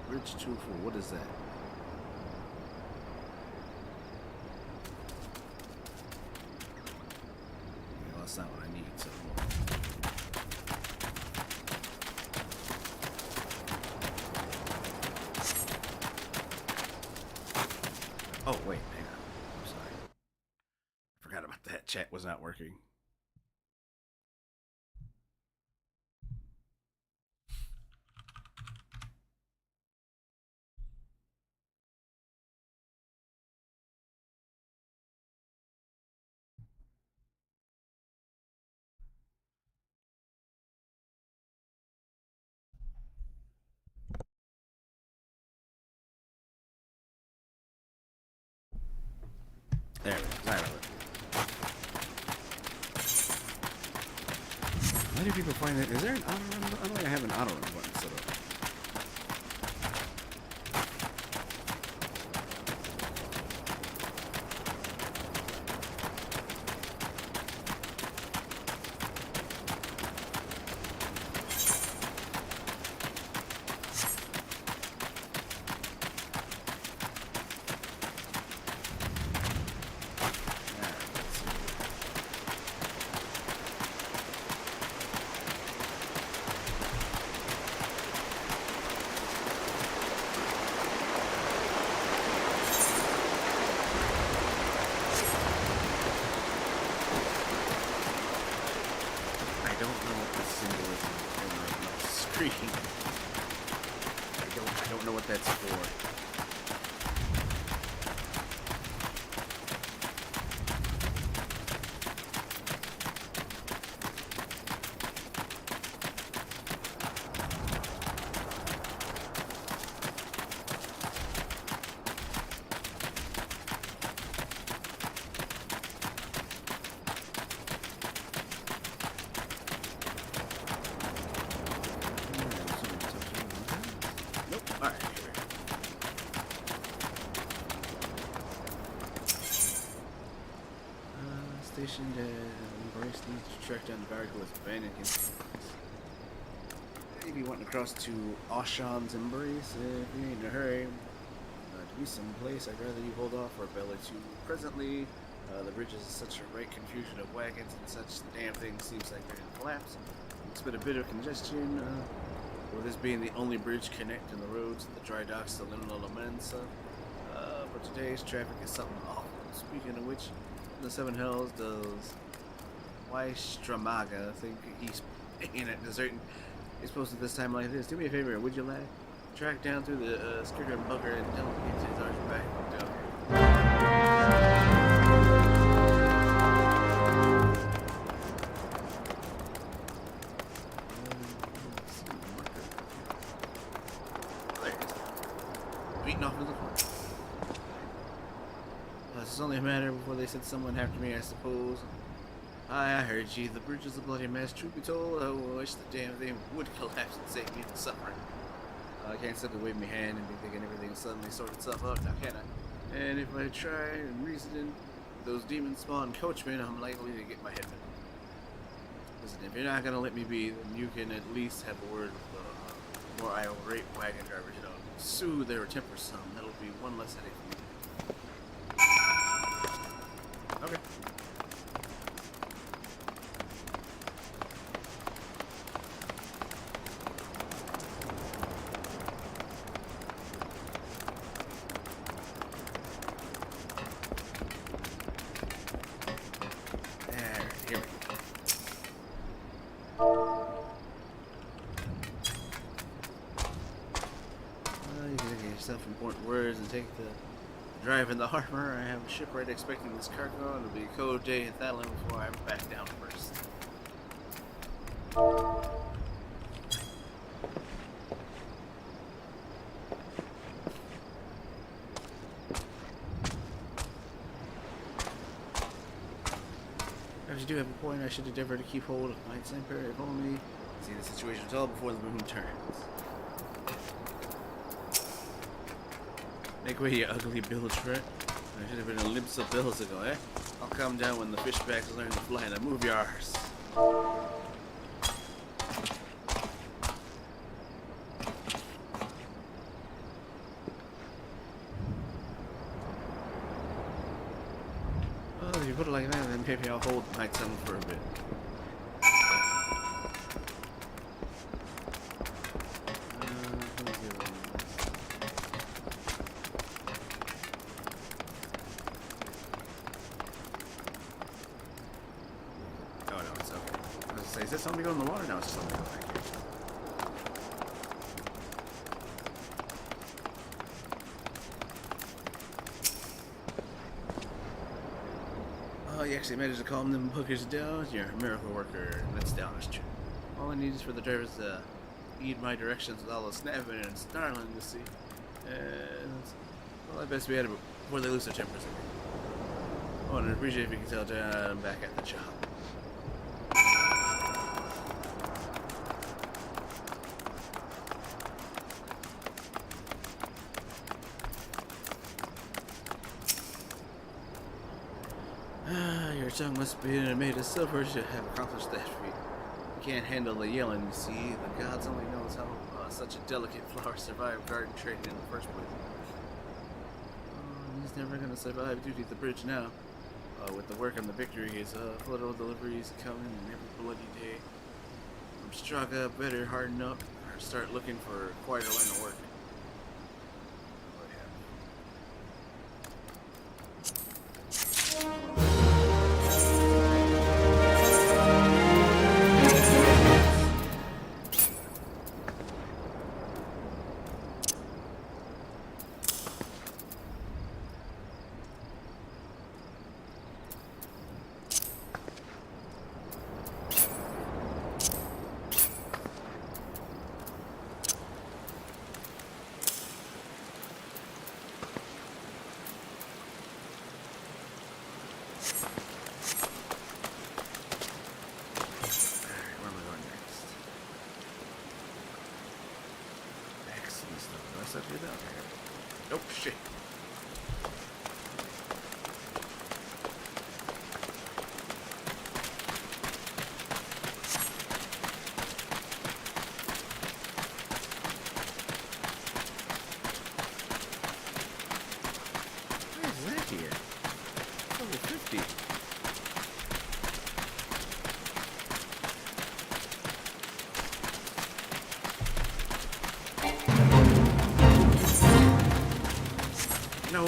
Bridge 2 for what is that? Well, that's not what I need, so. Oh, wait, hang on. I'm sorry. I forgot about that. Chat was not working. There, sorry about that. Why do people find that? Is there an auto run? I don't think I have an auto run button set up. I don't know what that's for. Stationed at Embrace needs to track down the barricade with abandoned. Maybe wanting to cross to Oshan's Embrace if you ain't in a hurry. To be someplace, I'd rather you hold off for a bell or two. Presently, the bridge is such a right confusion of wagons and such. The damn thing seems like they're gonna collapse. It's been a bit of congestion. With this being the only bridge connecting the roads, the dry docks, the liminal laments. But today's traffic is something awful. Speaking of which, the Seven Hells does Weistramaga think he's in at dessert? He's posted this time like this. Do me a favor, would you lad? Track down through the skirt and bunker and tell him to get his arch back down here. Beating off in the corner. It's only a matter before they send someone after me, I suppose. I heard you. The bridge is a bloody mess. Truth be told, I wish the damn thing would collapse and save me the suffering. I can't simply wave my hand and be thinking everything suddenly sort itself out, now can I? And if I try and reason those demons spawn coachmen, I'm likely to get my head in. Listen, if you're not gonna let me be, then you can at least have a word with more irate wagon drivers. You know, soothe their temper some. That'll be one less headache for me. Okay. Here we go. self-important words and take the drive in the harbor. I have a shipwright expecting this cargo, and it'll be a cold day in Thailand before I back down first. If you do have a point, I should endeavor to keep hold of my temper if only see the situation at all before the moon turns. Make way, you ugly bilge rat. I should have been a limpsy bills ago, eh? I'll calm down when the fishbacks learn to fly. Now move your arse. Well, if you put it like that, then maybe I'll hold my tongue for a bit. Is this something going in the water? No, it's just something going back here. Oh, you actually managed to calm them hookers down? You're a miracle worker. That's down as true. All I need is for the drivers to heed my directions with all the snapping and snarling to see. And, well, I best be at it before they lose their tempers again. Oh, and I'd appreciate if you could tell John I'm back at the job. Your tongue must be made of silver to have accomplished that feat. You can't handle the yelling, you see. The gods only knows how such a delicate flower survived garden trading in the first place. He's never going to survive duty at the bridge now. With the work on the victory, his floodal deliveries coming every bloody day. I'm struck up, better harden up, or start looking for a quieter line of work. Nope, shit. Where is that here? Level 50. No.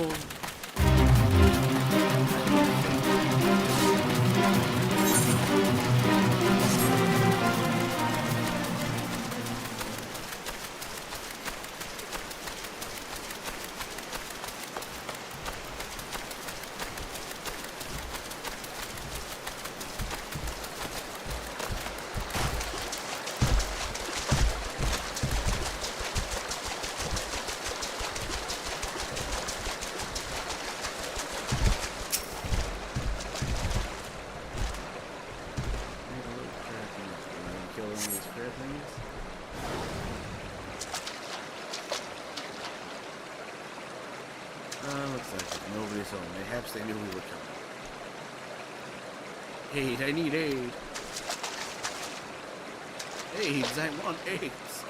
Looks like nobody's home. Perhaps they knew we were coming. Aid, I need aid. AIDS, I want AIDS.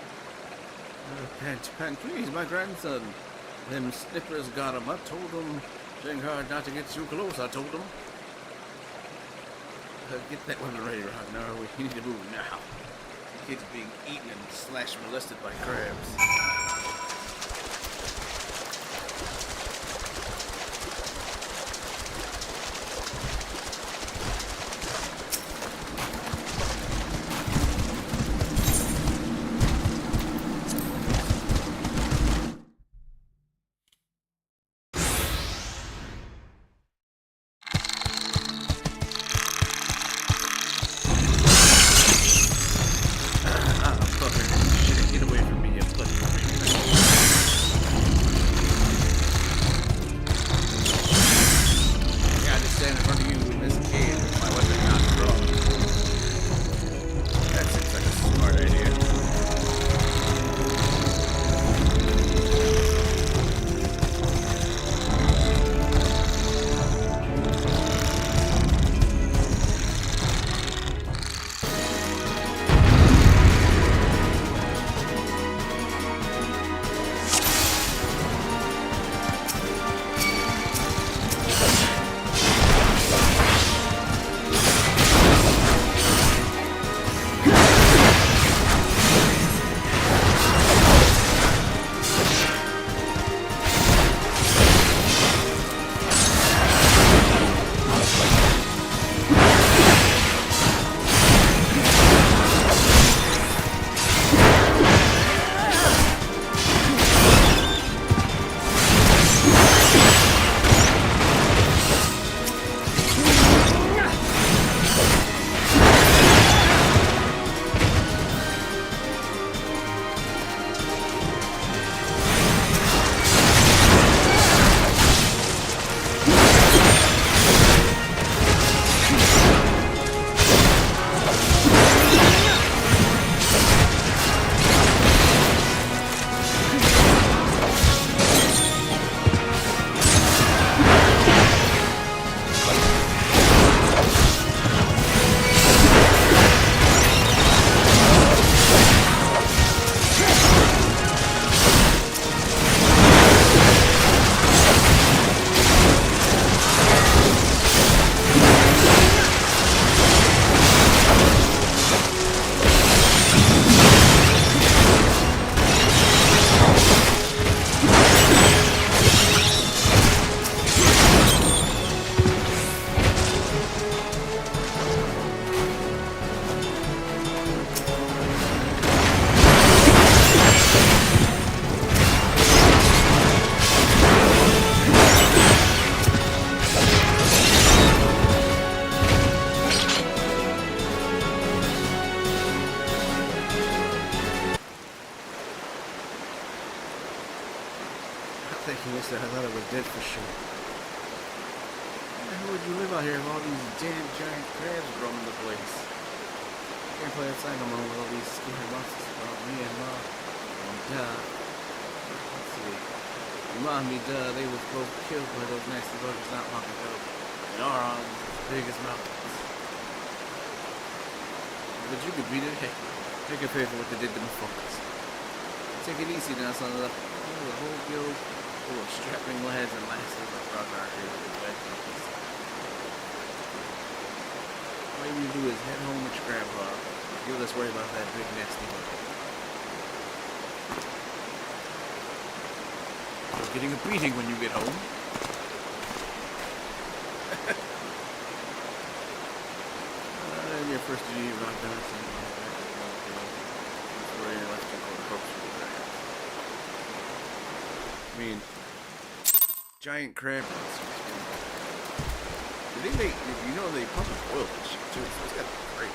Pant, please, my grandson. Them snippers got him. I told them, saying hard not to get too close, I told them. Get that weapon ready, Ragnar. We need to move now. The kid's being eaten and molested by crabs. taking this, I thought it was dead for sure. How would you live out here with all these damn giant crabs roaming the place? Can't play outside no more with all these scary monsters about me and Mom. Duh. Let's see. Remind me, duh, they was both killed by those nasty buggers not long ago. And our arms as big as mountains. But you could beat it. Hey, take a pay for what they did to my folks. Take it easy now, son. The whole guild full of strapping lads and lasses like rock out here with the wet monkeys. All you need to do is head home with your grandpa. You let's worry about that big nasty monkey. You're getting a beating when you get home. And your first duty rock dancing. That's where you're left to go to corpse with the I mean, giant crab monsters. They you know, they pump oil and shit too, so it's gotta be great.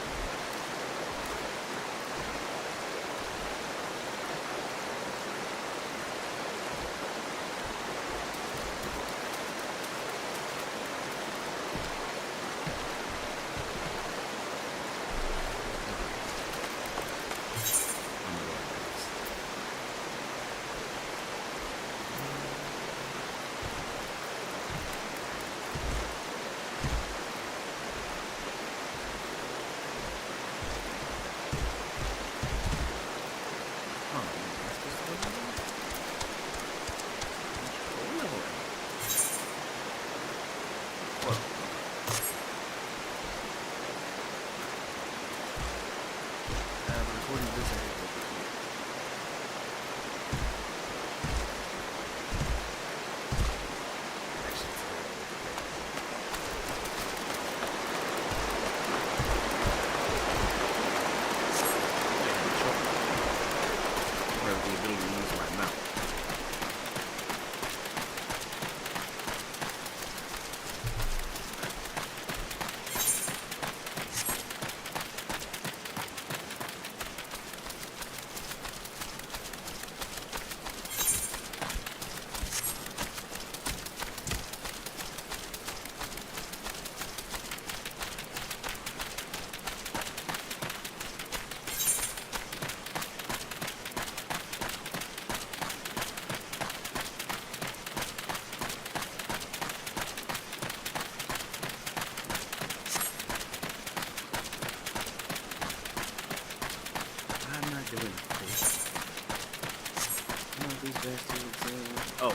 Oh,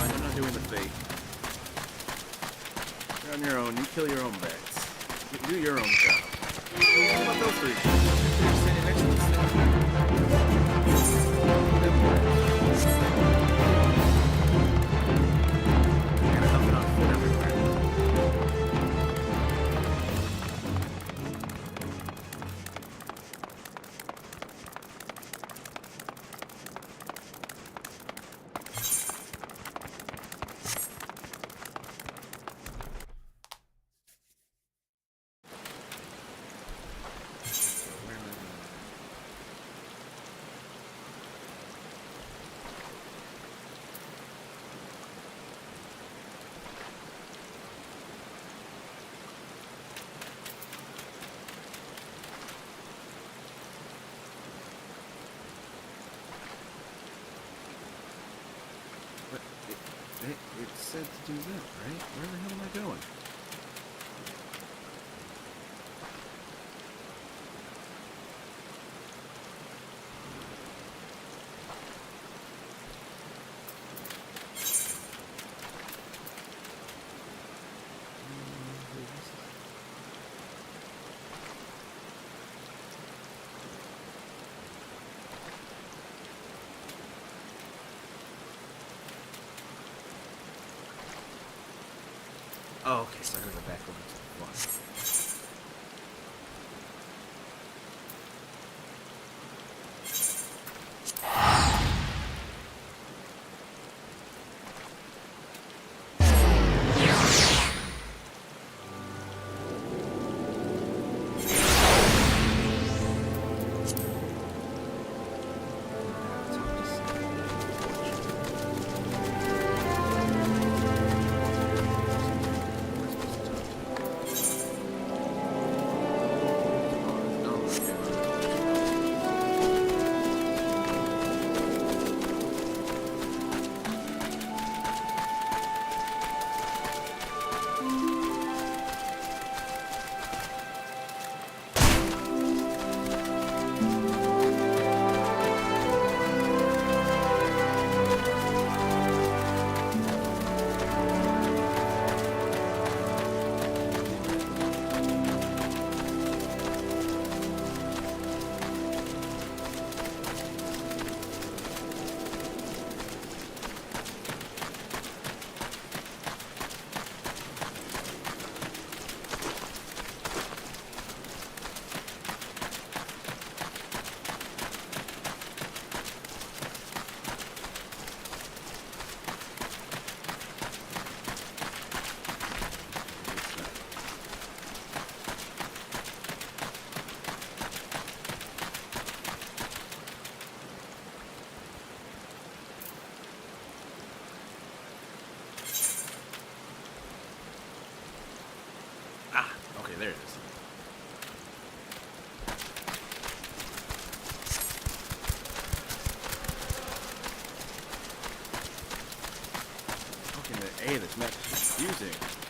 I'm not doing the fake. You're on your own. You kill your own bats. You do your own job. What about those three? They're standing next to this thing. You're gonna huff it on foot everywhere. It said to do that, right? Where the hell am I going? Oh, okay, so I gotta go back over to the one. Hey, this map is confusing.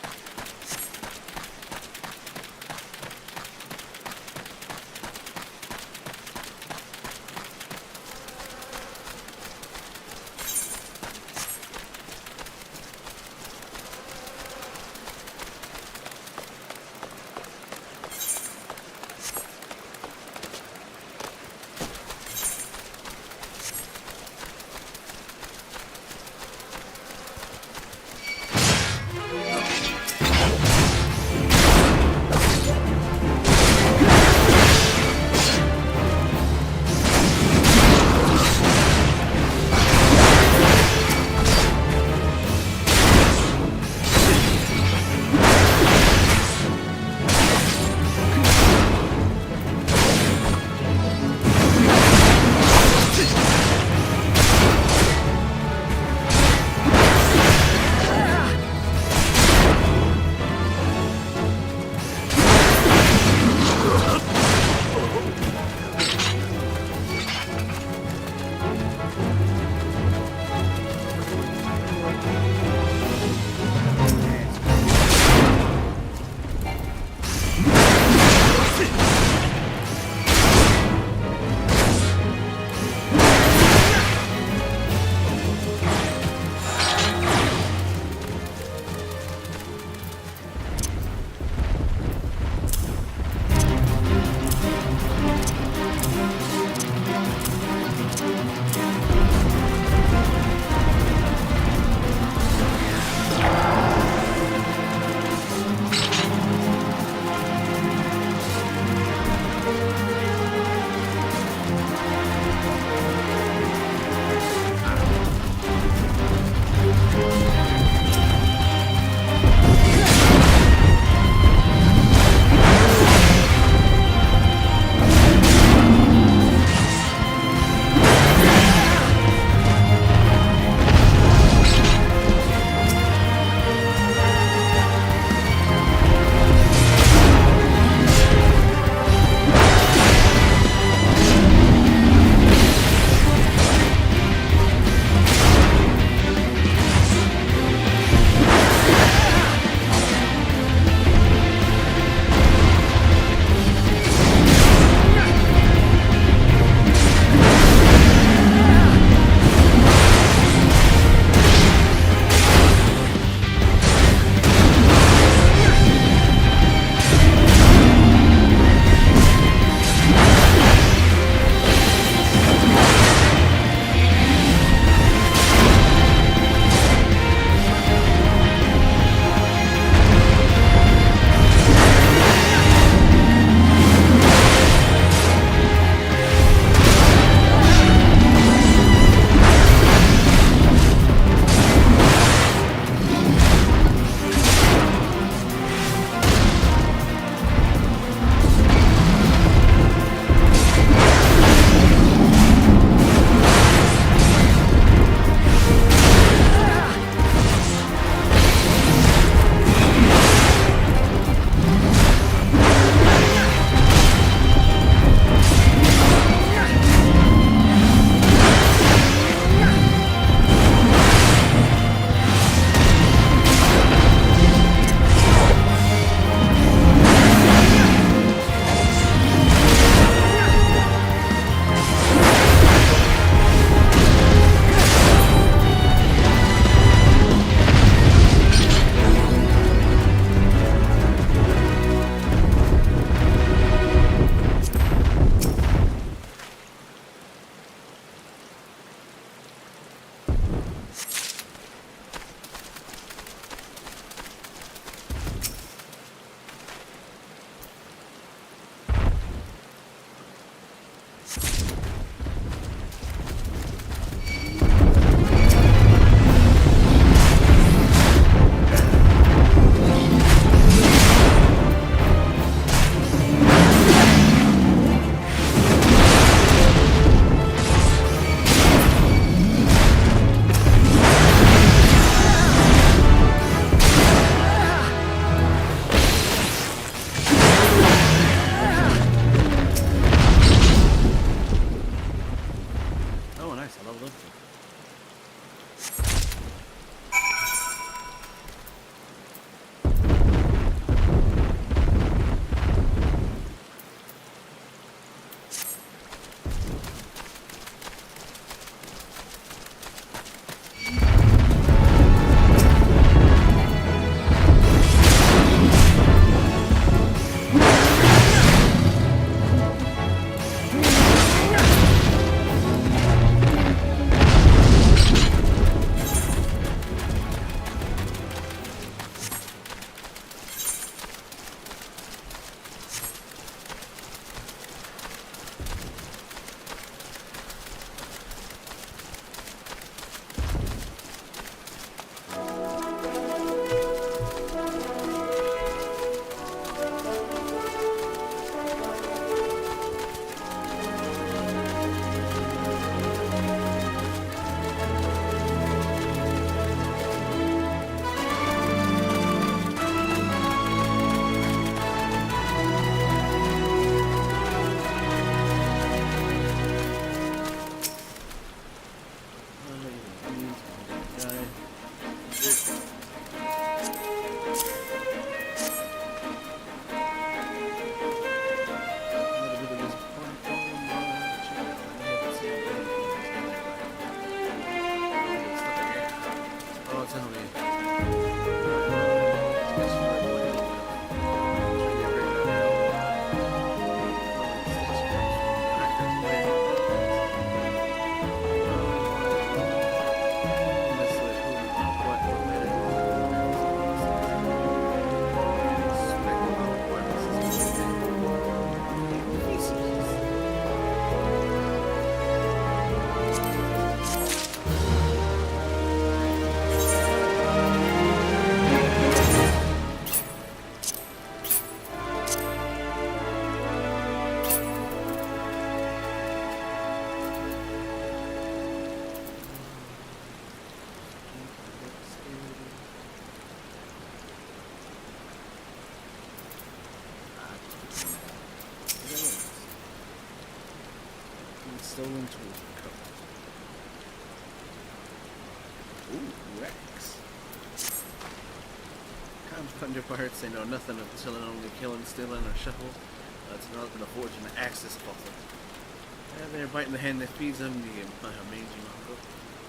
Stolen tools recovered. Ooh, Rex. Common your pirates say know nothing of tilling, only killing, stealing, or shuffle. It's not an fortune to access falter. And they're biting the hand that feeds them, the mangy uncle.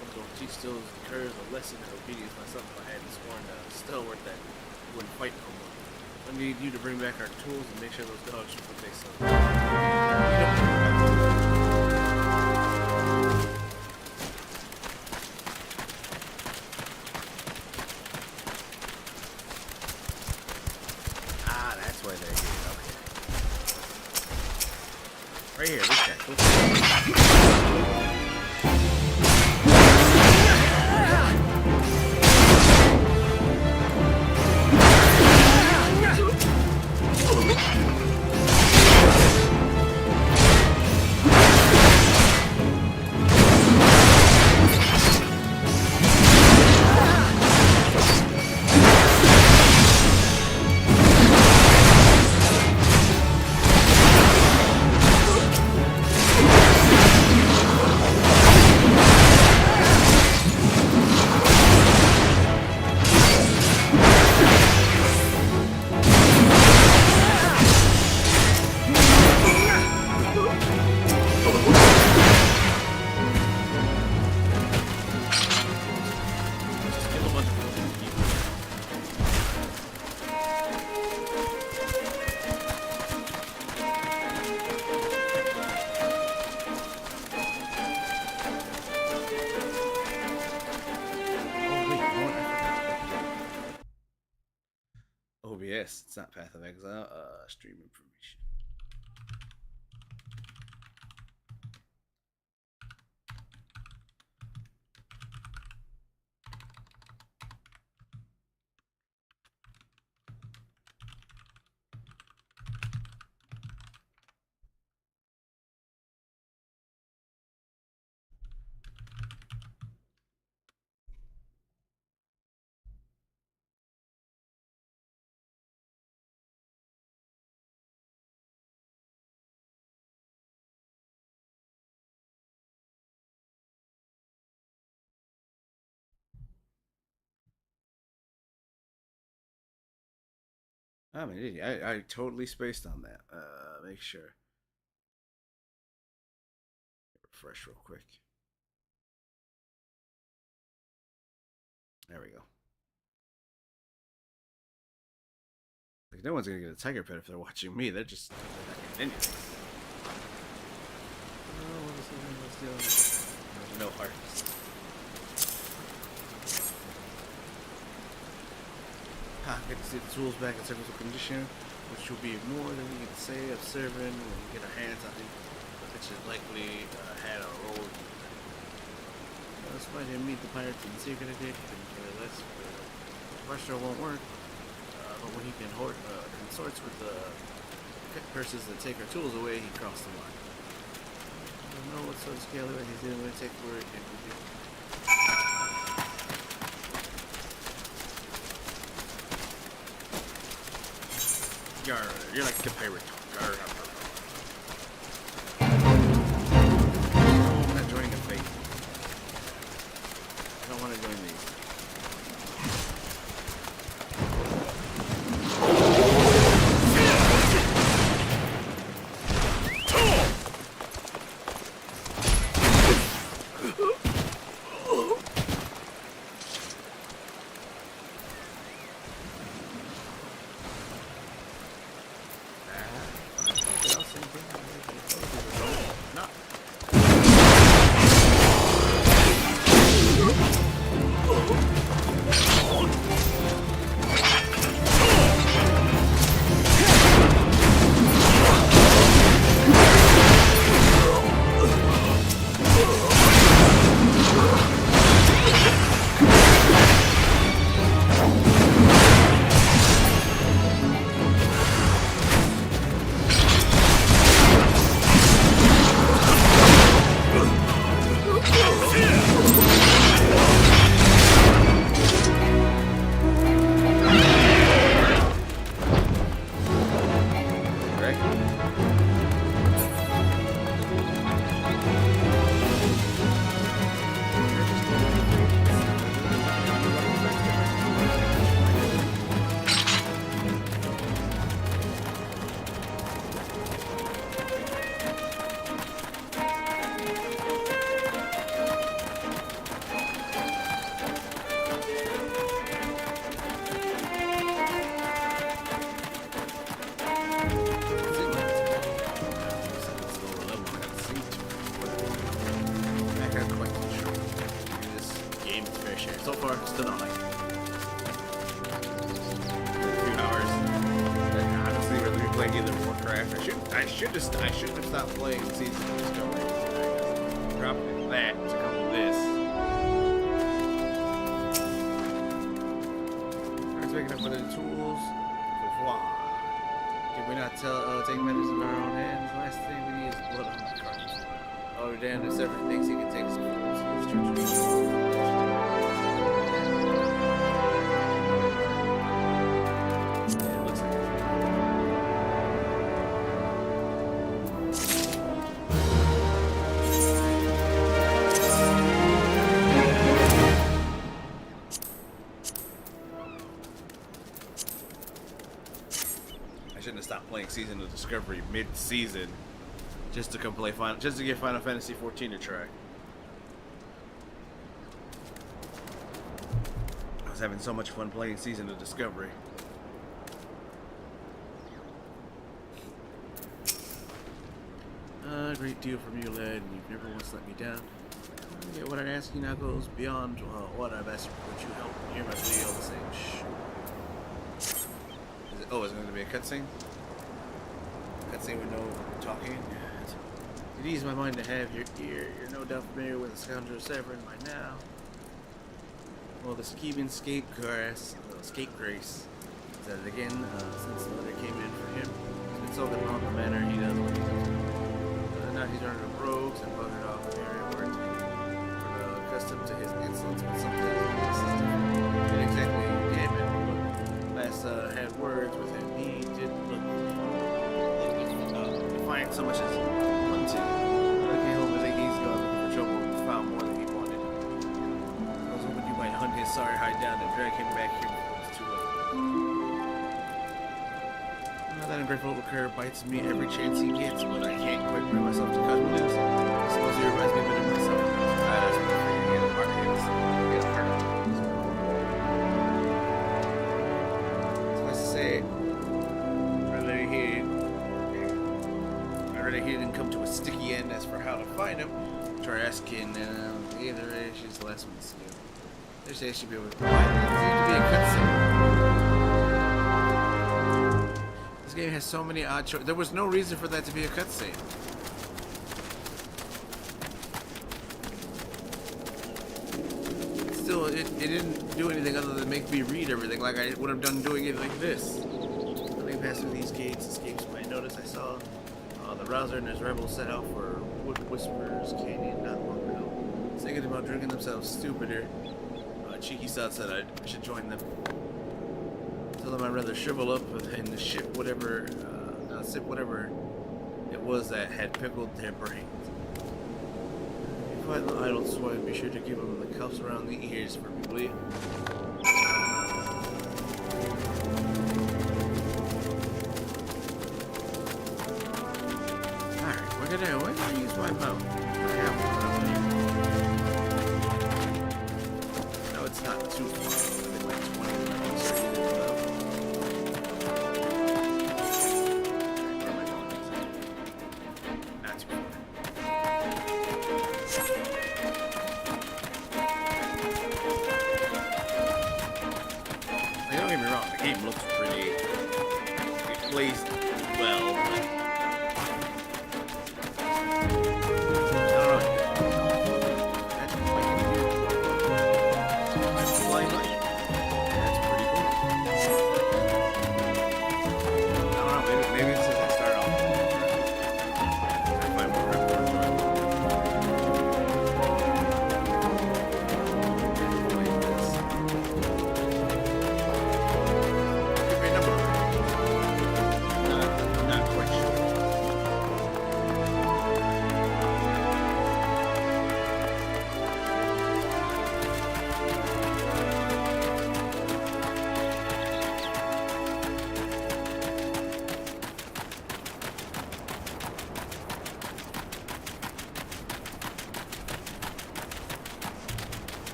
I'm going to teach those curs a lesson in obedience myself if I hadn't sworn stalwart that wouldn't fight no more. I need you to bring back our tools and make sure those dogs shoot what they say. Ah, that's why they're here. Okay. Right here, this guy. Go OBS, it's not Path of Exile, stream information. I'm an idiot. I totally spaced on that. Make sure. Refresh real quick. There we go. Like, no one's gonna get a tiger pet if they're watching me. They're just not getting anything. Oh, what is it? Let's do it. No heart. Get to see the tools back in serviceable condition, which will be more than we can say of serving when we get our hands on it, which is likely had our role. Despite him meet the pirates in the secret edition, couldn't care less. The pressure won't work, but when he consorts with the curses that take our tools away, he crossed the line. I don't know what sort of scale he's doing when it takes for it, and we do. You're like the pirate. I'm not joining a fate. I don't want to join these. so far, still don't like it. A few hours. Honestly, rather be playing either Warcraft. I should have stopped playing Season of Discovery. Dropping that to come to this. Starts making up with the tools. Did we not take matters in our own hands? Last thing we need is blood on the cards. Oh damn, this everything thinks he can take some Season of Discovery mid-season just to come play just to get Final Fantasy XIV to try. I was having so much fun playing Season of Discovery. A great deal from you, lad, and you've never once let me down. Yeah, what I'd ask you now goes beyond what I've asked for. Would you help hear my plea all the same? Shh. Is it going to be a cutscene? Cutscene with no talking. It eased my mind to have your ear. You're no doubt familiar with the scoundrel Severin by now. Well, the scheming scapegrace is at it again since the letter came in for him. He's been sulking on the manner he does what he does. Now he's running to rogues and buggered off an area where we're accustomed to his insolence, but sometimes this is different. Didn't exactly damn it, but last had words with him. He didn't look defiant so much as hunted. When I came home, I think he's gone looking for trouble and found more than he wanted. I was hoping you might hunt his sorry hide down and drag him back here before it's too late. That ungrateful little cur bites me every chance he gets, but I can't quite bring myself to cut him loose. I suppose he reminds me a bit of myself. That's what I'm afraid to get apart. Suffice to say, I really didn't come to a sticky end as for how to find him. Try asking either way, she's the last one to skill. They say she should be able to provide it. It seems to be a cutscene. This game has so many odd choices. There was no reason for that to be a cutscene. Still, it didn't do anything other than make me read everything like I would have done doing it like this. Running past through these gates escapes my notice. I saw the Rouser and his rebels set out for Wood Whisperers Canyon not long ago. Thinking about drinking themselves stupider. Cheeky Sod said I should join them. Tell them I'd rather shrivel up and sip whatever it was that had pickled their brains. If you find the idle swine, be sure to give them the cuffs around the ears for me, will you? Alright, we're gonna use my mouth. No, it's not too far. I think like 20 minutes. Don't get me wrong, the game looks pretty. It plays well.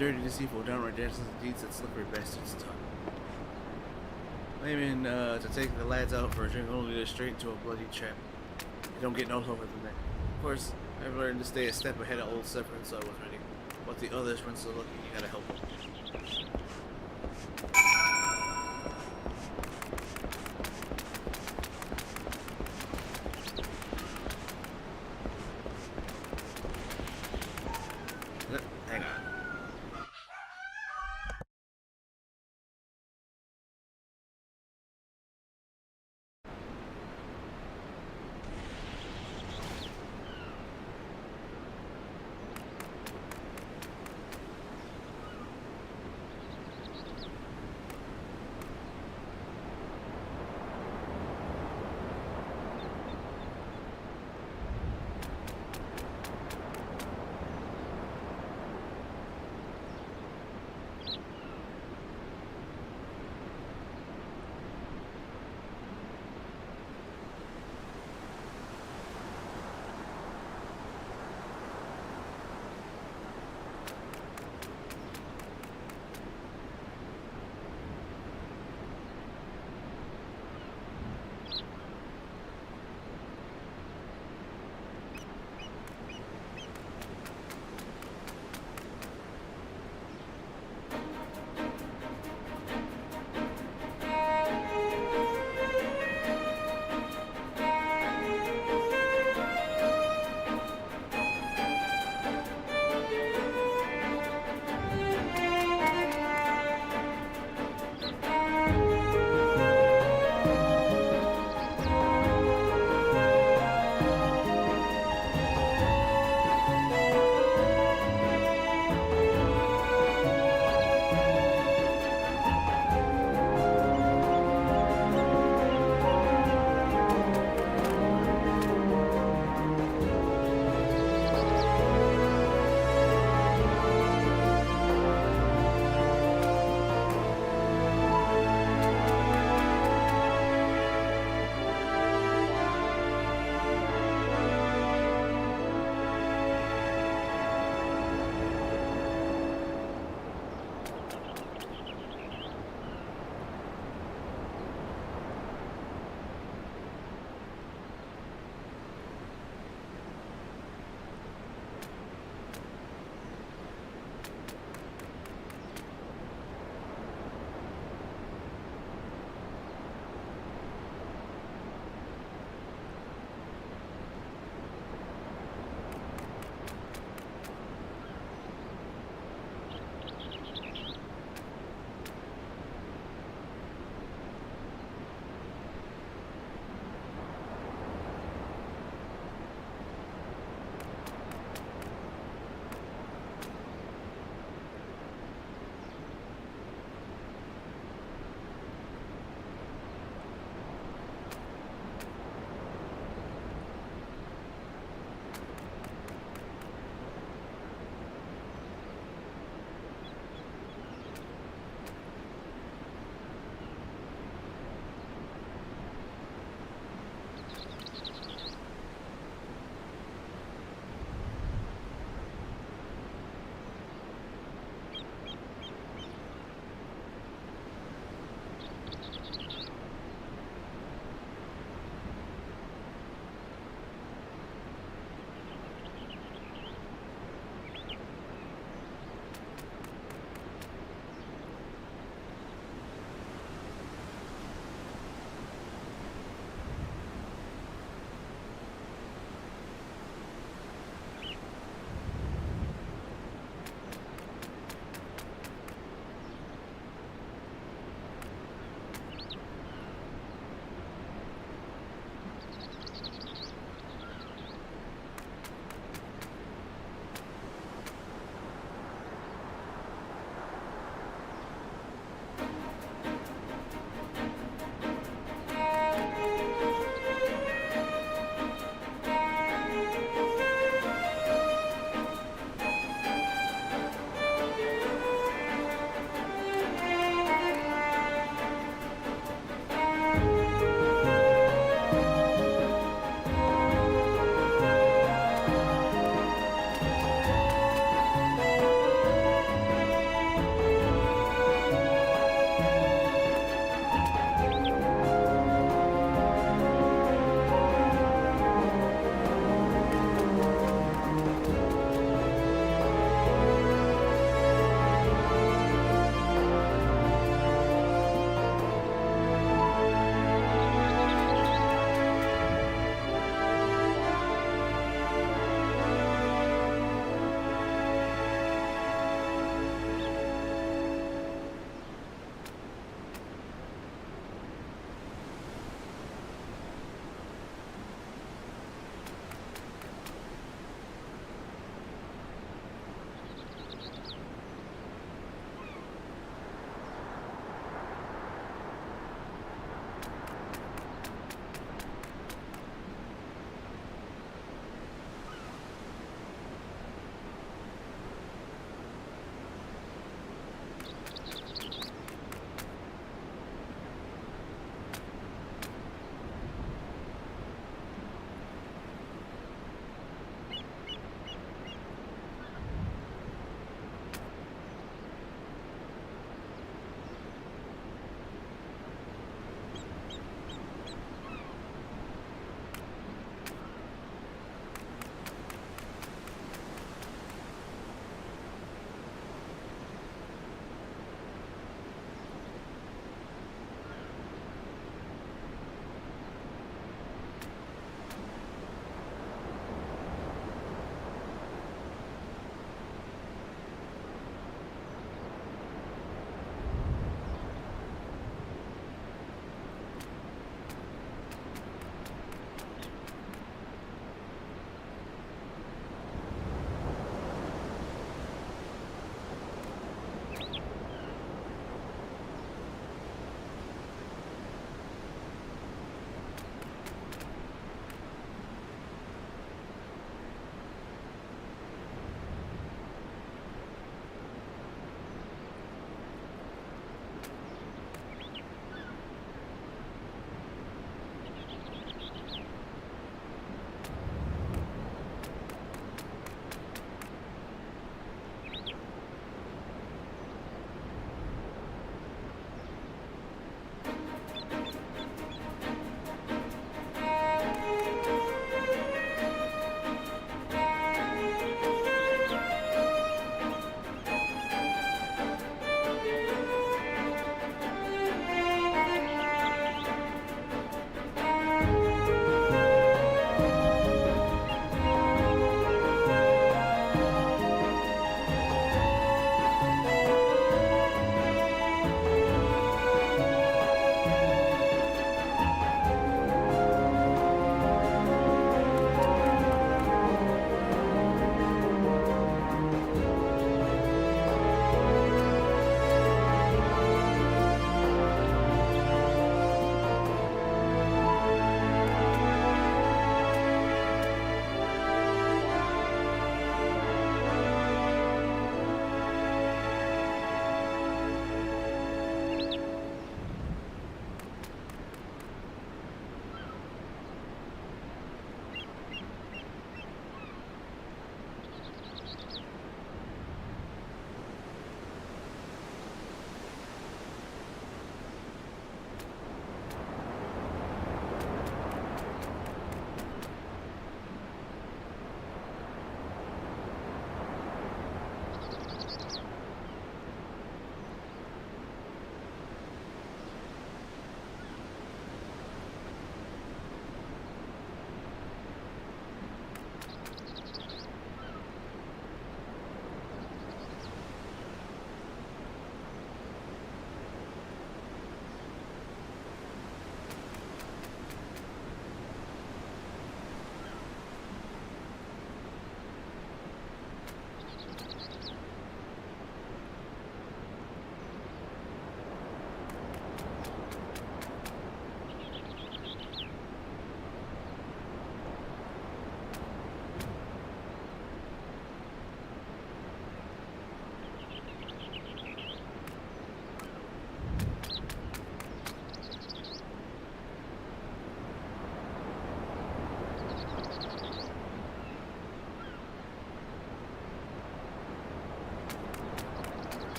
dirty, deceitful, downright dances and deeds that slippery bastards done. Claiming to take the lads out for a drink only to straight into a bloody trap. You don't get no lower than that. Of course, I've learned to stay a step ahead of old Severin, so I was ready. But the others weren't so lucky, you gotta help them. Hang on.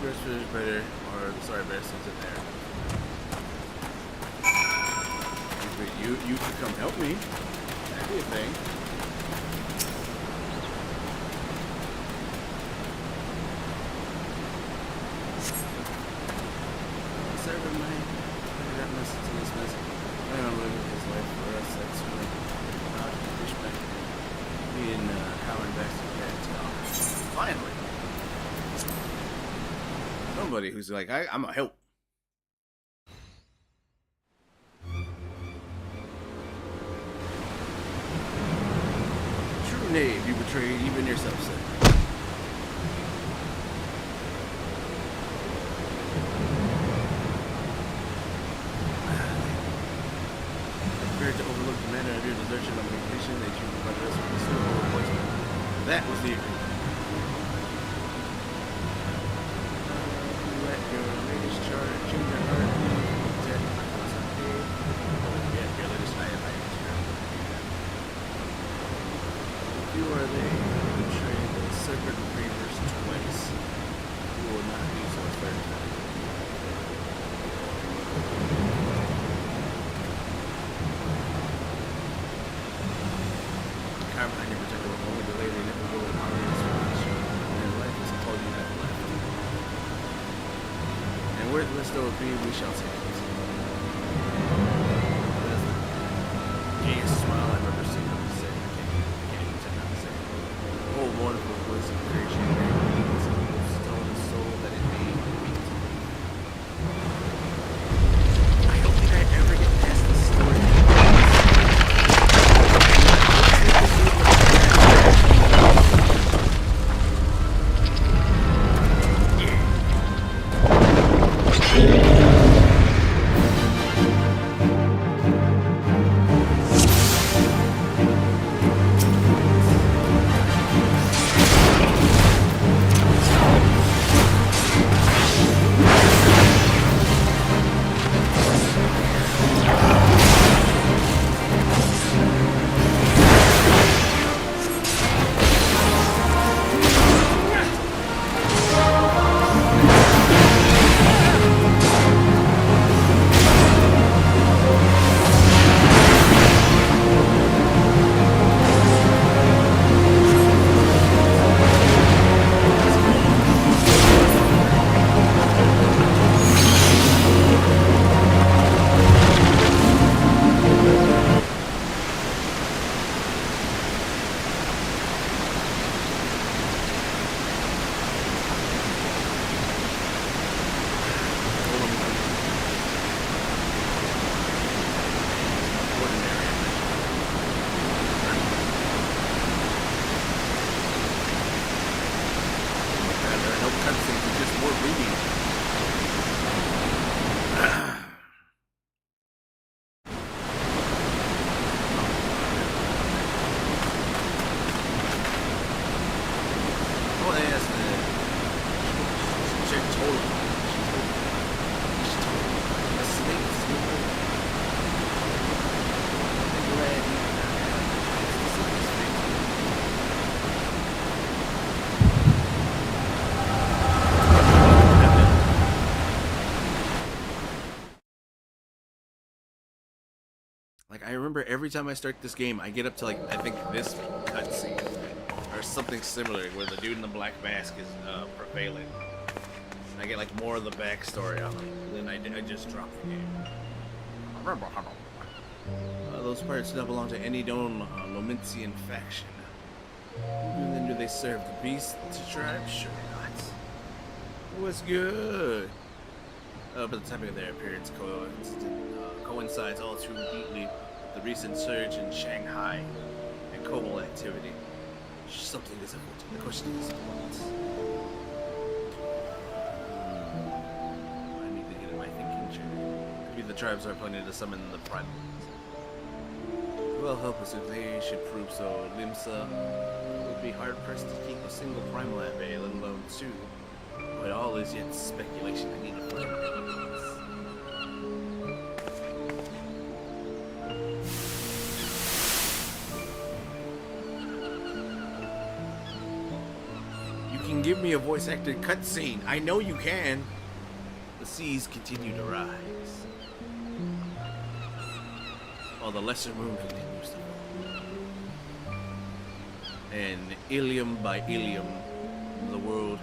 Yours feels better, or sorry, better since in there. You could come help me. That'd be a thing. Server mine. I got message to this message. I don't live his life for us. That's really how to push back. Me and Howard back to that. Finally. Somebody who's like, I'm a help. True knave, you betrayed even yourself, sir. Prepared to overlook the manner of your desertion on vacation that you provided us with a suitable replacement. That was the agreement. Let your latest charge in your heart protect what's unpaid. Yeah, your latest item. You are they who betrayed the serpent reavers twice. You will not be so a third time. Carmen, I never took a only the lady never go in our inspiration. And life is all you have left. And where the list will be, we shall take it. That's the gayest smile I've ever seen on the set. I can't even tell how to say it. Oh, wonderful voice of creation. It's the most stolen soul that it made me. I don't think I ever get past this story. Like, I remember every time I start this game, I get up to, like, I think this cutscene, or something similar, where the dude in the black mask is prevailing. And I get, like, more of the backstory on him, and then I just drop the game. Those pirates don't belong to any known Lominsian faction. And then do they serve the beast tribe? Sure not. What's good? But the timing of their appearance coincides all too neatly with the recent surge in Shanghai and Cobalt activity. Something is afoot. The question is what? I need to get in my thinking chair. Maybe the tribes are planning to summon the primals. Well, help us if they should prove so. Limsa would be hard-pressed to keep a single primal at bay, let alone two. But all is yet speculation. I need to find evidence. Give me a voice acted cutscene. I know you can. The seas continue to rise, while the lesser moon continues to fall. And Ilium by Ilium, the world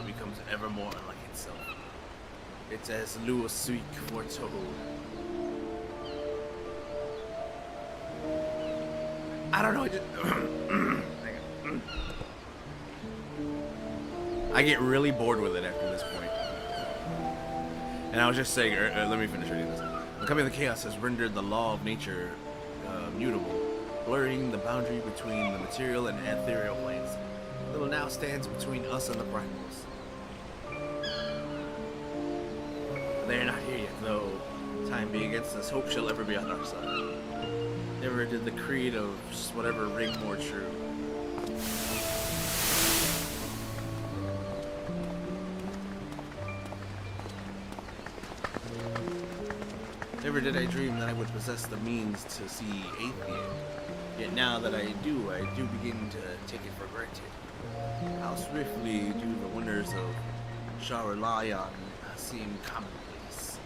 becomes ever more unlike itself. It's as Louis Suik foretold. I don't know. I get really bored with it after this point. And I was just saying, let me finish reading this. The coming of the chaos has rendered the law of nature mutable, blurring the boundary between the material and ethereal planes. Little now stands between us and the primals. They are not here yet, though. Time be against us, hope shall ever be on our side. Never did the creed of whatever ring more true. Never did I dream that I would possess the means to see Athean. Yet now that I do begin to take it for granted. How swiftly do the wonders of Sharalayan seem commonplace.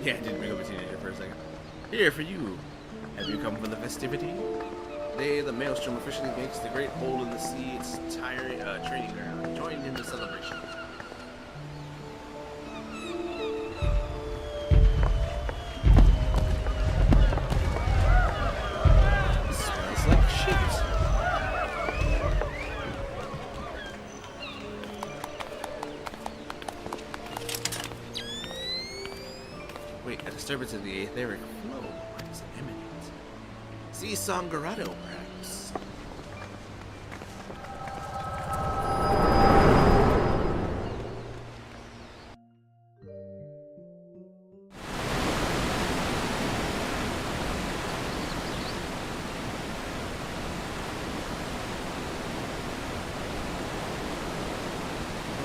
Yeah, I did become a teenager for a second. Here for you. Have you come for the festivity? Today, the maelstrom officially makes the great hole in the sea its training ground. Join in the celebration. Smells like shit. Wait, a disturbance in the etheric flow. What is imminent? See Sangarado, perhaps.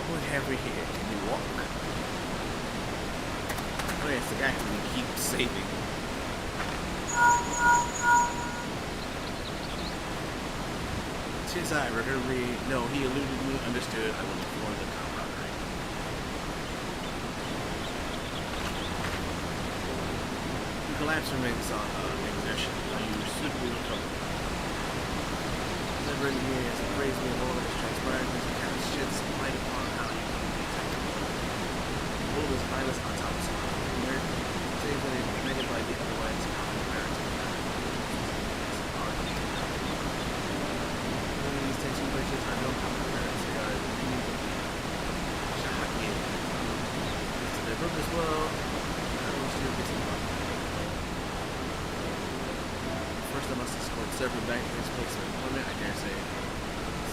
What have we here? Can you walk? Oh, it's the guy who we keep saving. Tis I, regularly. No, he eluded me. Understood. I will inform the camaraderie. You collapse remains on exertion. Are you suitably recovered? Never in the years, praise me of all that has transpired. There's a kind of shed some light upon how you can be attacked. All is eyeless on top of some nerd. Save that it's ignited by the otherwise common narrative. These tension breaches are no common occurrence. They are the meaning of the Shahaki. To their purpose, well, I will still get some fun. First, I must escort several back to his place of employment. I dare say,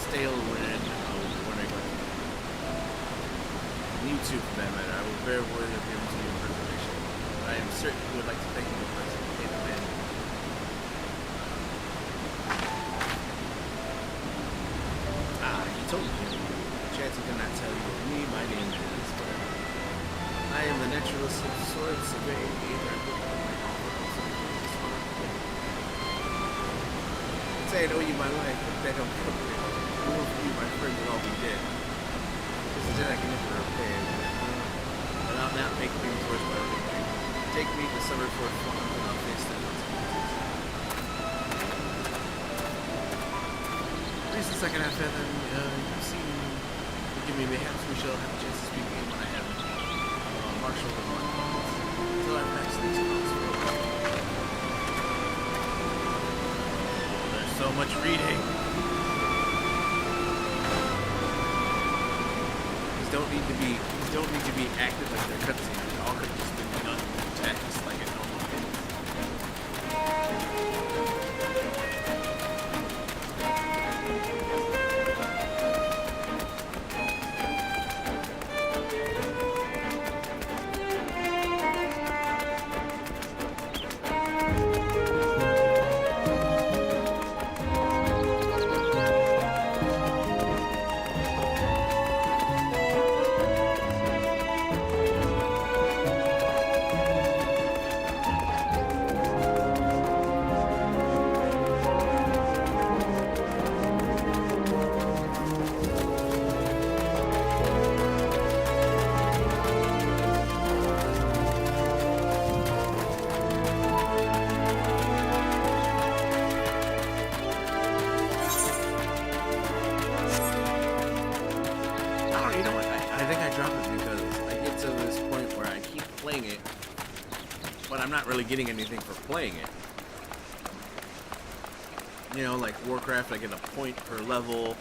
stale when I go. And you too, for that matter. I will bear word of him to your preservation. But I am certain you would like to thank him in person. Hey, the man. He told you. Chance he did not tell you of me. My name is, but I am the naturalist of sword surveying the aether. Say I owe you my life, but that don't come with it. Who for you, my friends will all be dead. This is it I can never repay. But I'll not make things worse by everything. Take me to summer for a farm, and I'll face the consequences. At least the second half, then, you've seen. Forgive me, perhaps we shall have a chance to speak again when I have Marshall and my thoughts. Until I've passed these calls for a while. There's so much reading. These don't need to be acted like they're cutscenes. They all could have just been done in text like a normal game. playing it, but I'm not really getting anything for playing it. You know, like Warcraft, I get a point per level.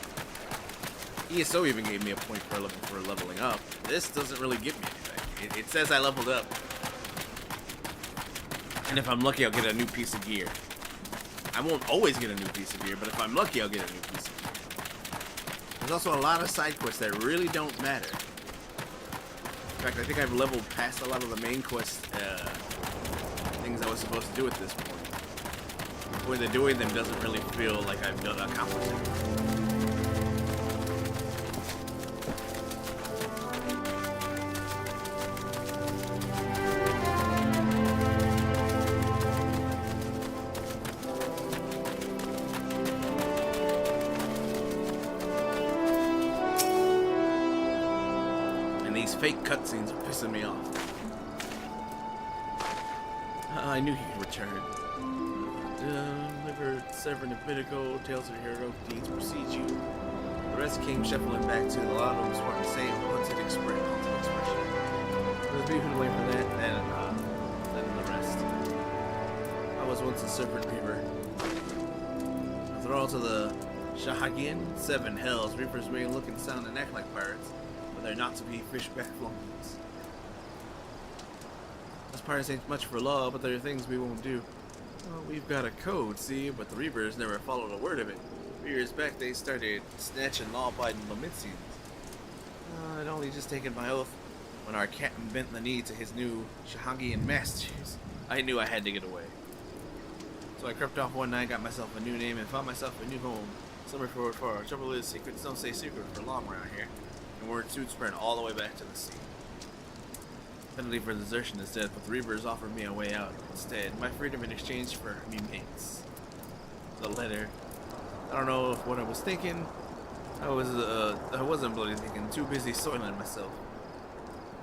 ESO even gave me a point per level for leveling up. This doesn't really give me anything. It says I leveled up, and if I'm lucky, I'll get a new piece of gear. I won't always get a new piece of gear, but if I'm lucky, I'll get a new piece of gear. There's also a lot of side quests that really don't matter. In fact, I think I've leveled past a lot of the main quest things I was supposed to do at this point. When they're doing them doesn't really feel like I've done accomplished it. These fake cutscenes are pissing me off. I knew he'd return. Delivered Severn and Pinnacle, tales of heroic deeds precede you. The rest came shuffling back to the lot of them smart and same haunted expression. It was beautiful way for that, and the rest. I was once a serpent reaper. A thrall to the Shahagian, 7 hells. Reapers may look and sound and act like pirates. They're not to be fishback flunkies. Us pirates ain't much for law, but there are things we won't do. Well, we've got a code, see, but the Reapers never followed a word of it. 3 years back, they started snatching law-abiding Lomitians. I'd only just taken my oath when our captain bent the knee to his new Shahagian masters. I knew I had to get away. So I crept off one night, got myself a new name, and found myself a new home. Summer forward far. Trouble is, secrets don't stay secret for long around here. And word soon spread all the way back to the sea. Penalty for desertion is death, but the Reapers offered me a way out instead. My freedom in exchange for me mates. The letter. I don't know what I was thinking. I wasn't bloody thinking. Too busy soiling myself.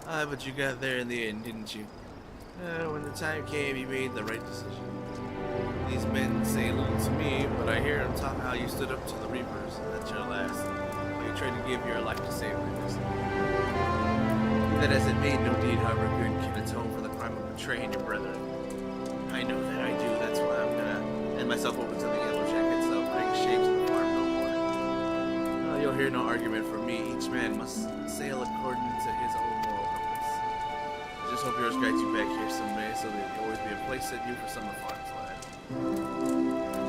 But you got there in the end, didn't you? When the time came, you made the right decision. These men say little to me, but I hear them talk how you stood up to the Reapers. That's your last. You tried to give your life to save witness. That as it made no deed, however good, can atone for the crime of betraying your brethren. I know that I do. That's why I'm gonna hand myself over to the Yellow Jackets. I'll bring shame to the farm no more. You'll hear no argument from me. Each man must sail according to his own moral compass. I just hope yours guides you back here someday, so there'll always be a place at you for summer farms, lad.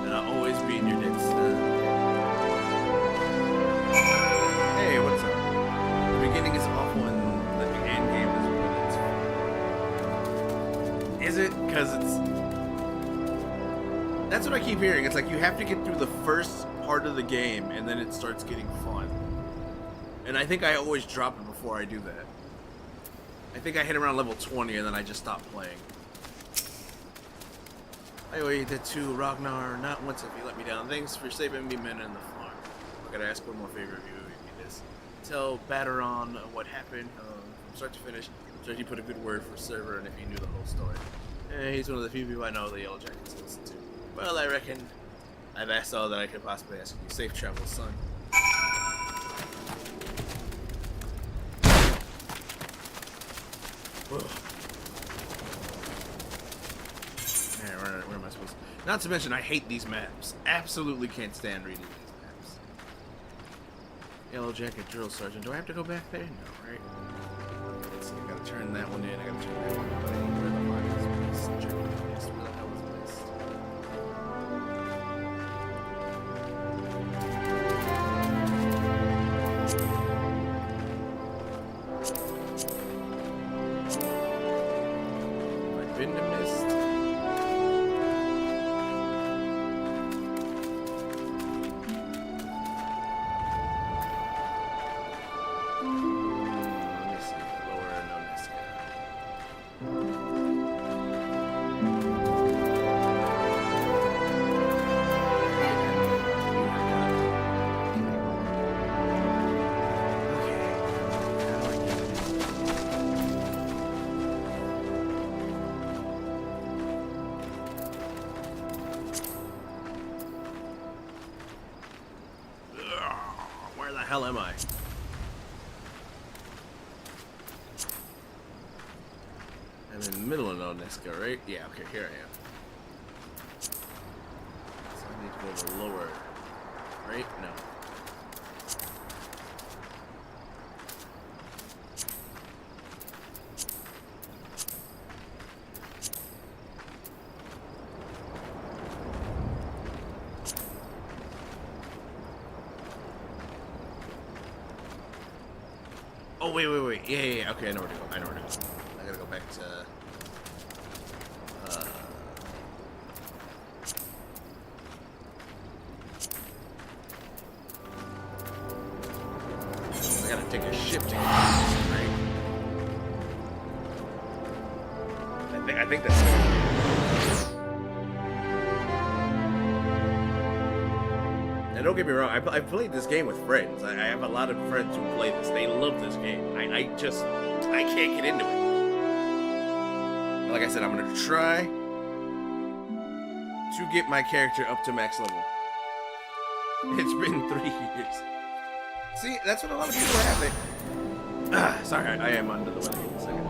And I'll always be in your debts. Hey, what's up? The beginning is awful and the end game is when it's fun. Is it? Because it's... That's what I keep hearing. It's like you have to get through the first part of the game and then it starts getting fun. And I think I always drop it before I do that. I think I hit around level 20 and then I just stop playing. I owe you that too, Ragnar. Not once have you let me down. Thanks for saving me men in the farm. I gotta ask one more favor of you. Tell Batteron what happened from start to finish. So he put a good word for Server, and if he knew the whole story. He's one of the few people I know the Yellow Jackets listen to. Well, I reckon I've asked all that I could possibly ask you. Safe travels, son. Whoa. Man, where am I supposed to... Not to mention, I hate these maps. Absolutely can't stand reading these. Yellow Jacket Drill Sergeant. Do I have to go back there? No, right? Let's see, I gotta turn that one in. I gotta turn that one in. Where the fuck is this? Where the hell is this? I've been to mist. Where the hell am I? I'm in the middle of Nonesca, right? Yeah, okay, here I am. So I need to go a little lower. Right? No. Oh, wait. Yeah. Okay, I know where to go. I gotta go back to... I gotta take a ship to get right? I think that's... And don't get me wrong, I've played this game with friends. I have a lot of friends who play this. They love this game. I can't get into it. Like I said, I'm gonna try to get my character up to max level. It's been 3 years. See, that's what a lot of people have. Sorry, I am under the weather. Give me a second.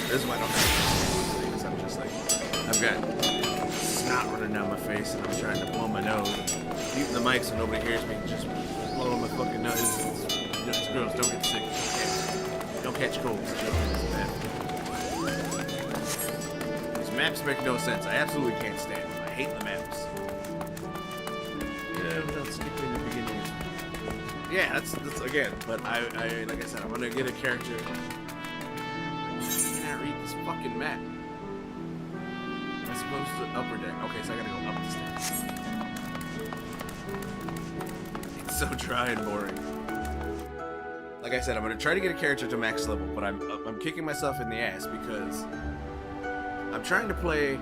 This is why I don't have things. I'm just like, I've got snot running down my face and I'm trying to blow my nose and mute the mic so nobody hears me just blowing my fucking nose. It's gross. Don't get sick. Don't catch colds. It's bad. These maps make no sense. I absolutely can't stand them. I hate the maps. Yeah, without skipping the beginning. Yeah, that's again. But I like I said, I'm gonna get a character. Read this fucking map. Am I supposed to upper deck? Okay, so I gotta go up the stairs. It's so dry and boring. Like I said, I'm gonna try to get a character to max level, but I'm kicking myself in the ass because I'm trying to play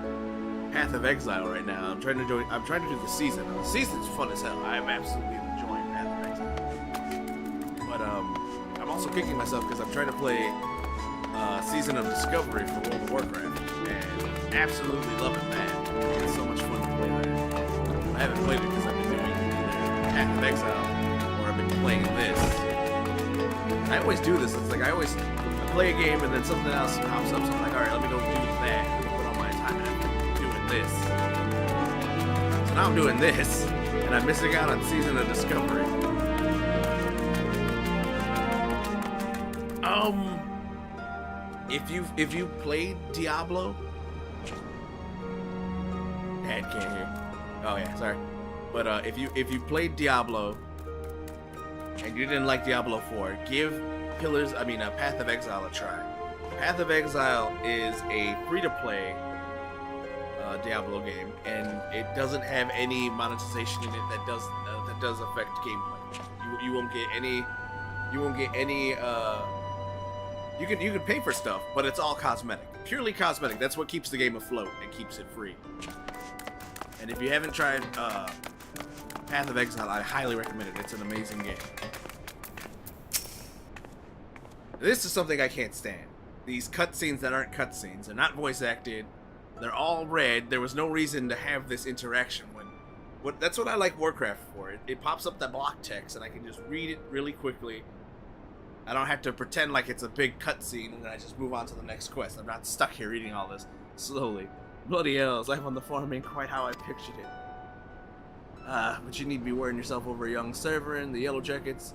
Path of Exile right now. I'm trying to do the season. The season's fun as hell. I'm absolutely enjoying Path of Exile. But I'm also kicking myself because I'm trying to play Season of Discovery for World of Warcraft, and absolutely loving that. It's so much fun to play that. I haven't played it because I've been doing either Path of Exile or I've been playing this. I always do this. It's like I play a game and then something else pops up, so I'm like, alright, let me go do that. I'm gonna put all my time into doing this. So now I'm doing this, and I'm missing out on Season of Discovery. If you played Diablo, Dad can't hear. Oh yeah, sorry. But if you played Diablo and you didn't like Diablo 4, give Path of Exile a try. Path of Exile is a free-to-play Diablo game, and it doesn't have any monetization in it that does affect gameplay. You won't get any. You can pay for stuff, but it's all cosmetic. Purely cosmetic. That's what keeps the game afloat and keeps it free. And if you haven't tried Path of Exile, I highly recommend it. It's an amazing game. This is something I can't stand. These cutscenes that aren't cutscenes. They're not voice acted. They're all red. There was no reason to have this interaction that's what I like Warcraft for. It pops up that block text and I can just read it really quickly. I don't have to pretend like it's a big cutscene and then I just move on to the next quest. I'm not stuck here reading all this slowly. Bloody hells, life on the farm ain't quite how I pictured it. But you need to be worrying yourself over a young server in the Yellow Jackets.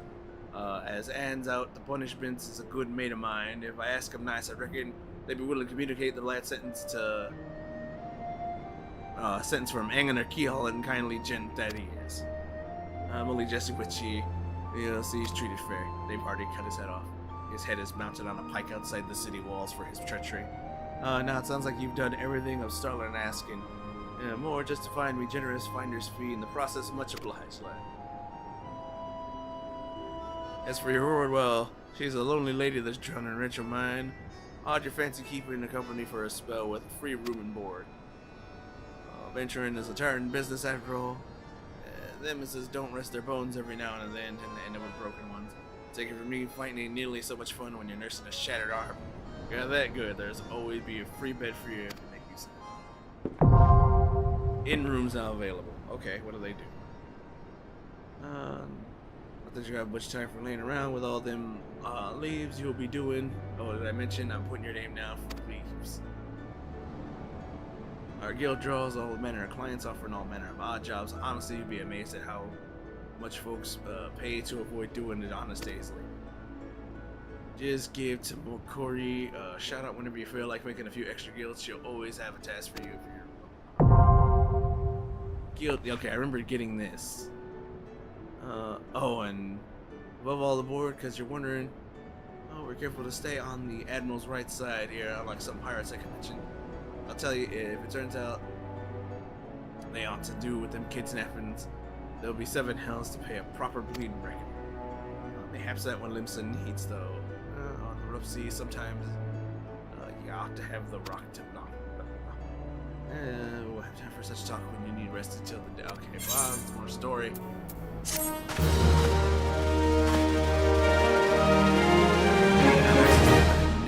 As Anne's out, the punishments is a good mate of mine. If I ask them nice, I reckon they'd be willing to communicate the last sentence to... sentence from Angener Keyhall and kindly gent that he is. I'm only jesting with she. You'll see he's treated fair. They've already cut his head off. His head is mounted on a pike outside the city walls for his treachery. Now it sounds like you've done everything of Starler and asking. More just to find me generous finder's fee in the process. Much obliged, lad. As for your reward, well, she's a lonely lady that's drawn in rich of mine. Odd your fancy keeping the company for a spell with free room and board. Venturing is a turn business after all. Them as don't rest their bones every now and then tend to end up with broken ones. Take it from me, fighting ain't nearly so much fun when you're nursing a shattered arm. You're that good, there's always be a free bed for you if you make use of it. In rooms now available. Okay, what do they do? Not that you have much time for laying around with all them leaves you'll be doing. Oh, did I mention I'm putting your name down for leaves? Our guild draws all manner of clients, offering all manner of odd jobs. Honestly, you'd be amazed at how much folks pay to avoid doing it honest days. Just give to Mokori a shout out whenever you feel like making a few extra guilds. She'll always have a task for you if you're guild. Okay, I remember getting this. Oh, and above all the board, because you're wondering, oh, we're careful to stay on the Admiral's right side here, unlike some pirates I can mention. I'll tell you, if it turns out they ought to do with them kidnappings, there'll be 7 hells to pay a proper bleeding reckoning. Mayhaps that when Limson needs, though. On the rough sea, sometimes you ought to have the rock to knock. We'll have time for such talk when you need rest until the day. Okay, well, it's more story.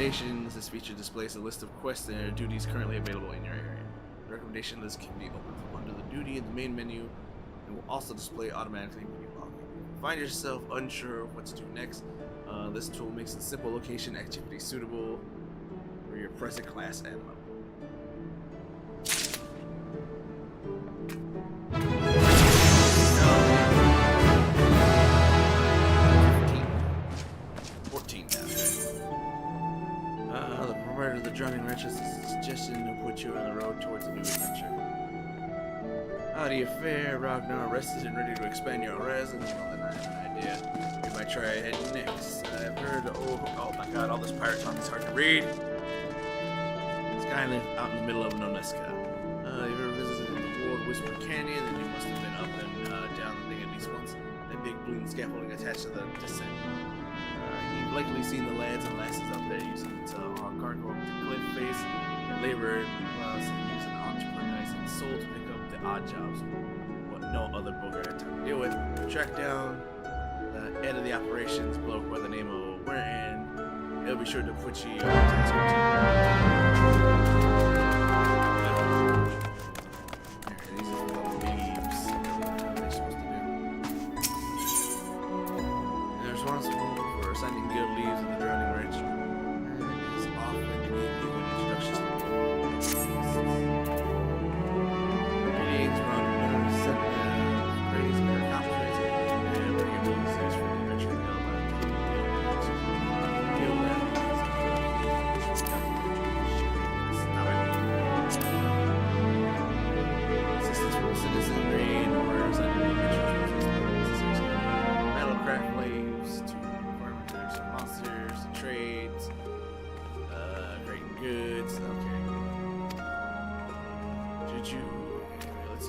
Recommendations. This feature displays a list of quests and duties currently available in your area. The recommendation list can be opened from under the duty in the main menu and will also display automatically when you log in. If you find yourself unsure of what to do next, this tool makes a simple location activity suitable for your present class and level. The Drowning Wretch is a suggestion to put you on the road towards a new adventure. How do you fare? Ragnar rested and ready to expand your horizons. Well, then I have an idea. You might try ahead next. I've heard, oh my god, all this pirate talk is hard to read. It's kind of out in the middle of Noneska. If you ever visited the World Whisper Canyon, then you must have been up and down the thing at least once. That big bleeding scaffolding attached to the descent. You've likely seen the lads and lasses up there using it cargo up the cliff face and labor while using entrepreneurs and soul to pick up the odd jobs what no other booger had time to deal with. Track down the head of the operations bloke by the name of Ware, and he'll be sure to put you on task or two. These are the leaves. What are they supposed to do? And they're responsible for assigning guild leaves in the Drowning Wretch.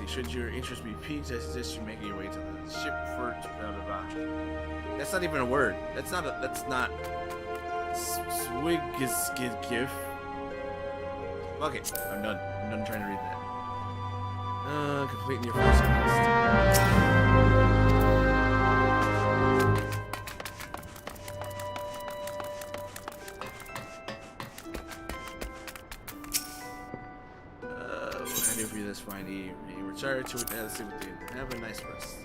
Should your interest be piqued, I suggest you making your way to the ship for blah blah blah. That's not even a word. That's not Swiggiskif. Okay, I'm done trying to read that. Completing your first quest. For you this fine evening. Retire to it. Let's see what they do. Have a nice rest.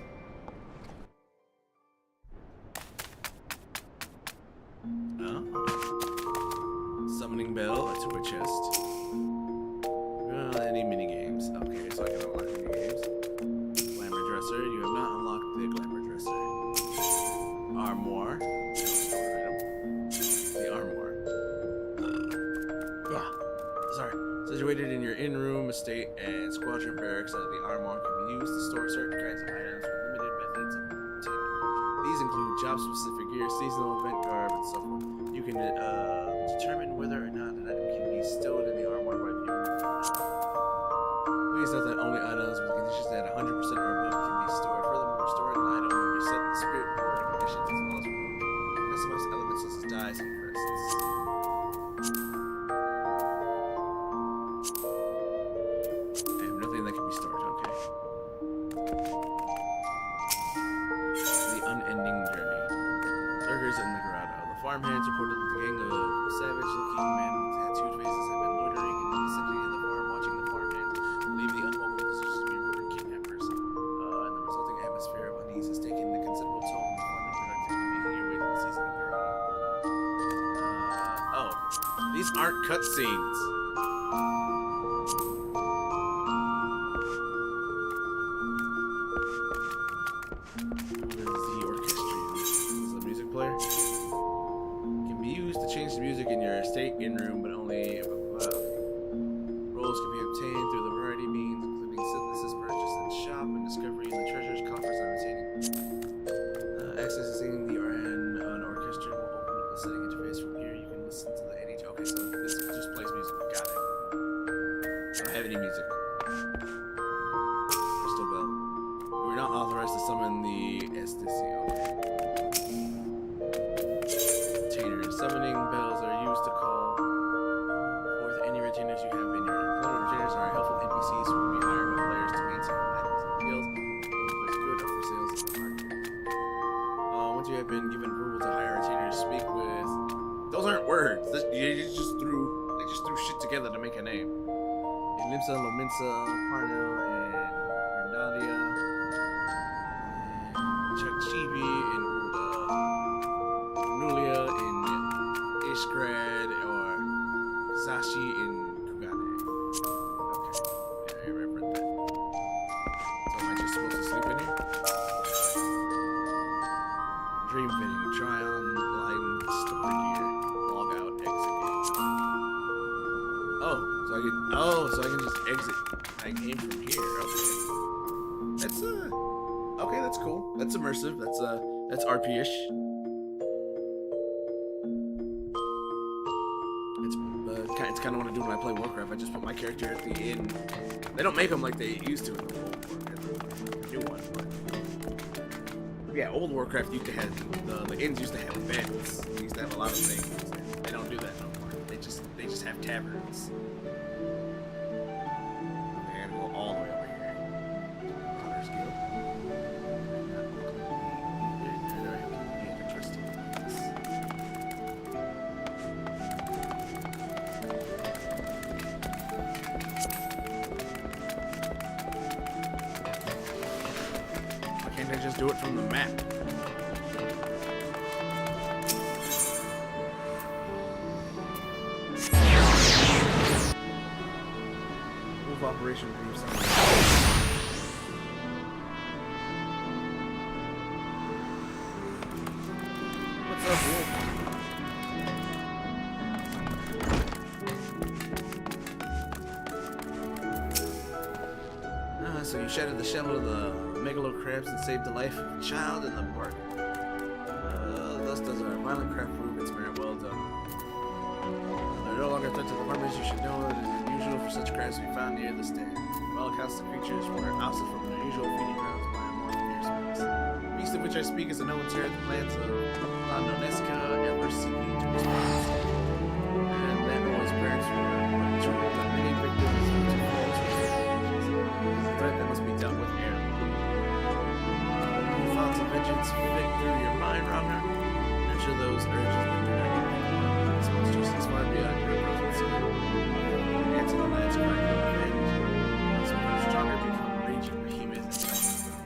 Summoning bell. That's a chest. Any mini games. Okay, so I can unlock mini games. Glamour dresser. You have not unlocked the glamour dresser. Armoire. The armoire. Sorry. Situated in your in-room, estate, and squadron barracks, the armoire can be used to store certain kinds of items with limited methods of obtaining. These include job-specific gear, seasonal event garb, and so forth. You can determine whether or not an item can be stowed in the armoire by viewing the map. Please note that only items with conditions at 100% or above can be stored. Furthermore, storing an item will reset the spirit board conditions as well as remove customized elements such as dyes and crests. That can be stored, okay. The unending journey. Lurkers and These aren't cutscenes. What is the orchestrion? This is a music player. Can be used to change the music in your estate in-room, but only if above. Rolls can be obtained through the variety of means, including synthesis, purchase, and shop, and discovery in the treasures, coffers, and retaining. Accessing the an orchestra will open up the setting interface. From here, you can listen to the NH. Okay, so this just plays music. Got it. I don't have any music. Crystal bell. We were not authorized to summon the STC. Retainers. Summoning bells are used to call forth any retainers you have in your employment. Retainers are helpful NPCs who can be hired by players to maintain items and skills. There's good up for sales in the market. Once you have been given approval to hire retainers, speak with. Those aren't words. They just threw shit together to make a name. Limsa, Lominsa, Parnell, and Rendalia, and Chakchibi, and Nulia, and Ishgrad, or Zashi, and Kugane. Okay. Yeah, I read that. So am I just supposed to sleep in here? Dream fitting, try on, line, store gear, log out, exit game. So I can just exit my game from here. Okay. That's okay, that's cool. That's immersive. That's RP-ish. It's kind of what I do when I play Warcraft. I just put my character at the inn. They don't make them like they used to in the old Warcraft. New one, but yeah, old Warcraft used to have the inns used to have beds. They used to have a lot of things. They don't do that no more. They just have taverns. Okay, I gotta go all the way over here. Hunter's Guild. Why can't I just do it from the map? Operation Brief. What's up, Wolf? So you shattered the shell of the megalo crabs and saved the life of a child in the park. Thus does our violent craft prove its merit. Well done. They're no longer threat to the farmers. You should know that it is unusual for such crabs to be found near the stand. Well, counts the creatures were absent from their usual feeding grounds by a more fierce beast. The beast of which I speak is a known terror of the lands of La Nonesca, ever seeking to respond. And that boy's parents were told that many victims to false religions. It is a threat that must be dealt with ere long. Your thoughts of vengeance fit through your mind, Ragnar. Nurture those urges that do not get this monstrous is far beyond your presence. Answer the lad's cry for revenge. As we grow stronger, become raging behemoths.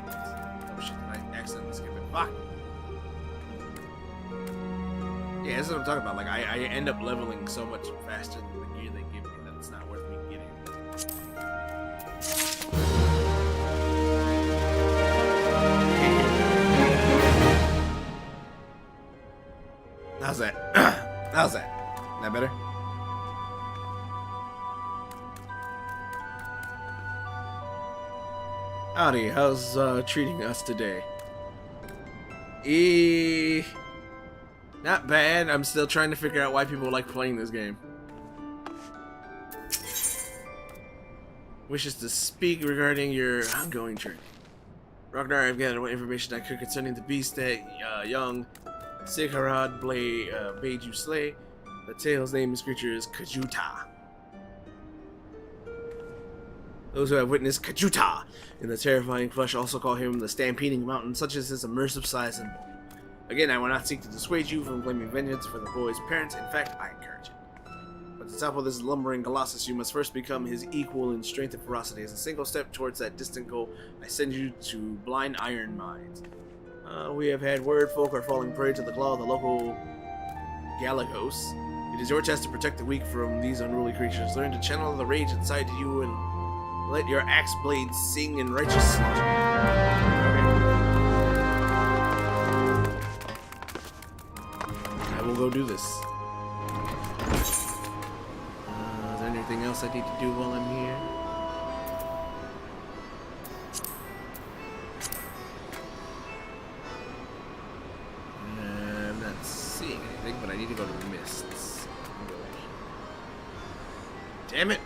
Oh shit, did I accidentally skip it? Fuck! Yeah, that's what I'm talking about. Like, I end up leveling so much faster than the gear they give me that it's not worth me getting. How's that? How's that? That better? Howdy, how's treating us today? Not bad. I'm still trying to figure out why people like playing this game. Wishes to speak regarding your ongoing journey. Ragnar, I've gathered what information I could concerning the beast that young Sigharad bade you slay. The tale's name is creature is Kajuta. Those who have witnessed Kajuta in the terrifying flesh also call him the Stampeding Mountain, such as his immersive size and again, I will not seek to dissuade you from claiming vengeance for the boy's parents. In fact, I encourage it. But to topple this lumbering colossus, you must first become his equal in strength and ferocity. As a single step towards that distant goal, I send you to Blind Iron Mines. We have had word folk are falling prey to the claw of the local Galagos. It is your task to protect the weak from these unruly creatures. Learn to channel the rage inside you and let your axe blades sing in righteous slaughter. Okay. I will go do this. Is there anything else I need to do while I'm here? I'm not seeing anything, but I need to go to the mists. Damn it!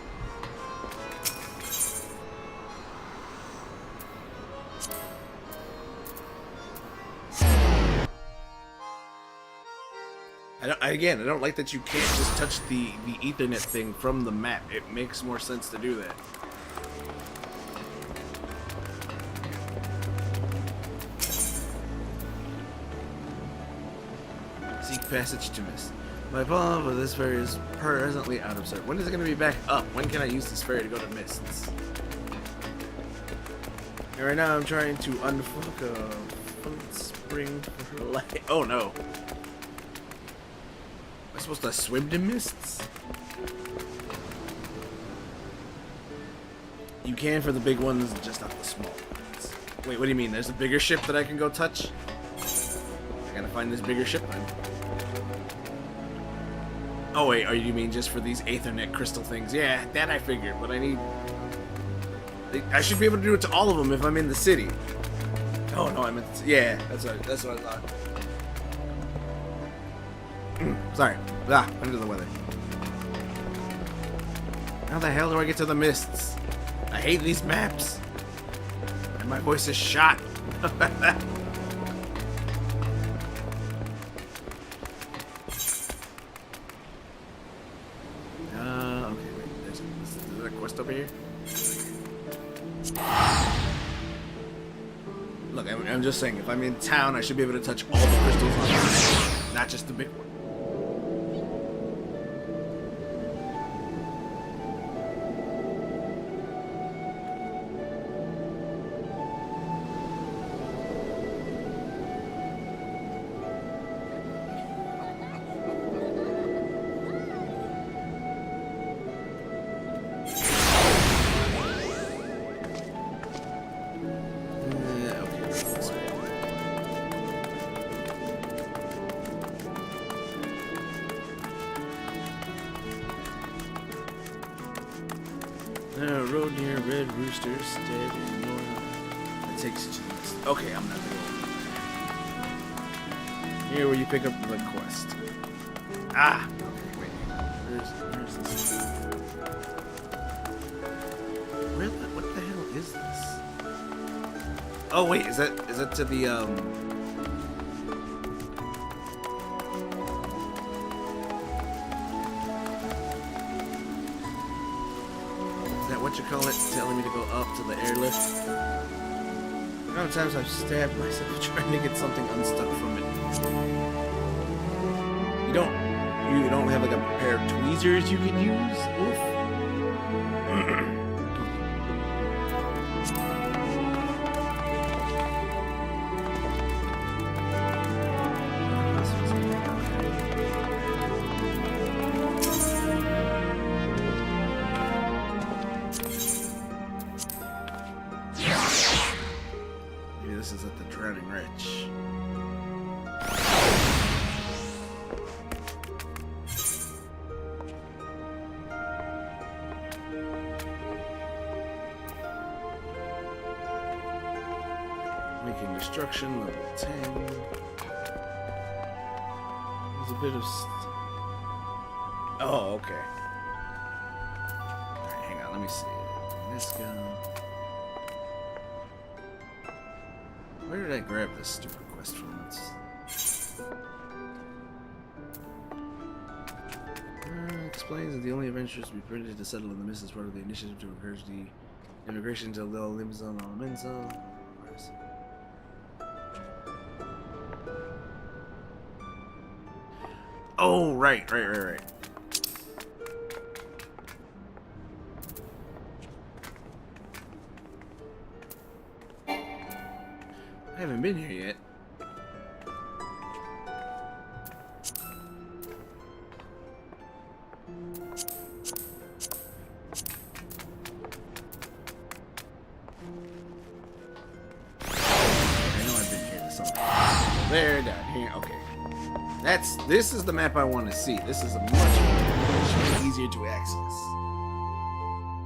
I don't like that you can't just touch the Ethernet thing from the map. It makes more sense to do that. Seek passage to mist. My pawn for this ferry is presently out of service. When is it going to be back up? When can I use this ferry to go to mists? And right now I'm trying to unfuck a front spring for light. Oh no. Am I supposed to swim to mists? You can for the big ones, just not the small ones. Wait, what do you mean? There's a bigger ship that I can go touch? I gotta find this bigger ship then. Oh wait, you mean just for these Aethernet crystal things? Yeah, that I figured, but I need... I should be able to do it to all of them if I'm in the city. Oh no, I meant to... Yeah, that's what I thought. Sorry. Under the weather. How the hell do I get to the mists? I hate these maps. And my voice is shot. Okay, wait. There's a quest over here. Look, I'm just saying, if I'm in town, I should be able to touch all the crystals on the map, not just the big one. Road near Red Rooster's dead in north. That takes you to the mist. Okay, I'm not gonna go. Here where you pick up the quest. Ah! Okay, wait. Where's this? What the hell is this? Oh wait, is that to the what you call it, telling me to go up to the airlift. How many times I've stabbed myself trying to get something unstuck from it. You don't have like a pair of tweezers you can use? Oof. This is at the Drowning Wretch. Making destruction, level 10. There's a bit of... Oh, okay. Alright, hang on, let me see. This guy... Where did I grab this stupid quest from? Explains that the only adventurers to be permitted to settle in the mist is part of the initiative to encourage the immigration to Lil Limzon Elemental. Oh, right. I haven't been here yet. there, down here. Okay. This is the map I want to see. This is a much easier to access.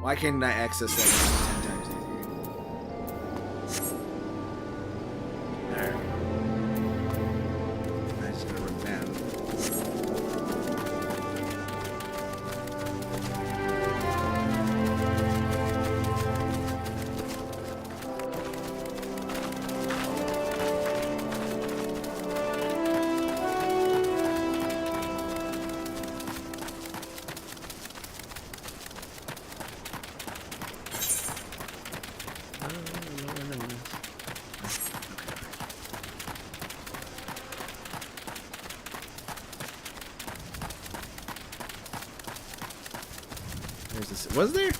Why can't I access that 10 times easier? Alright. I just gotta run down. Was there?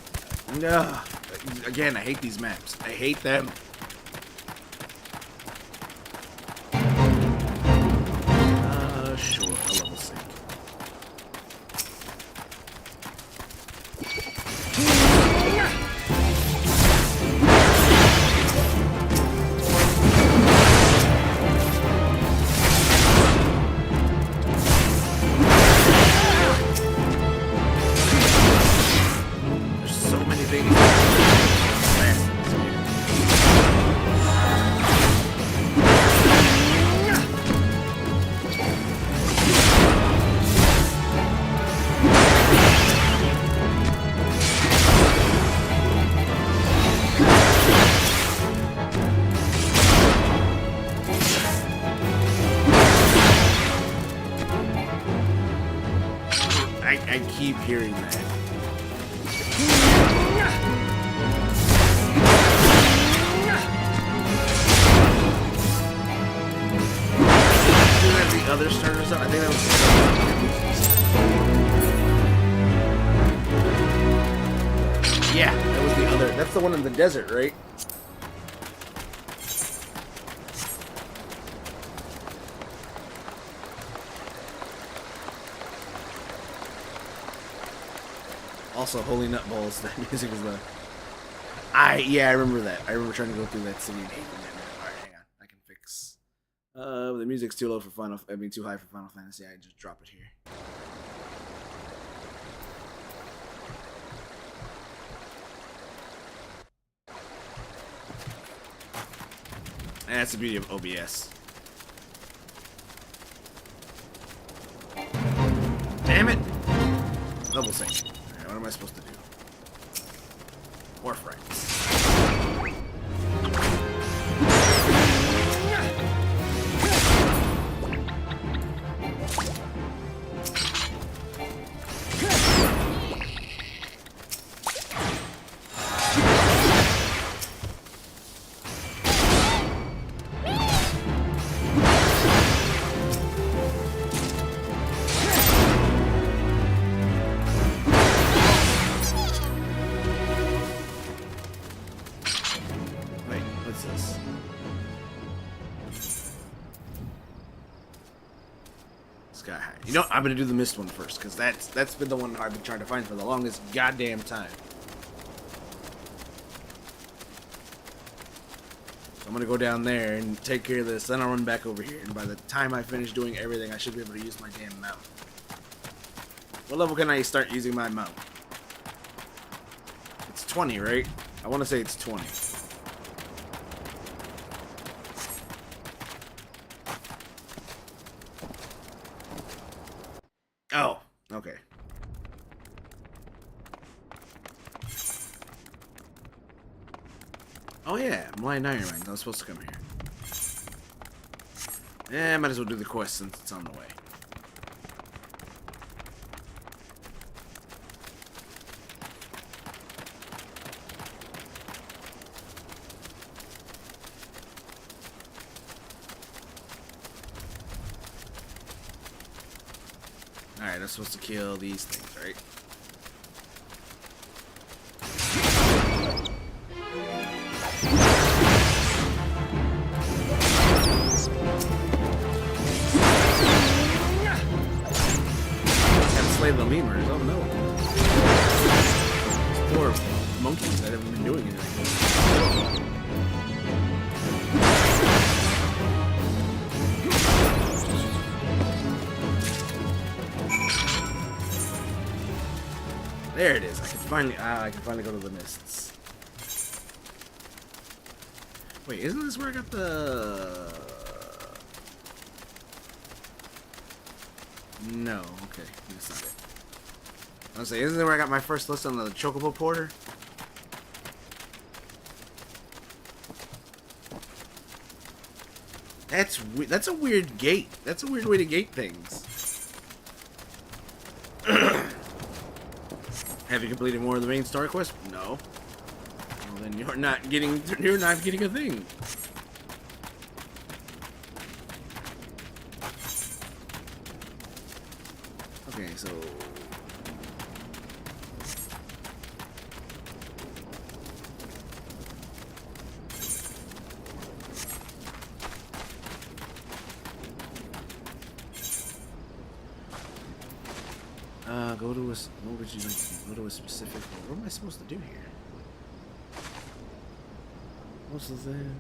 No. Again, I hate these maps. I hate them. Sure. A level sync. I keep hearing that. The other starters out. I think that was. Yeah, that was the other. That's the one in the desert, right? Also, holy nut balls. That music is the. Yeah, I remember that. I remember trying to go through that city and hating that. Alright, hang on. I can fix. The music's too low for Final. I mean, too high for Final Fantasy. I just drop it here. And that's the beauty of OBS. Damn it! Double sync. Alright, what am I supposed to do? War frights. Sky High. You know, I'm gonna do the mist one first, because that's been the one I've been trying to find for the longest goddamn time. So I'm gonna go down there and take care of this, then I'll run back over here, and by the time I finish doing everything, I should be able to use my damn mount. What level can I start using my mount? It's 20, right? I want to say it's 20. Oh, okay. Oh yeah, Blind Iron Mine. I was supposed to come here. Yeah, I might as well do the quest since it's on the way. Alright, I'm supposed to kill these things, right? Gotta slay the lemurs, oh no. These poor monkeys that haven't been doing anything. There it is. I can finally go to the mists. Wait, isn't this where I got the... No, okay. That's not it. I was saying, isn't that where I got my first list on the Chocobo Porter? That's a weird gate. That's a weird way to gate things. Have you completed more of the main story quest? No. Well, then you're not getting a thing. Okay, so go to a... What would you like to do? Go to a specific... What am I supposed to do here? What's the thing?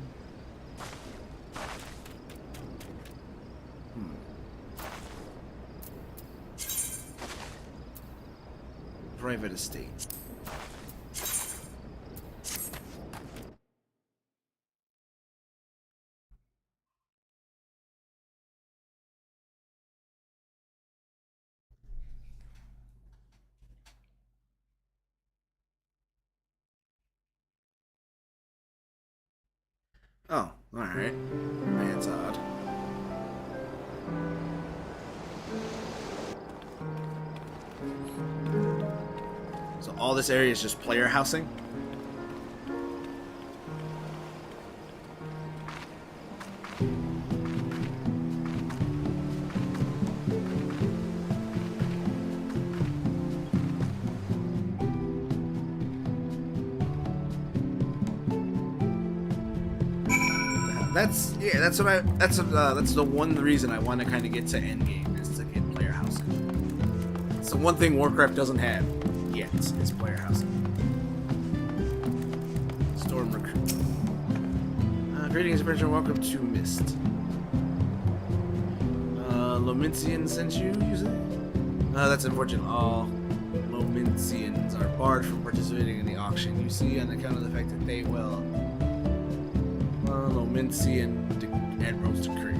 Private estate. Oh, alright. That's odd. So all this area is just player housing? That's the one reason I want to kind of get to endgame is to get player housing. It's the one thing Warcraft doesn't have yet. It's player housing. Storm recruit. Greetings, adventurer. Welcome to Mist. Lomincian sent you say? That's unfortunate. All Lomincians are barred from participating in the auction. You see, on account of the fact that they will. Lomincian Admiral's Decree.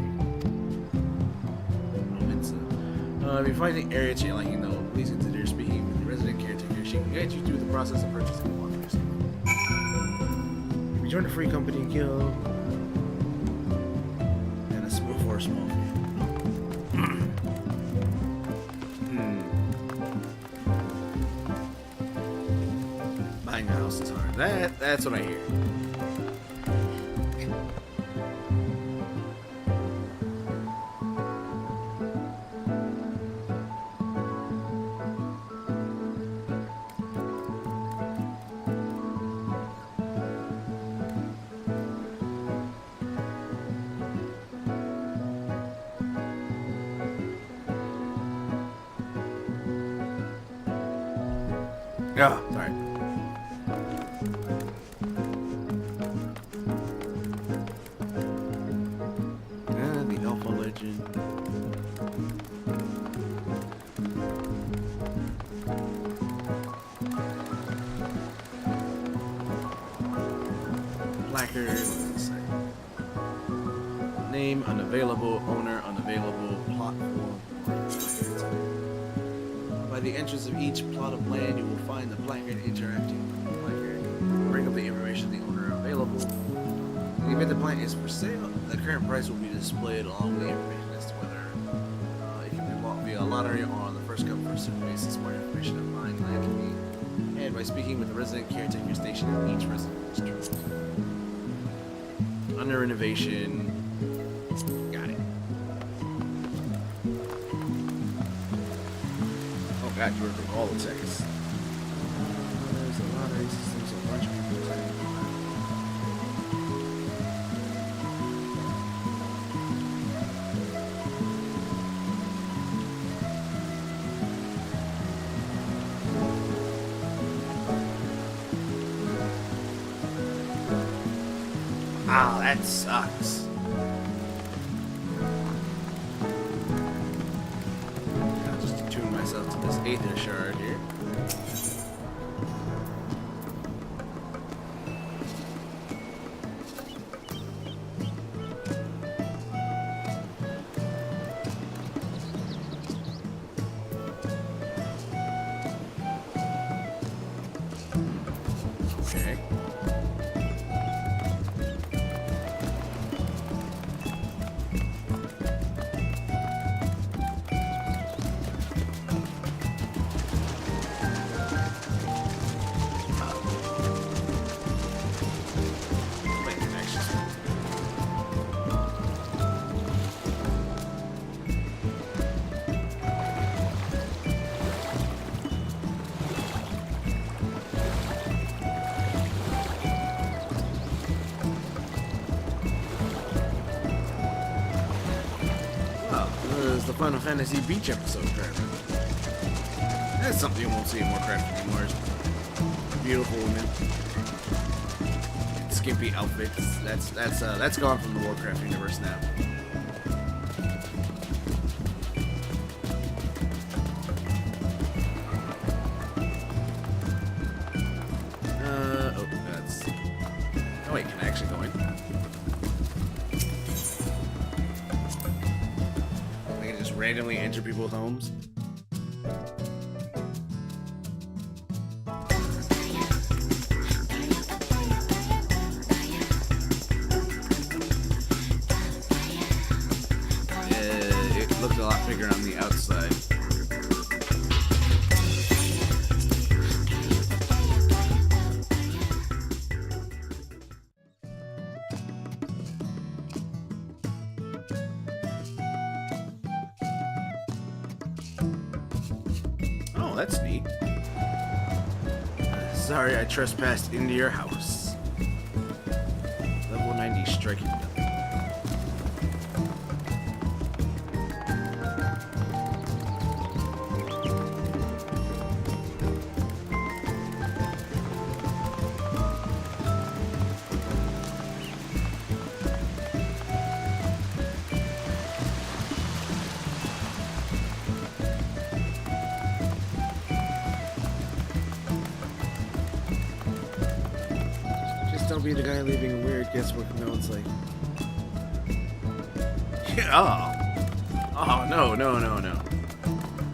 If you find the area chain like you know, please consider speaking with the resident caretaker. She can guide you through the process of purchasing walkers. If you join a free company guild, and a small for a small fee. Buying a house is hard. That's what I hear. Oh, sorry. The Alpha Legend. Placard. Let's see. Name unavailable. Owner unavailable. Plot form. By the entrance of each plot of land, you will find the placard interacting with the placard. Bring up the information of the owner available. In the event the plant is for sale, the current price will be displayed along with the information as to whether it can be bought via lottery or on the first come first served basis. More information on buying land can be had by speaking with the resident caretaker station in each resident district. Under innovation. Got it. God, you remember all the texts. There's a lot of systems, a bunch of people. Ah, that sucks. I'll just attune myself to this Aether shard here. the Final Fantasy Beach episode crafting. That's something you won't see in Warcraft anymore. Beautiful women, skimpy outfits. That's gone from the Warcraft universe now. Oh wait, can I actually go in? I can just randomly enter people's homes. It looked a lot bigger on the outside. Oh, that's neat. Sorry, I trespassed into your house. Level 90 striking gun. Don't be the guy leaving weird guesswork notes like... Oh, no.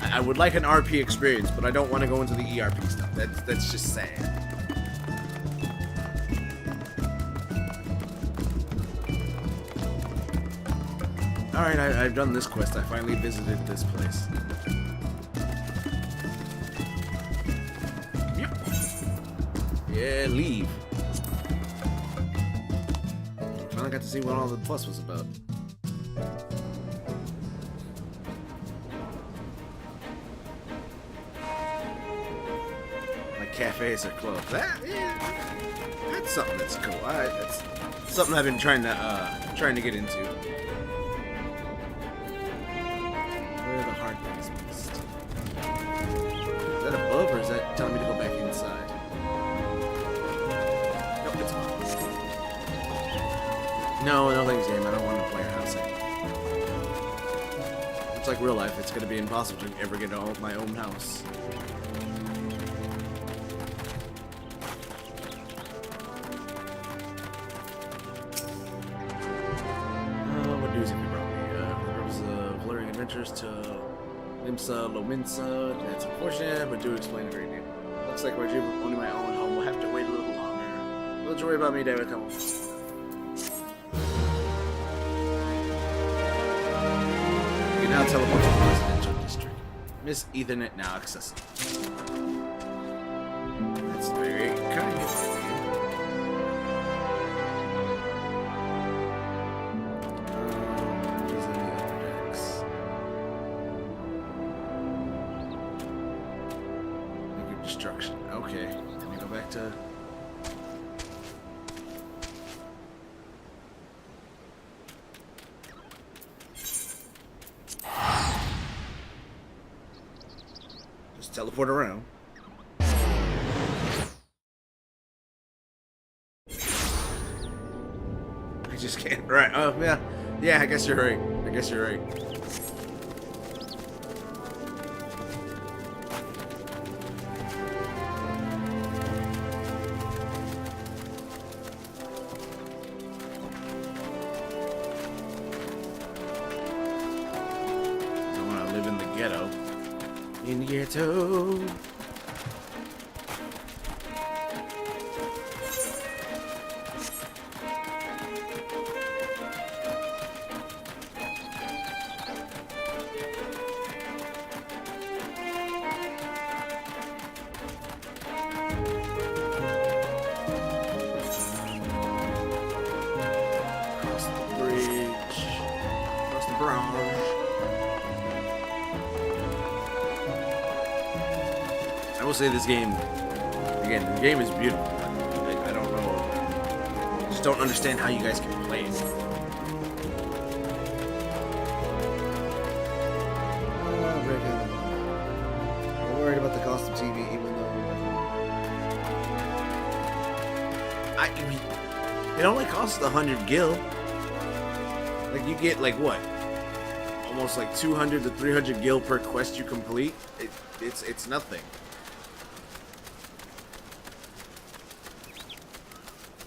I would like an RP experience, but I don't want to go into the ERP stuff. That's just sad. Alright, I've done this quest. I finally visited this place. Yep. Yeah, leave. I got to see what all the fuss was about. My cafes are closed. That's something that's cool. That's something I've been trying to get into. Where are the hard things missed? Is that above, or is that telling me to go back inside? Nope, it's above. No thanks, game. I don't want to play your house anymore. It's like real life. It's going to be impossible to ever get my own house. What news have you brought me? There was blurring adventures to Limsa Lominsa. That's unfortunate, but do explain a great deal. Looks like my dream of owning my own home will have to wait a little longer. Don't worry about me, David. Come on. Now teleport to the residential district. Miss Ethernet now accessible. That's very kind of you. What is in the upper decks? Make destruction. Okay. Let me go back to... teleport around. I just can't. Right. Oh, yeah. Yeah, I guess you're right. I guess you're right. I want to live in the ghetto. In the ghetto. Across the bridge. Across the bridge. I will say this game, again, the game is beautiful. I don't know, I just don't understand how you guys can play it. it only costs 100 gil. Like, you get, like, what? Almost like 200 to 300 gil per quest you complete. It's nothing.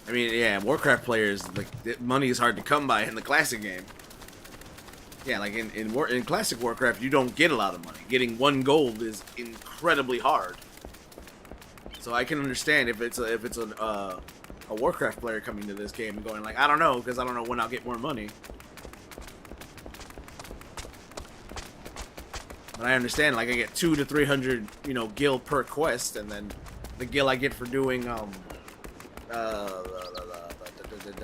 I mean, yeah, Warcraft players, like, money is hard to come by in the classic game. Yeah, like in classic Warcraft, you don't get a lot of money. Getting 1 gold is incredibly hard. So I can understand if it's a Warcraft player coming to this game and going like, I don't know, because I don't know when I'll get more money. But I understand, like, I get 200 to 300, you know, gil per quest, and then the gil I get for doing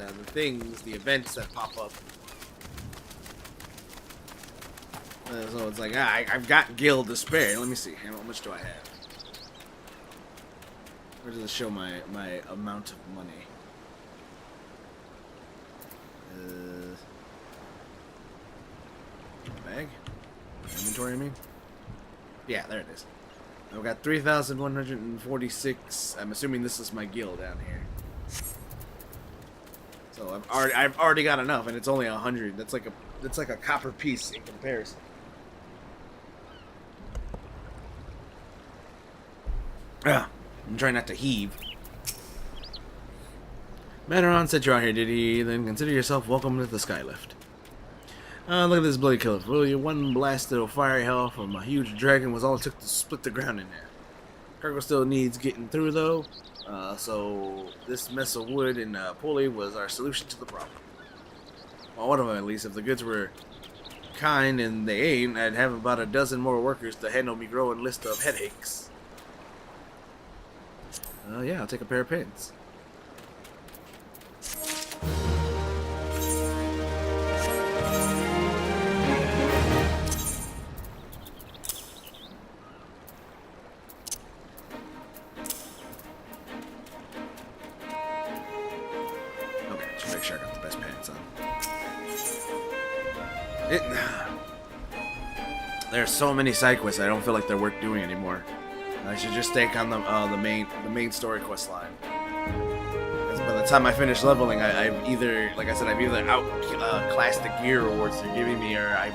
the things, the events that pop up. So it's like, I've got gil to spare. Let me see, how much do I have? Where does it show my amount of money? Bag? Inventory, I mean? Yeah, there it is. I've got 3,146. I'm assuming this is my gil down here. So I've already got enough, and it's only 100. That's like a copper piece in comparison. I'm trying not to heave. Mataron sent you out here, did he? Then consider yourself welcome to the Skylift. Look at this bloody killer. Well, your one blasted of fiery hell from a huge dragon was all it took to split the ground in there. Cargo still needs getting through, though. So this mess of wood and pulley was our solution to the problem. Well, one of them at least. If the goods were kind and they ain't, I'd have about a dozen more workers to handle me growing list of headaches. Yeah, I'll take a pair of pants. Okay, just make sure I got the best pants on. There's so many side quests I don't feel like they're worth doing anymore. I should just take on the main story quest line. Because by the time I finish leveling, I've either, like I said, I've either outclassed the gear rewards they're giving me, or I'm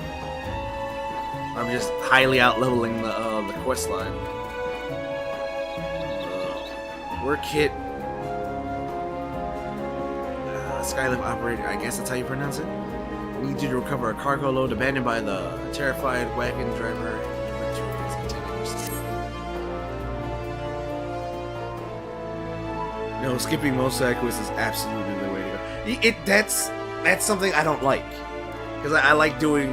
just highly out leveling the quest line. Work hit. Skylift operator. I guess that's how you pronounce it. Need you to recover a cargo load abandoned by the terrified wagon driver. No, skipping most side quests is absolutely the way to go. That's something I don't like, because I like doing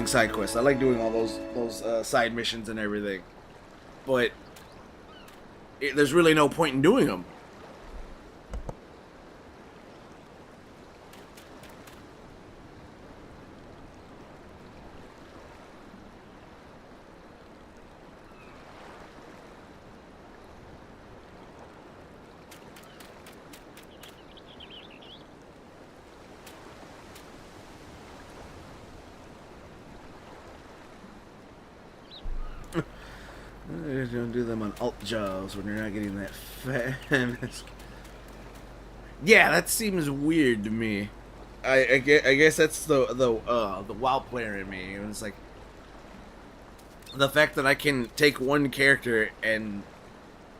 side quests. I like doing all those side missions and everything, but there's really no point in doing them. Don't do them on alt jobs when you're not getting that fast. Yeah, that seems weird to me. I guess that's the WoW player in me. It's like the fact that I can take one character and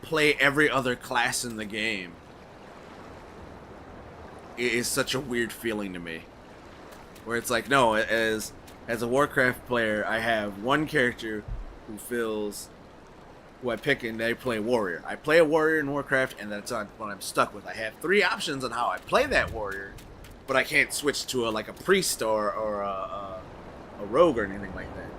play every other class in the game is such a weird feeling to me. Where it's like, no, as a Warcraft player, I have one character who I pick and I play warrior. I play a warrior in Warcraft, and that's what I'm stuck with. I have 3 options on how I play that warrior, but I can't switch to a priest or a rogue or anything like that.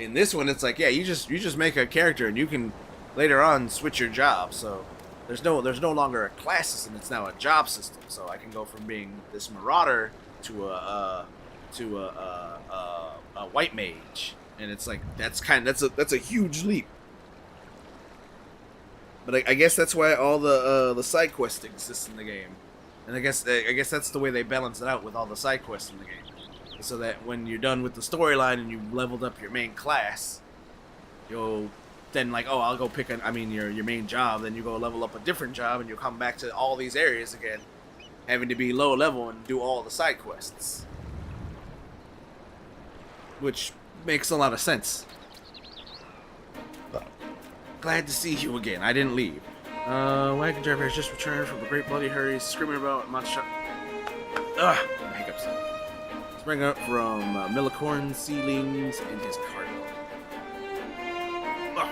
In this one, it's like, yeah, you just make a character, and you can later on switch your job. So there's no longer a class system. It's now a job system. So I can go from being this marauder to a white mage. And it's like that's a huge leap. But I guess that's why all the side quests exist in the game, and I guess that's the way they balance it out with all the side quests in the game, so that when you're done with the storyline and you've leveled up your main class, you'll then like, oh, I'll go pick your main job. Then you go level up a different job, and you come back to all these areas again, having to be low level and do all the side quests, which makes a lot of sense. Glad to see you again. I didn't leave. Wagon driver has just returned from a great bloody hurry, screaming about Monshot. Ugh, my hiccups. Sprang up from Millicorn seedlings in his cargo. Ugh.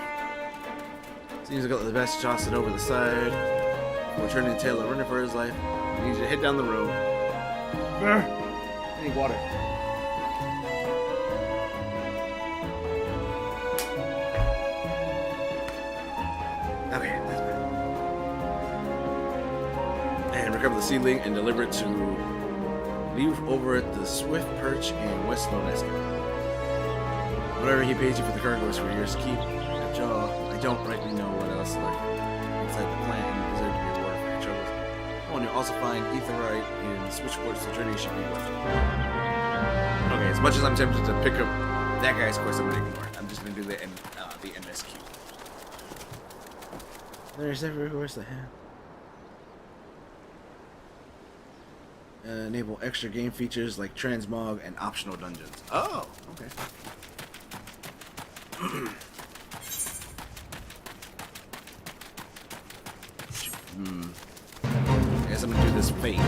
Seems like the best tossed it over the side. Before turning the tail and running for his life. He needs to head down the road. I need water. Okay, that's better. And recover the seedling and deliver it to leave over at the Swift Perch in West Loneska. Whatever he pays you for the cargo is for yours to keep. After all, I don't rightly know what else lurks inside the plant and you deserve to be rewarded for your troubles. Oh, and you'll also find Etherite in Switchport's the journey should be worth it. Okay, as much as I'm tempted to pick up that guy's quest, I'm gonna ignore it. I'm just gonna do the MSQ. There's every horse that enable extra game features like transmog and optional dungeons. Oh, okay. I guess I'm gonna do this fake.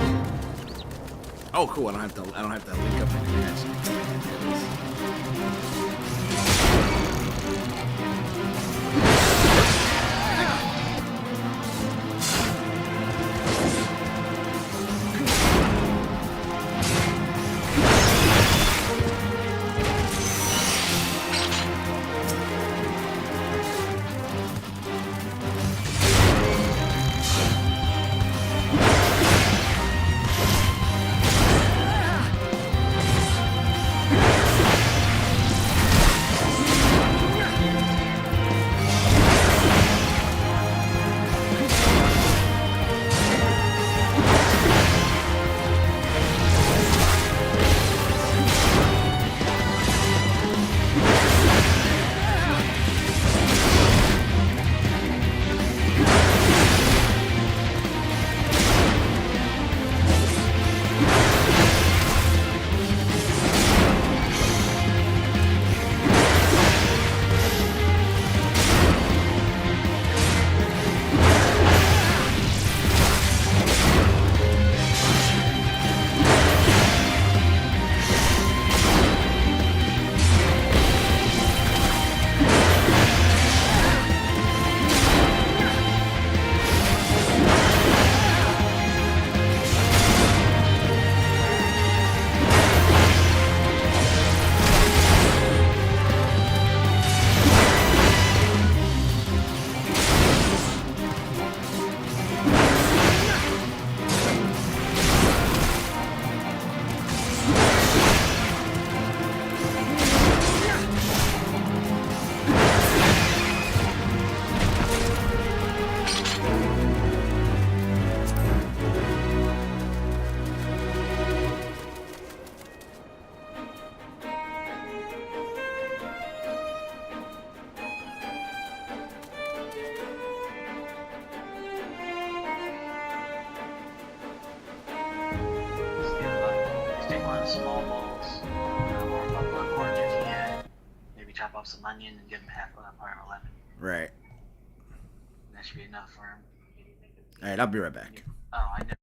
Oh, cool. I don't have to link up anything actually. Small balls, or a bloodborne if you can. Maybe chop off some onion and give him half a part of a lemon. Right. That should be enough for him. Alright, I'll be right back. Oh, I know.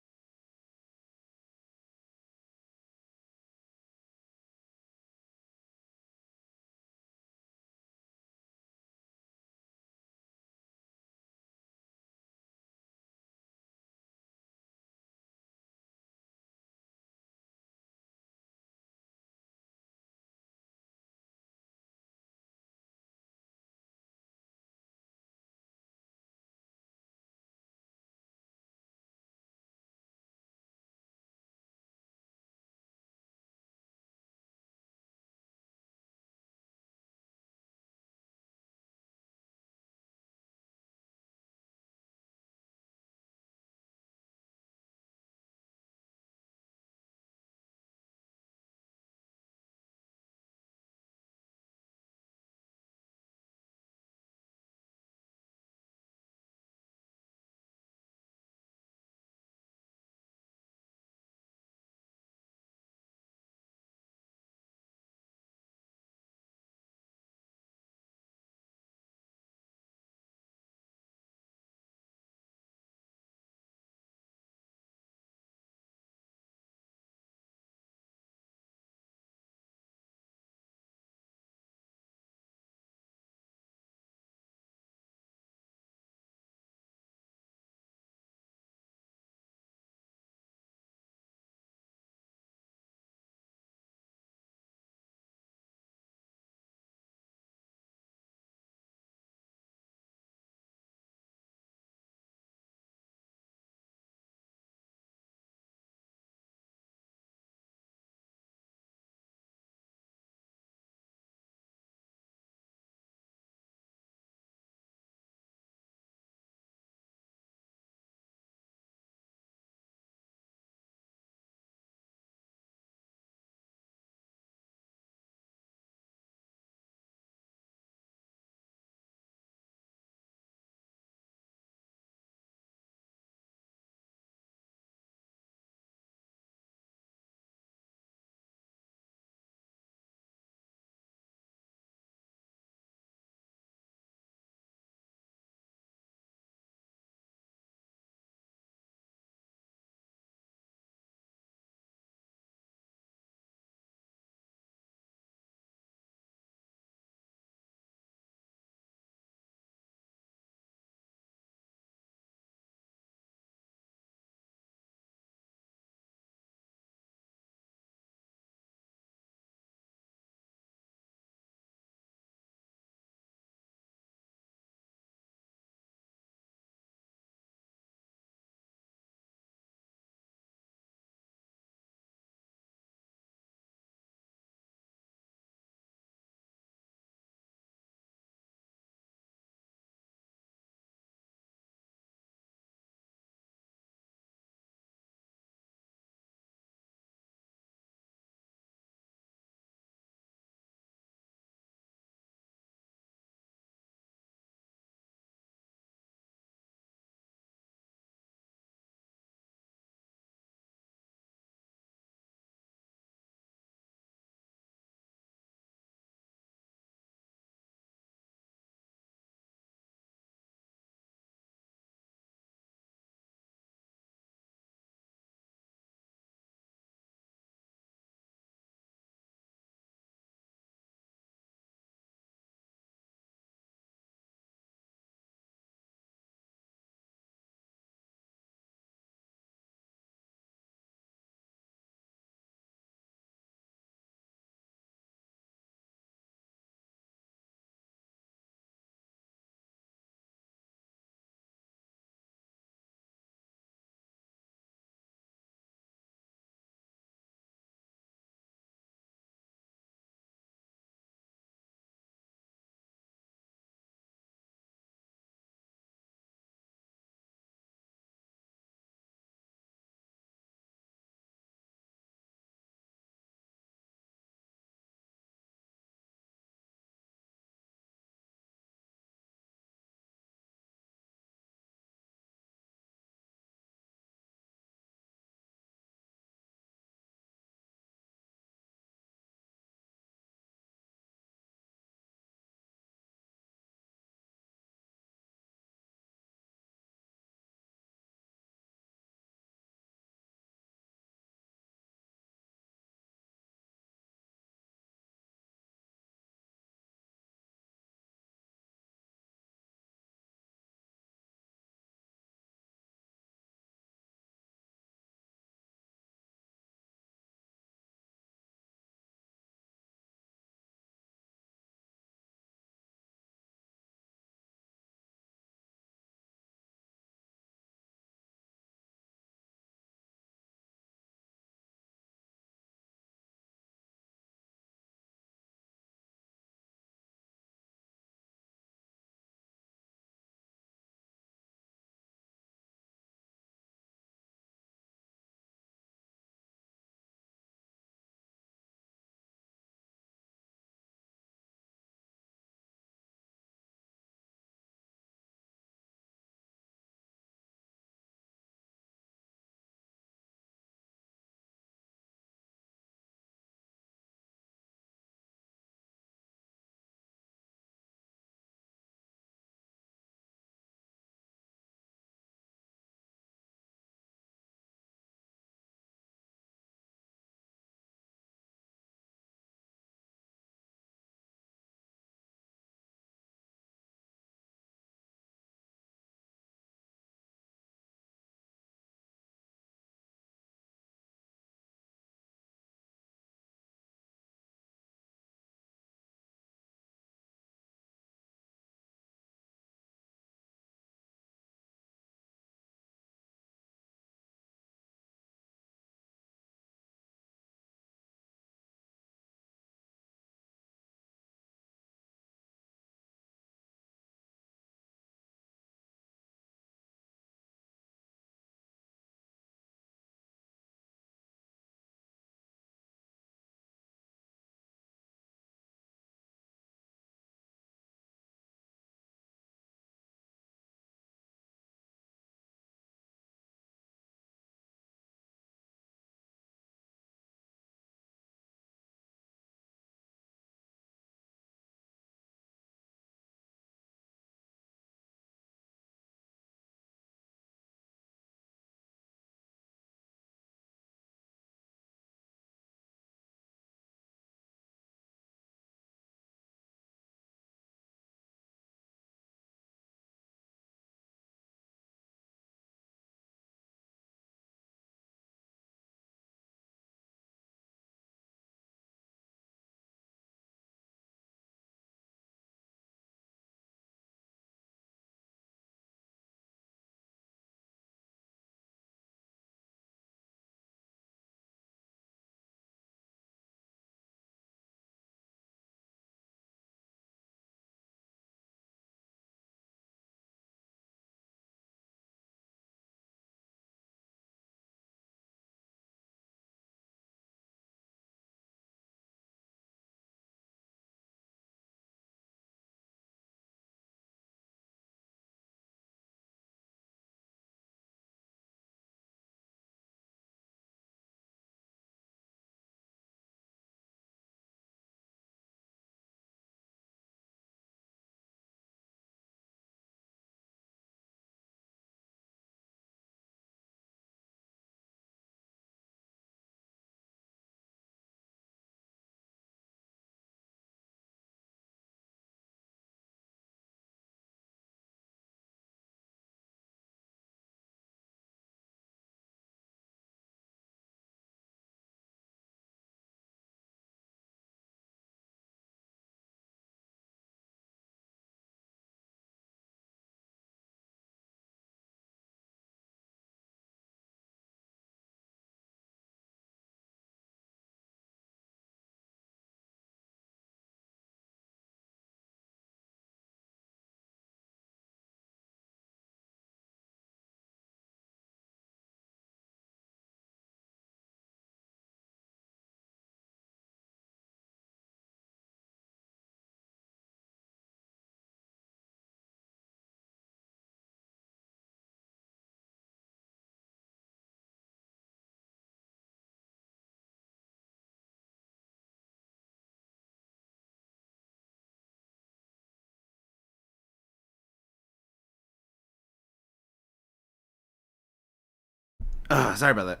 Sorry about that.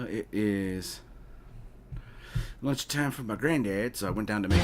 It is lunchtime for my granddad, so I went down to make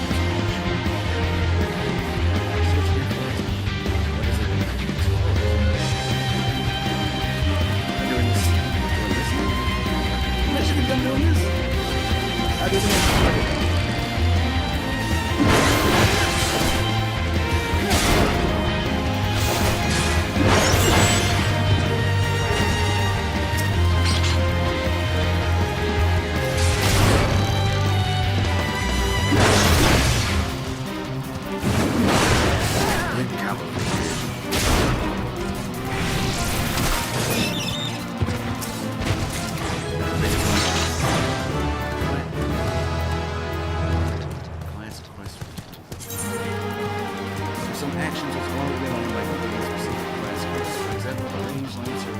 some actions with one of them like specific classes. For example, the range lancer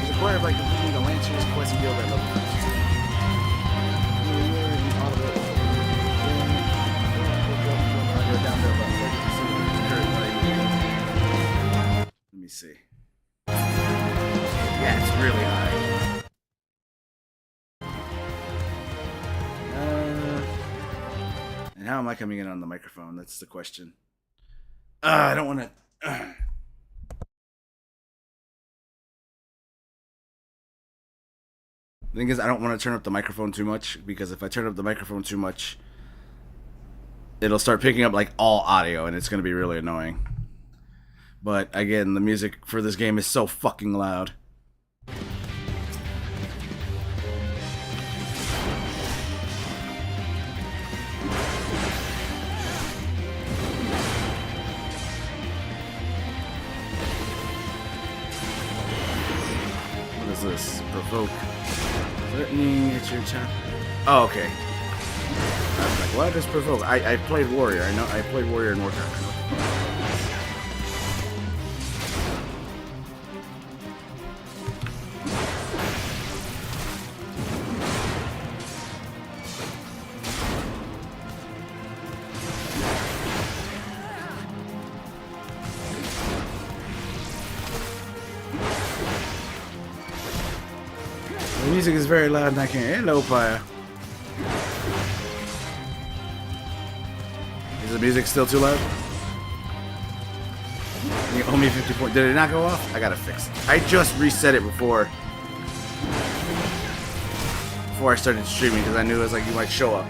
is acquired by completing the lancer's quest guild at level 15. Let me see. Yeah, it's really high. And how am I coming in on the microphone? That's the question. I don't want to. The thing is, I don't want to turn up the microphone too much, because if I turn up the microphone too much, it'll start picking up like all audio, and it's going to be really annoying. But again, the music for this game is so fucking loud. What is this? Provoke. Threatening at your child. Oh, okay. I was like, what is provoke? I played warrior. I know I played warrior in Warcraft. The music is very loud and I can't. Hello, Pyre. Is the music still too loud? You owe me 50 points. Did it not go off? I gotta fix it. I just reset it before I started streaming because I knew it was like you might show up.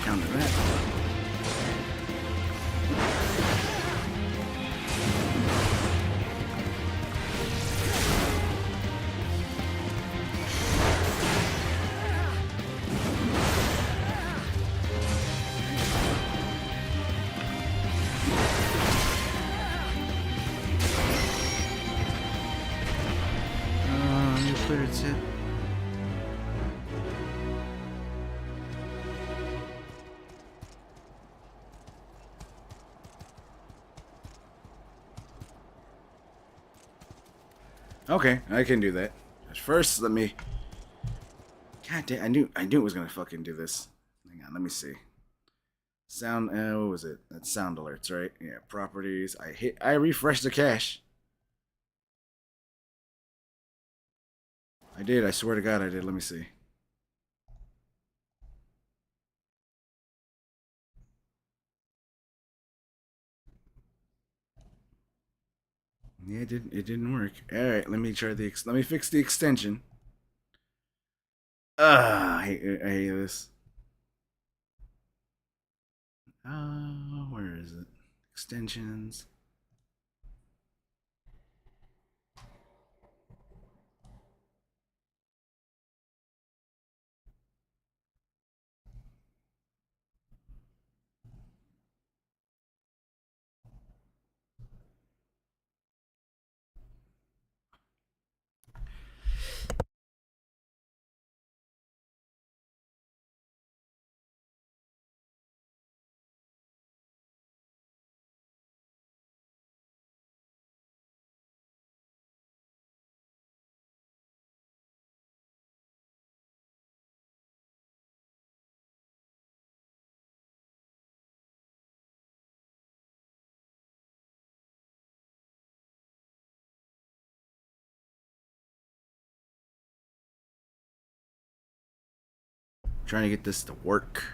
Counter that. You clear its hit. Okay, I can do that. But first, let me. God damn! I knew it was gonna fucking do this. Hang on, let me see. Sound. What was it? That's sound alerts, right? Yeah. Properties. I refreshed the cache. I did. I swear to God, I did. Let me see. Yeah, it didn't. It didn't work. All right. Let me try the. Let me fix the extension. I hate this. Where is it? Extensions. trying to get this to work.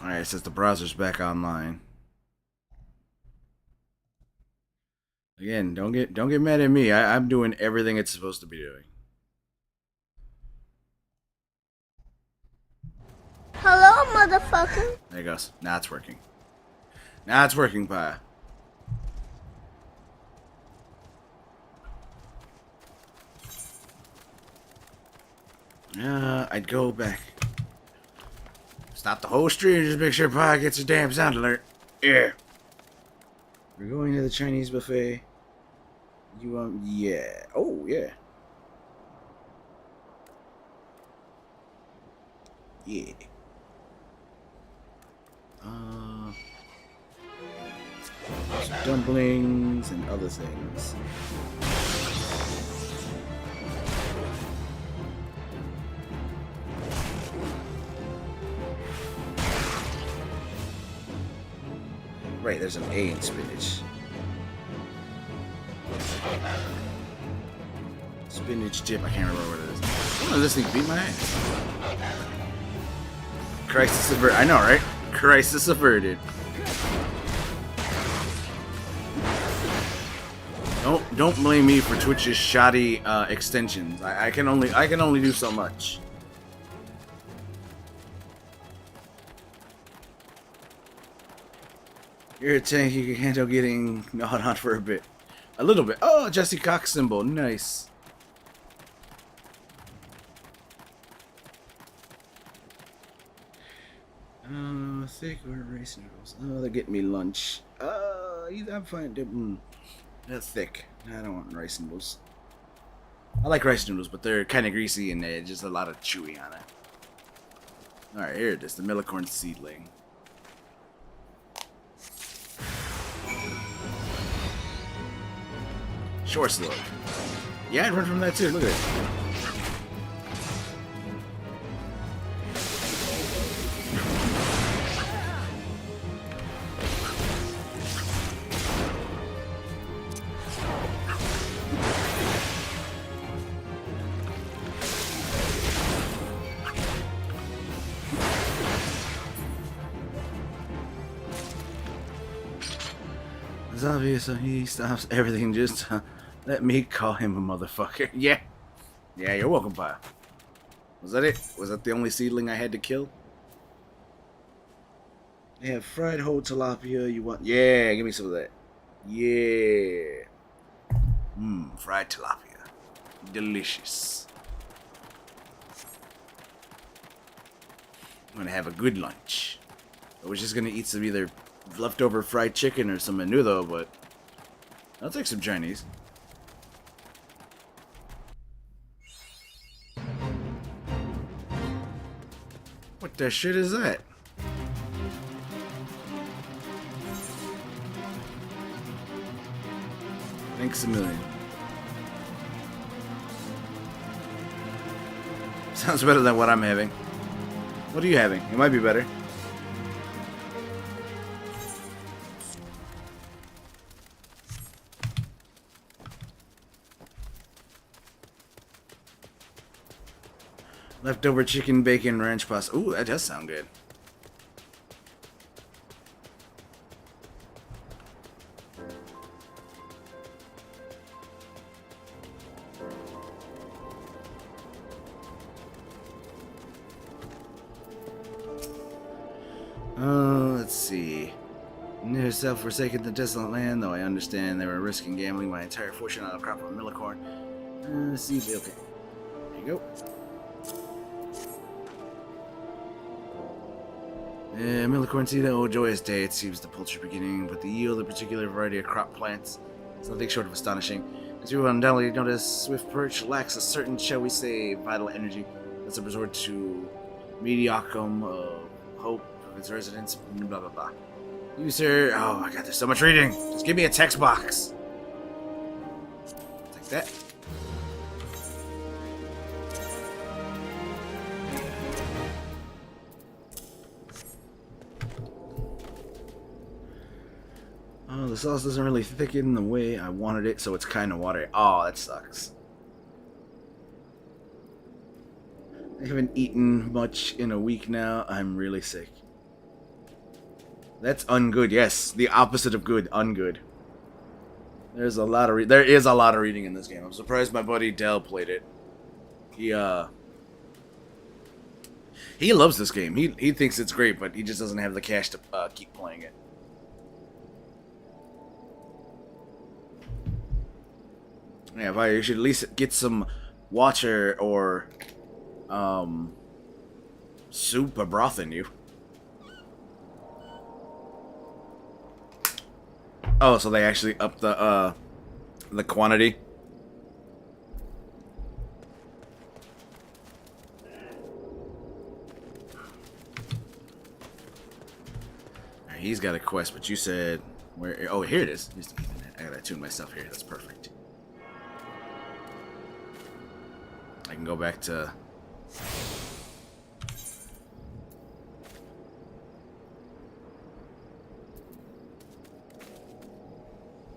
Alright, it says the browser's back online. Again, don't get mad at me. I'm doing everything it's supposed to be doing. Hello, motherfucker. There it goes. Now it's working. Now it's working, Pa. I'd go back. Stop the whole stream and just make sure Pa gets a damn sound alert. Yeah. We're going to the Chinese buffet. You yeah. Oh yeah. Yeah. Some dumplings and other things. Right, there's an A in spinach. Spinach dip, I can't remember what it is. Oh, this thing beat my ass. Crisis averted. I know, right? Crisis averted. Don't blame me for Twitch's shoddy extensions. I can only do so much. You're a tank. You can handle getting gnawed on for a bit. A little bit. Oh, Jesse Cox symbol. Nice. Thick or rice noodles. Oh, they're getting me lunch. I'm fine. That's thick. I don't want rice noodles. I like rice noodles, but they're kind of greasy and there's just a lot of chewy on it. Alright, here it is. The millicorn seedling. Short slug. Yeah, I'd run from that too. Look at it. It's obvious he stops everything just to let me call him a motherfucker. Yeah. Yeah, you're welcome, Pa. Was that it? Was that the only seedling I had to kill? They have fried whole tilapia. You want? Yeah, give me some of that. Yeah. Fried tilapia. Delicious. I'm gonna have a good lunch. I was just gonna eat some either leftover fried chicken or some menudo, but I'll take some Chinese. What the shit is that? Thanks a million. Sounds better than what I'm having. What are you having? It might be better. Leftover chicken, bacon, ranch pasta. Ooh, that does sound good. Let's see. Near self-forsaken the desolate land, though I understand they were risking gambling my entire fortune on a crop of millicorn. See, okay. There you go. Millicorn seed, oh joyous day, it seems the poultry beginning, but the yield of a particular variety of crop plants is nothing short of astonishing. As you will undoubtedly notice, Swift Perch lacks a certain, shall we say, vital energy. That's a resort to mediocrum of hope of its residents, blah blah blah. You, sir, oh my god, there's so much reading. Just give me a text box. Like that. Oh, the sauce doesn't really thicken the way I wanted it, so it's kind of watery. Oh, that sucks. I haven't eaten much in a week now. I'm really sick. That's ungood. Yes, the opposite of good. Ungood. There is a lot of reading in this game. I'm surprised my buddy Dell played it. He loves this game. He thinks it's great, but he just doesn't have the cash to keep playing it. Yeah, but you should at least get some water or soup or broth in you. Oh, so they actually upped the quantity. He's got a quest, but you said where? Oh, here it is. I gotta tune myself here. That's perfect. I can go back to.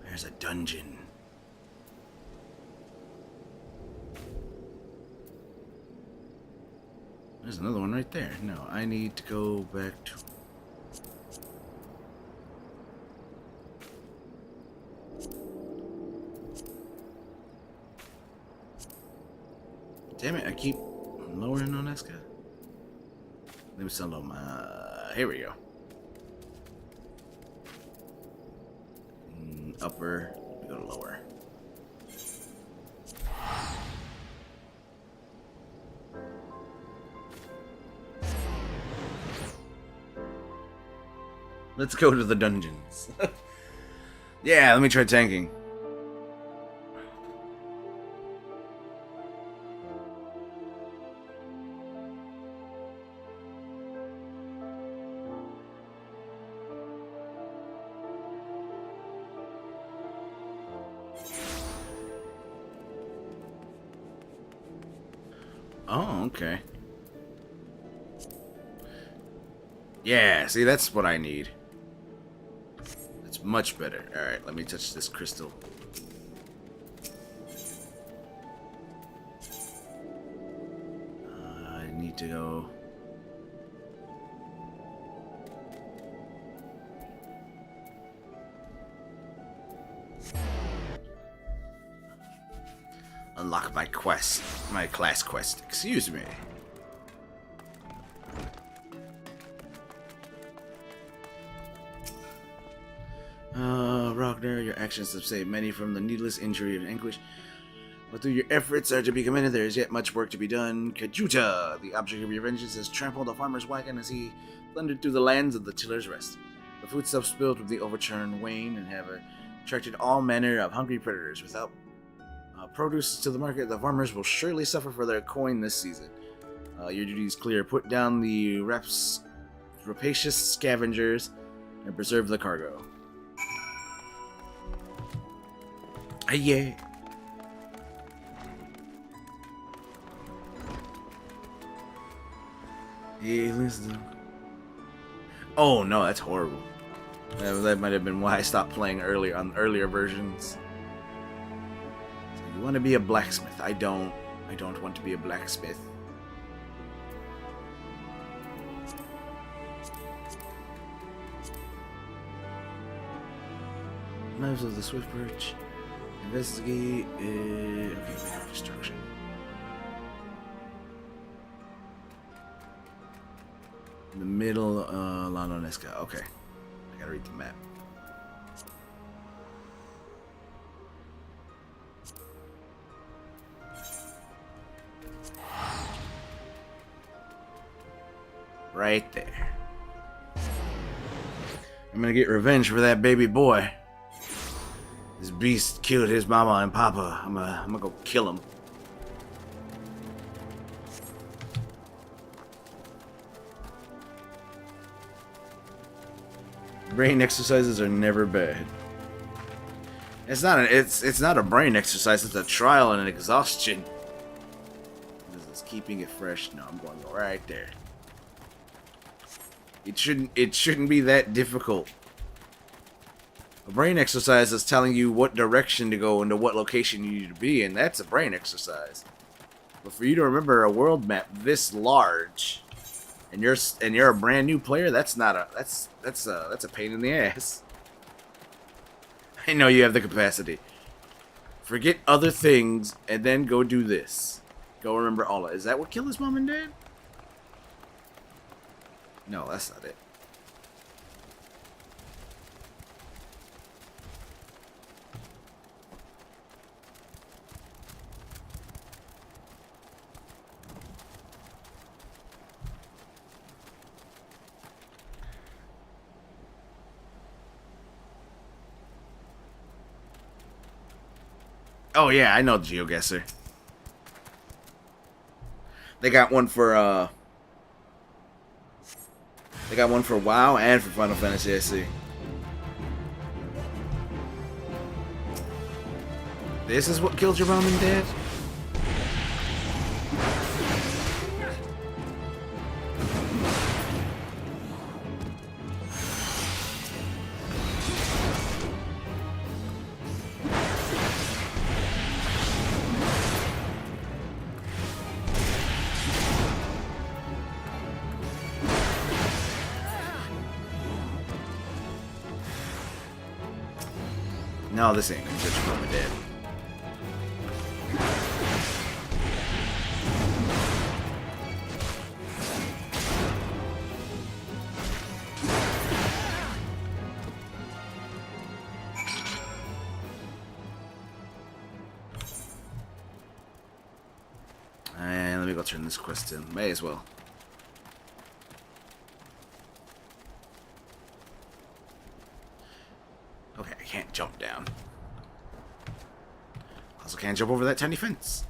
There's a dungeon. There's another one right there. No, I need to go back to. Damn it, I keep lowering on that guy. Let me sell them. Here we go. Upper, go to lower. Let's go to the dungeons. Yeah, let me try tanking. Oh, okay. Yeah, see, that's what I need. That's much better. Alright, let me touch this crystal. I need to go... unlock my quest. My class quest. Excuse me. Ragnar, your actions have saved many from the needless injury and anguish. But though your efforts are to be commended, there is yet much work to be done. Kajuta, the object of your vengeance, has trampled a farmer's wagon as he thundered through the lands of the Tiller's Rest. The foodstuffs spilled with the overturned wain and have attracted all manner of hungry predators. Without produce to the market, the farmers will surely suffer for their coin this season. Your duty is clear. Put down the rapacious scavengers and preserve the cargo. Yeah. Yeah, listen. Oh no, that's horrible. That might have been why I stopped playing earlier on earlier versions. So you want to be a blacksmith? I don't want to be a blacksmith. Knives of the Swift Birch. Investigate. Okay, we have destruction. In the middle, La Nonesca. Okay. I gotta read the map. Right there. I'm gonna get revenge for that baby boy. This beast killed his mama and papa. I'm gonna go kill him. Brain exercises are never bad. It's not a brain exercise. It's a trial and an exhaustion. This is keeping it fresh. No, I'm going to go right there. It shouldn't be that difficult. A brain exercise is telling you what direction to go and to what location you need to be, and that's a brain exercise. But for you to remember a world map this large, and you're a brand new player, that's a pain in the ass. I know you have the capacity. Forget other things and then go do this. Go remember all of it. Is that what killed his mom and dad? No, that's not it. Oh yeah, I know the GeoGuessr. They got one for WoW and for Final Fantasy, I see. This is what killed your mom and dad? No, this ain't gonna get your mom and dad. And let me go turn this quest in. May as well. Okay, I can't jump down. Also can't jump over that tiny fence.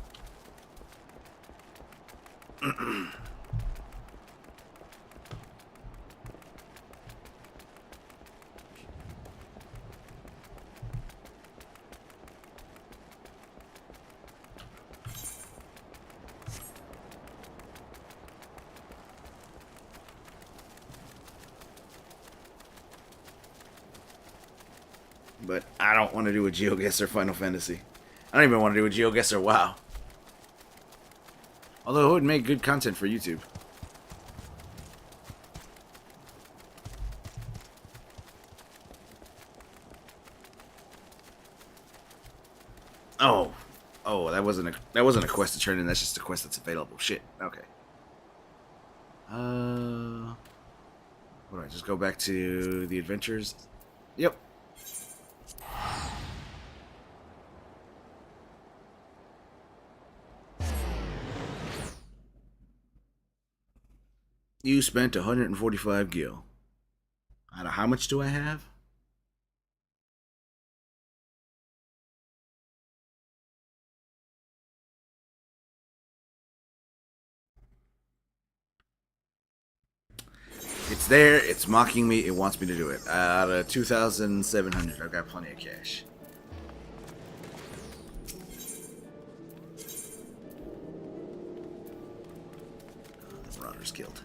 But I don't want to do a GeoGuessr Final Fantasy. I don't even want to do a GeoGuessr WoW. Although it would make good content for YouTube. Oh, that wasn't a quest to turn in. That's just a quest that's available. Shit. Okay. What do I just go back to the adventures? Yep. You spent 145 gil. Out of how much do I have? It's there, it's mocking me, it wants me to do it. Out of 2,700, I've got plenty of cash. The Marauder's killed.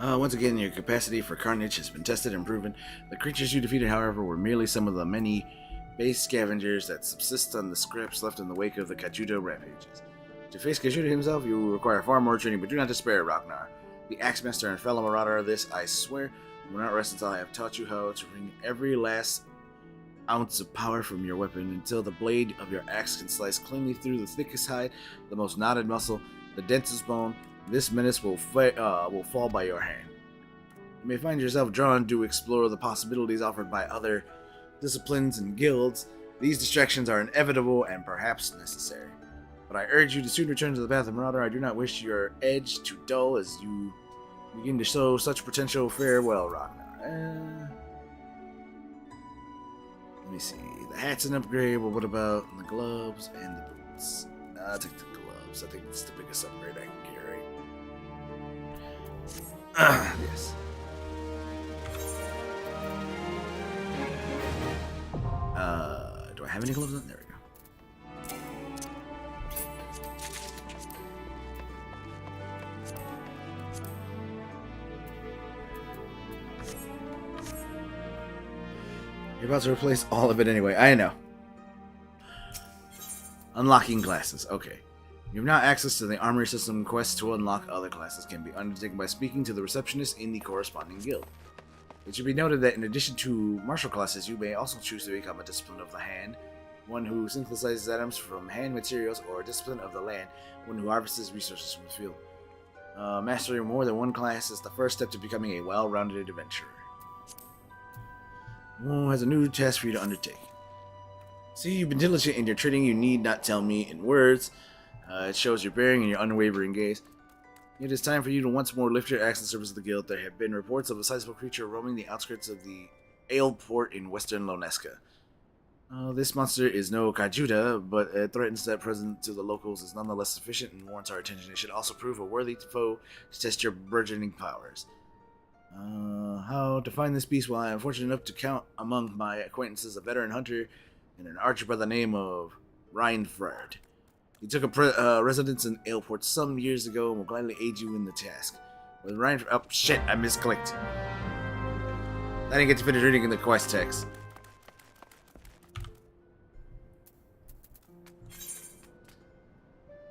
Once again, your capacity for carnage has been tested and proven. The creatures you defeated, however, were merely some of the many base scavengers that subsist on the scraps left in the wake of the Kajuda rampages. To face Kajuda himself, you will require far more training, but do not despair, Ragnar. The Axemaster and fellow marauder, this I swear, will not rest until I have taught you how to wring every last ounce of power from your weapon until the blade of your axe can slice cleanly through the thickest hide, the most knotted muscle, the densest bone. This menace will fall by your hand. You may find yourself drawn to explore the possibilities offered by other disciplines and guilds. These distractions are inevitable and perhaps necessary. But I urge you to soon return to the path of Marauder. I do not wish your edge to dull as you begin to show such potential. Farewell, Ragnar. Let me see. The hat's an upgrade, but what about the gloves and the boots? I'll take the gloves. I think it's the biggest upgrade I can get, right? Yes. Do I have any gloves on? There we go. You're about to replace all of it anyway. I know. Unlocking classes. Okay. You have now access to the armory system. Quests to unlock other classes can be undertaken by speaking to the receptionist in the corresponding guild. It should be noted that in addition to martial classes, you may also choose to become a discipline of the hand, one who synthesizes items from hand materials, or a discipline of the land, one who harvests resources from the field. Mastering more than one class is the first step to becoming a well-rounded adventurer. WoW has a new task for you to undertake. See, you've been diligent in your training. You need not tell me in words. It shows your bearing and your unwavering gaze. It is time for you to once more lift your axe in service of the guild. There have been reports of a sizable creature roaming the outskirts of the Ale Port in western Loneska. This monster is no Kajuta, but it threatens that present to the locals is nonetheless sufficient and warrants our attention. It should also prove a worthy foe to test your burgeoning powers. How to find this beast? Well, I am fortunate enough to count among my acquaintances a veteran hunter and an archer by the name of Reinfred. He took a residence in Aleport some years ago and will gladly aid you in the task. With Reinfred... Oh, shit, I misclicked. I didn't get to finish reading in the quest text.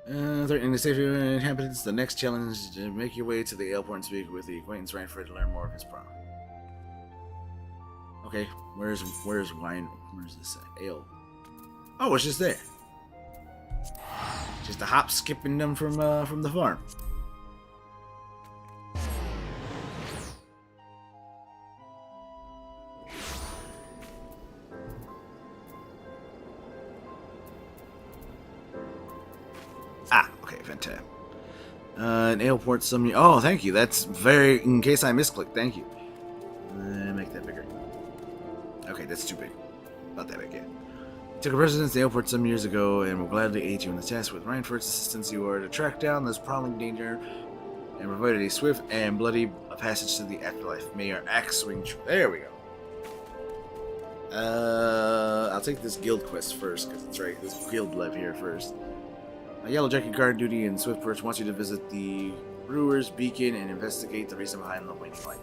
Threatening the safety of inhabitants, the next challenge is to make your way to the Aleport and speak with the acquaintance Reinfred to learn more of his problem. Okay, where's wine? Where's this ale? Oh, it's just there. Just a hop skipping them from the farm. Ah, okay, fantastic. An aleport some. Oh, thank you. That's very. In case I misclicked, thank you. Make that bigger. Okay, that's too big. Not that big yet. Took a residence in the airport some years ago and will gladly aid you in the task. With Reinford's assistance, you are to track down this prowling danger and provide a swift and bloody passage to the afterlife. May your axe swing true. There we go. I'll take this guild quest first, because it's right. This guild lev here first. A yellow jacket guard duty in Swift Perch wants you to visit the Brewer's Beacon and investigate the reason behind the waning light.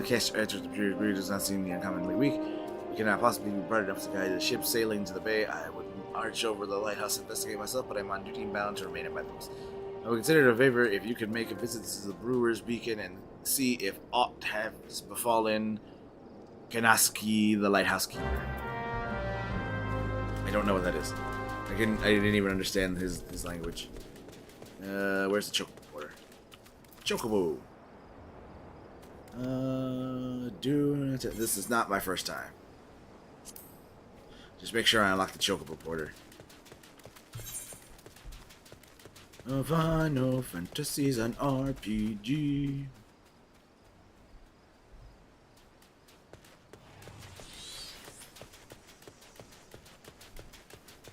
Cast your edge with the brewer does not seem uncommonly weak. You cannot possibly be bright enough to guide the ship sailing to the bay. I would march over the lighthouse to investigate myself, but I'm on duty and bound to remain at my post. I would consider it a favor if you could make a visit to the Brewer's Beacon and see if aught has befallen Kanaski, the lighthouse keeper. I don't know what that is. I didn't even understand his language. Where's the chocobo order? Chocobo! This is not my first time. Just make sure I unlock the chocobo porter. Final Fantasy's an RPG.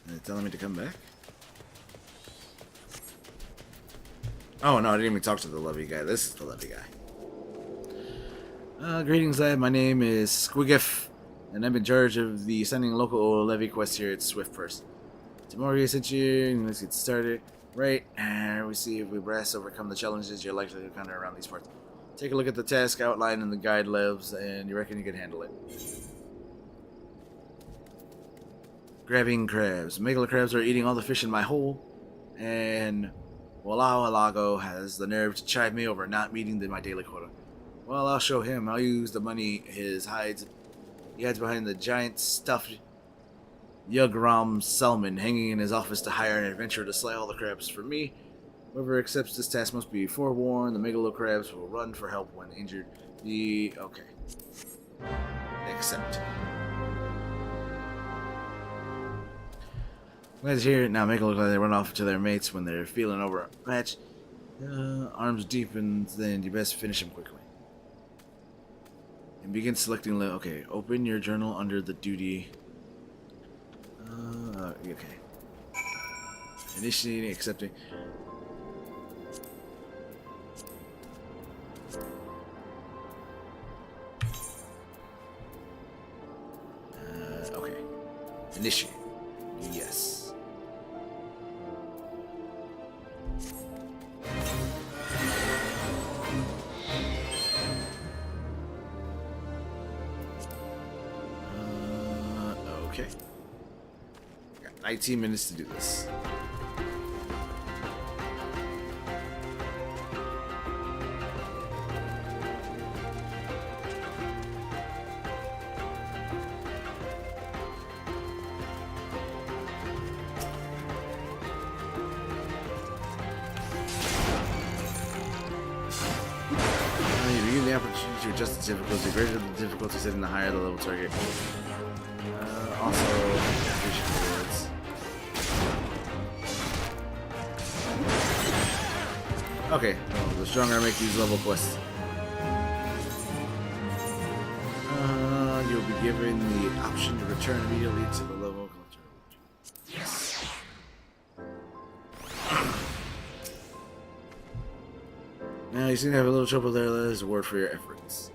Is it telling me to come back? Oh no, I didn't even talk to the levy guy. This is the levy guy. Greetings, lad. My name is Squigif, and I'm in charge of the sending local levy quest here at Swiftpurse. Tomorrow sent you. Let's get started. Right, and we see if we brass overcome the challenges you're likely to encounter around these parts. Take a look at the task outline in the guide levs, and you reckon you can handle it. Grabbing crabs. Megala crabs are eating all the fish in my hole, and Walao has the nerve to chide me over not meeting my daily quota. Well, I'll show him. I'll use the money he hides behind the giant stuffed Yugram salmon hanging in his office to hire an adventurer to slay all the crabs for me. Whoever accepts this task must be forewarned. The megalo crabs will run for help when injured. Okay. Accept. Glad to hear it. Now make it look like they run off to their mates when they're feeling over a patch. Arms deep, and then you best finish them quickly. And begin selecting. Okay, open your journal under the duty. Okay. Initiating, accepting. Okay. Initiate. Yes. Okay. Got 19 minutes to do this. You begin the opportunity to adjust the difficulty. Greater the difficulty set in the higher the level target. Also, appreciate rewards. Okay, well, the stronger I make these level quests, you'll be given the option to return immediately to the level collector. Yes. Now you seem to have a little trouble there. That is a word for your efforts.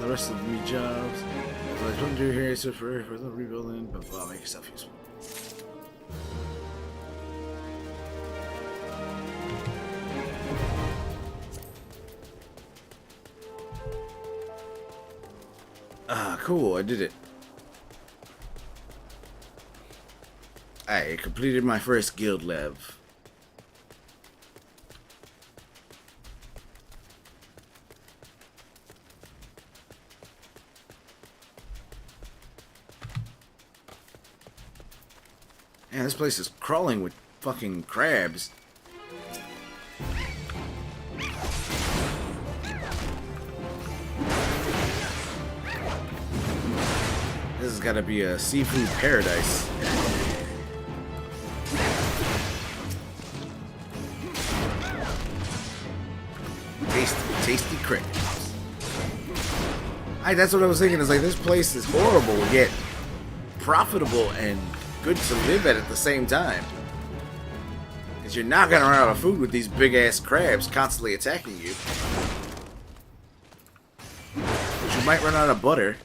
The rest of the jobs. What I don't do here is for the rebuilding, but I'll make yourself useful. Ah, cool, I did it. I completed my first guild lev. Man, this place is crawling with fucking crabs. This has got to be a seafood paradise. Tasty crickets. That's what I was thinking. Is like this place is horrible yet profitable and good to live at the same time. Because you're not gonna run out of food with these big ass crabs constantly attacking you. But you might run out of butter.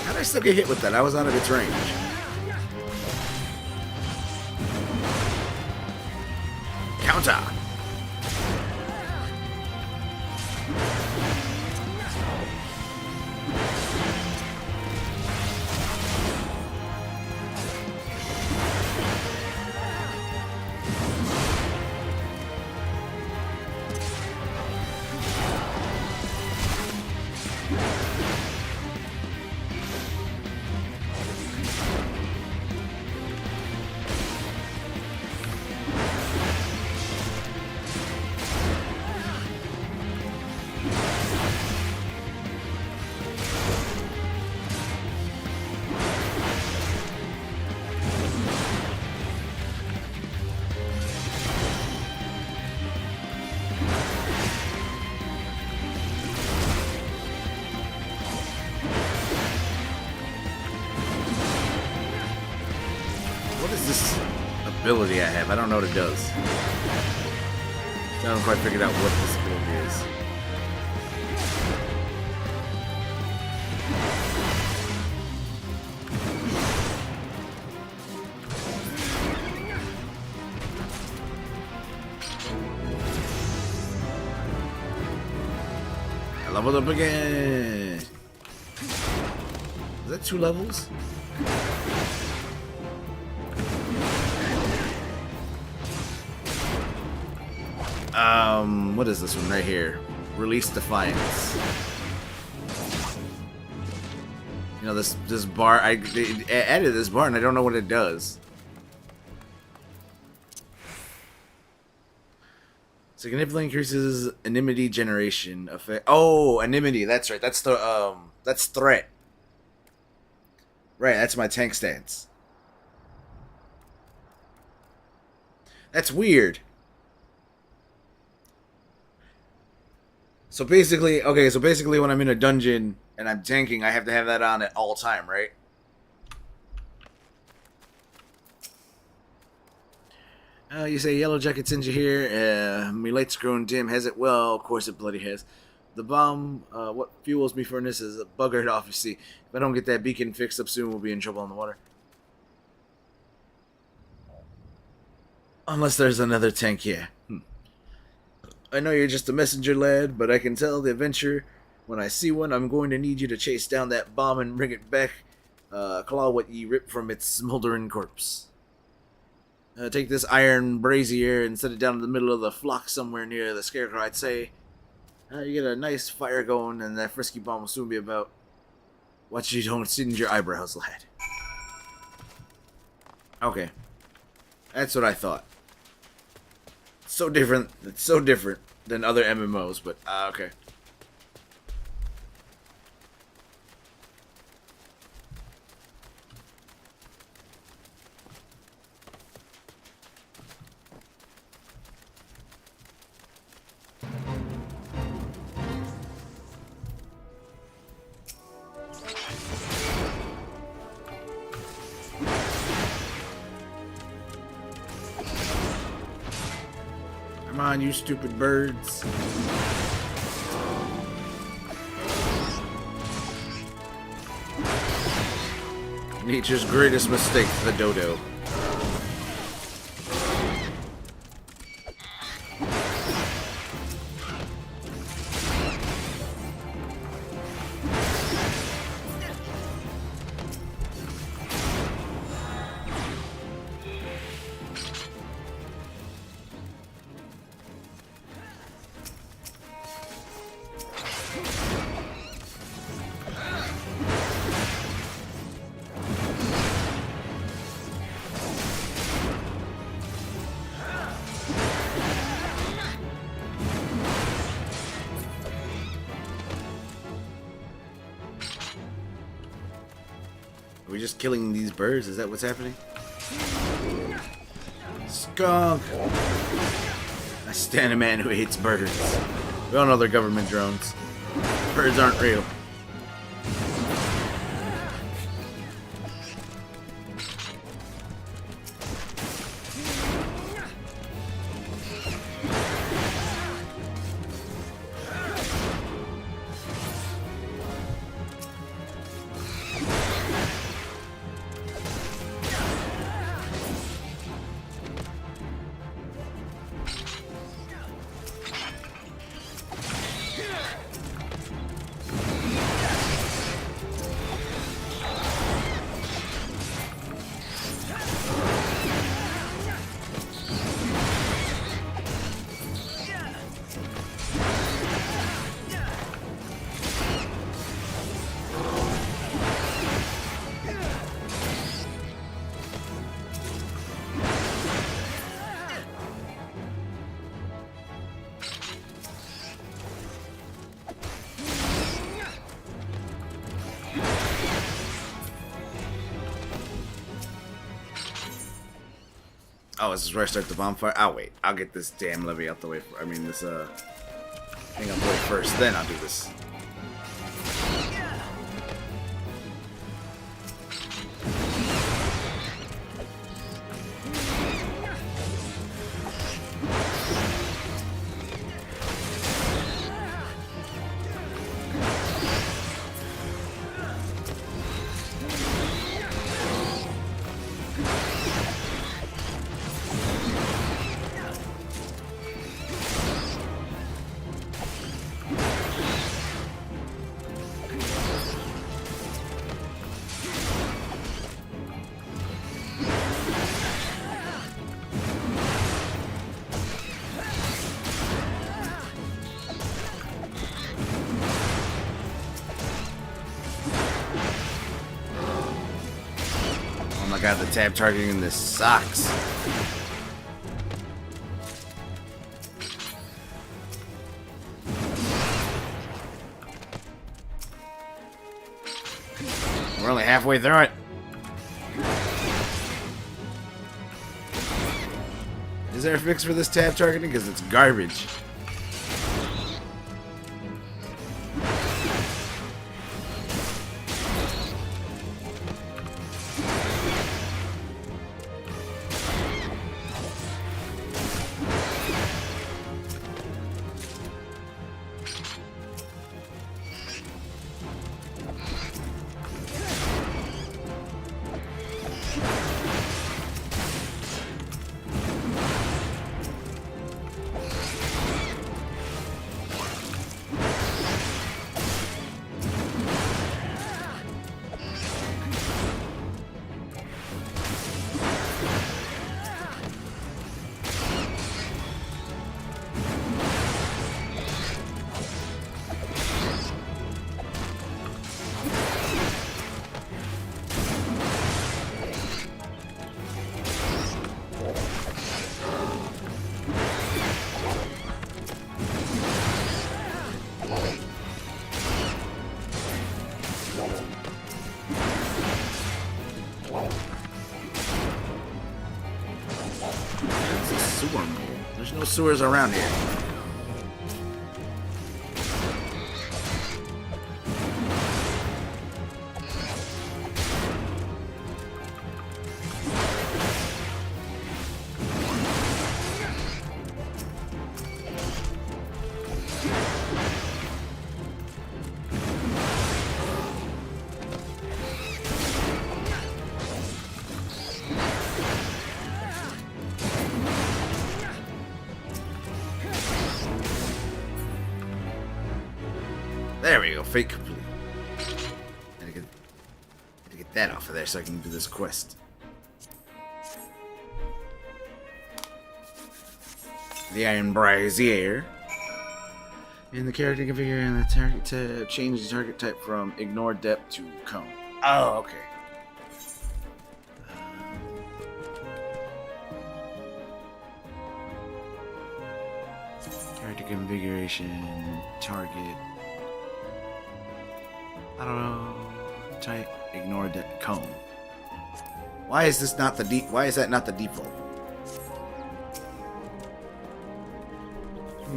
I still get hit with that. I was out of its range. Counter. What is this ability I have? I don't know what it does. I haven't quite figured out what this ability is. I leveled up again. Is that 2 levels? What is this one right here? Release Defiance. You know, this bar, I added this bar and I don't know what it does. Significantly increases enmity generation effect. Oh, enmity, that's right. That's the that's threat. Right, that's my tank stance. That's weird. So basically, okay, so basically when I'm in a dungeon and I'm tanking, I have to have that on at all time, right? You say Yellow Jacket sends you here. My light's grown dim. Has it? Well, of course it bloody has. The bomb, what fuels me furnace is buggered off, you see. If I don't get that beacon fixed up soon, we'll be in trouble on the water. Unless there's another tank here. I know you're just a messenger, lad, but I can tell the adventure. When I see one, I'm going to need you to chase down that bomb and bring it back. Claw what ye ripped from its smoldering corpse. Take this iron brazier and set it down in the middle of the flock somewhere near the scarecrow, I'd say. You get a nice fire going, and that frisky bomb will soon be about. Watch you don't singe your eyebrows, lad. Okay. That's what I thought. So different. It's so different than other MMOs, but okay. Come on, you stupid birds. Nature's greatest mistake, the dodo. Are we just killing these birds? Is that what's happening? Skunk! I stand a man who hates birds. We all know they're government drones. Birds aren't real. Oh, this is where I start the bonfire? I'll wait. I'll get this damn levy out the way. This thing out the way first. Then I'll do this. Oh my god, the tab targeting in this sucks. We're only halfway through it. Is there a fix for this tab targeting? Because it's garbage. sewer mole. There's no sewers around here. There we go, fate complete. Had to get that off of there so I can do this quest. The Iron Brazier. In the character configure and the target tab, change the target type from ignore depth to cone. Oh, okay. Character configuration, target. I don't know. Type ignore that cone. Why is this not the Why is that not the default?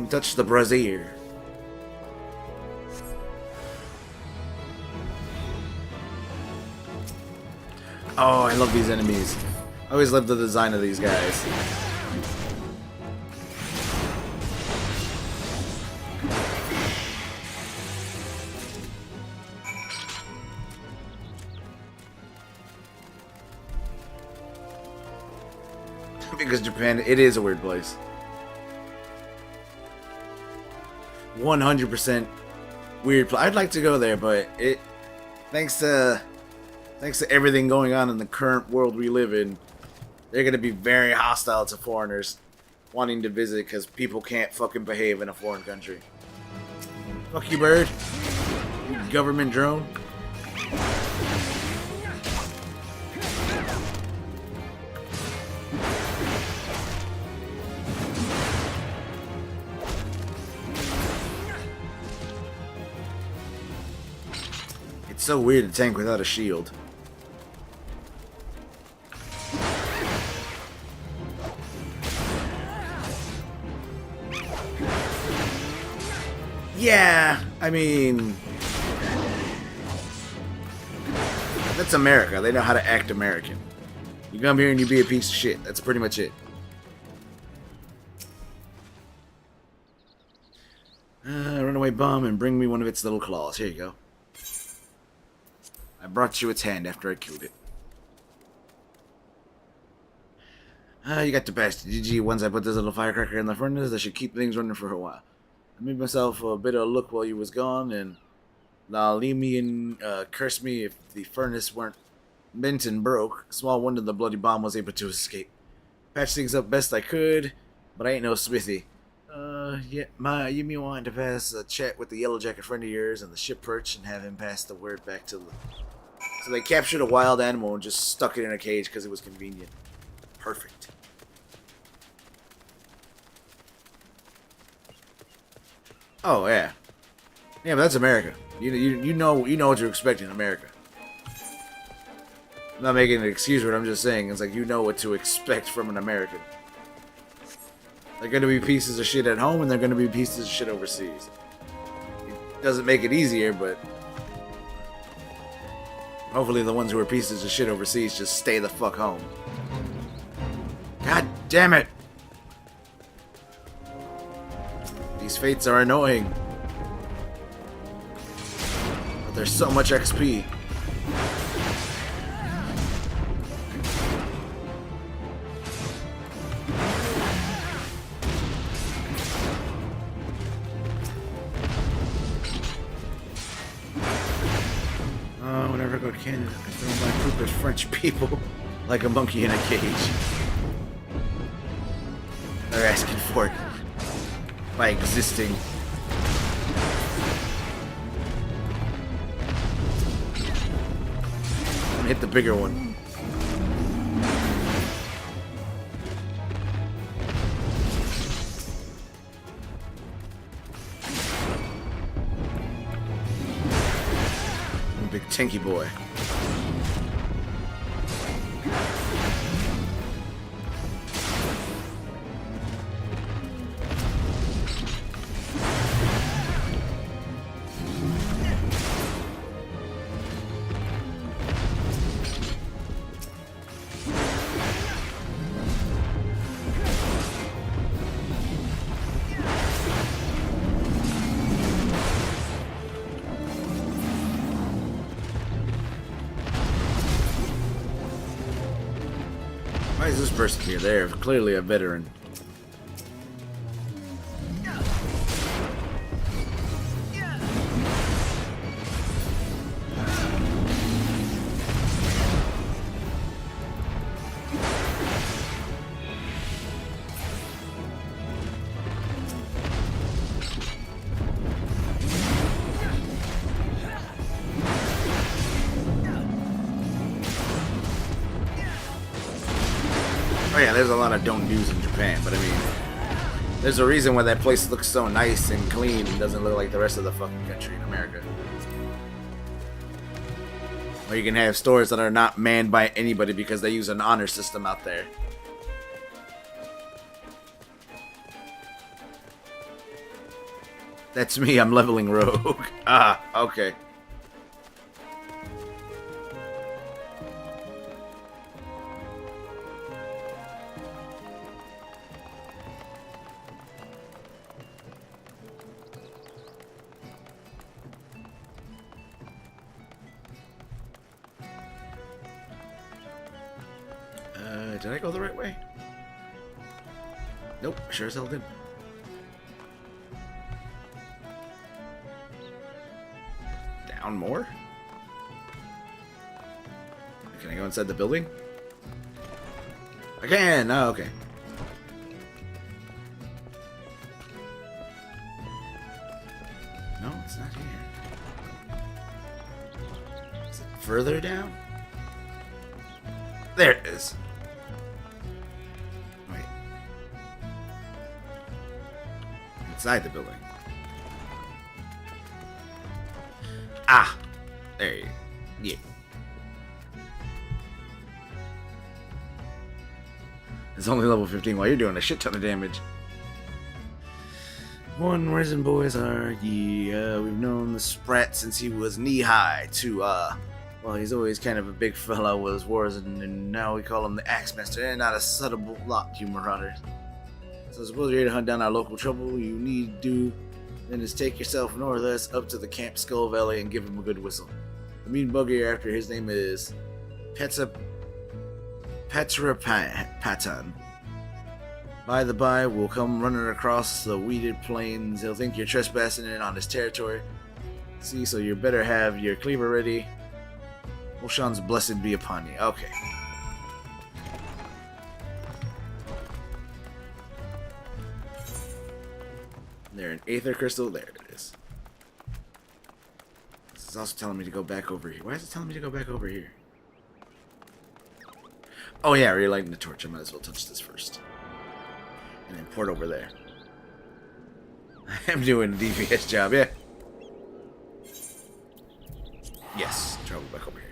Touch the brazier. Oh, I love these enemies. I always love the design of these guys. Because Japan, it is a weird place. 100% weird place. I'd like to go there, but thanks to everything going on in the current world we live in, they're gonna be very hostile to foreigners wanting to visit because people can't fucking behave in a foreign country. Fuck you, bird. You government drone. It's so weird to tank without a shield. Yeah, I mean, that's America. They know how to act American. You come here and you be a piece of shit. That's pretty much it. Runaway bum and bring me one of its little claws. Here you go. I brought you its hand after I killed it. You got the best. GG, once I put this little firecracker in the furnace, I should keep things running for a while. I made myself a bit of a look while you was gone, and now leave me and curse me if the furnace weren't bent and broke. Small wonder the bloody bomb was able to escape. Patched things up best I could, but I ain't no smithy. Yeah, you may want to pass a chat with the yellow jacket friend of yours and the ship perch and have him pass the word back to the... So they captured a wild animal and just stuck it in a cage because it was convenient. Perfect. Oh yeah, yeah, but that's America. You know what to expect in America. I'm not making an excuse for it. I'm just saying it's like you know what to expect from an American. They're gonna be pieces of shit at home, and they're gonna be pieces of shit overseas. It doesn't make it easier, but hopefully the ones who are pieces of shit overseas just stay the fuck home. God damn it! These fates are annoying. But there's so much XP. Whenever I go to Canada, I throw my poop at French people like a monkey in a cage. They're asking for it. By existing. I'm gonna hit the bigger one. Big tanky boy. Why is this person here? They're clearly a veteran. Oh yeah, there's a lot of don't do's in Japan, but I mean, there's a reason why that place looks so nice and clean and doesn't look like the rest of the fucking country in America. Or you can have stores that are not manned by anybody because they use an honor system out there. That's me, I'm leveling rogue. Ah, okay. Did I go the right way? Nope, sure as hell did. Down more? Can I go inside the building? I can! Oh, okay. No, it's not here. Is it further down? There it is. Wait. Inside the building. Ah! There you go. Yeah. It's only level 15 while you're doing a shit ton of damage. One reason boys are, yeah, we've known the Sprat since he was knee-high to, well, he's always kind of a big fellow with his wars, and now we call him the Axe Master, and not a suitable lot, you marauders. So suppose you're here to hunt down our local trouble, you need to do, then is take yourself northwest up to the Camp Skull Valley and give him a good whistle. The mean bugger after his name is Petrapatan. By the by, we'll come running across the weeded plains. He'll think you're trespassing in on his territory. See, so you better have your cleaver ready. Oshan's blessed be upon you. Okay. There, an aether crystal. There it is. This is also telling me to go back over here. Why is it telling me to go back over here? Oh yeah, relighting the torch. I might as well touch this first. And then port over there. I'm doing a DPS job, yeah. Yes, travel back over here.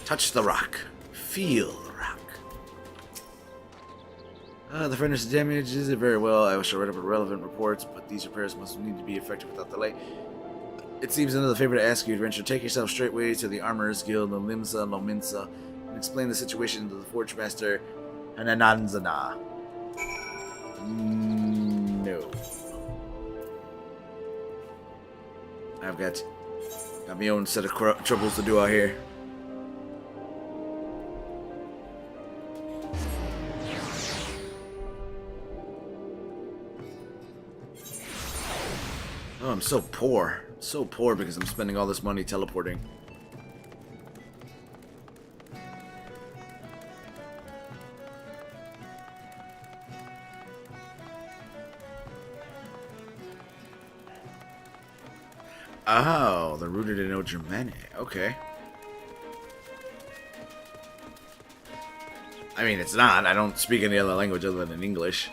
Touch the rock. Feel the rock. The furnace damage is it very well. I shall write up relevant reports, but these repairs must need to be effective without delay. It seems another favor to ask you, adventurer. Take yourself straightway to the Armorers Guild, the Limsa Lominsa, and explain the situation to the Forge Master, Hanananzana. No. I've got my own set of troubles to do out here. Oh, I'm so poor. So poor because I'm spending all this money teleporting. Oh, they're rooted in Germanic. Okay. I mean, it's not. I don't speak any other language other than English.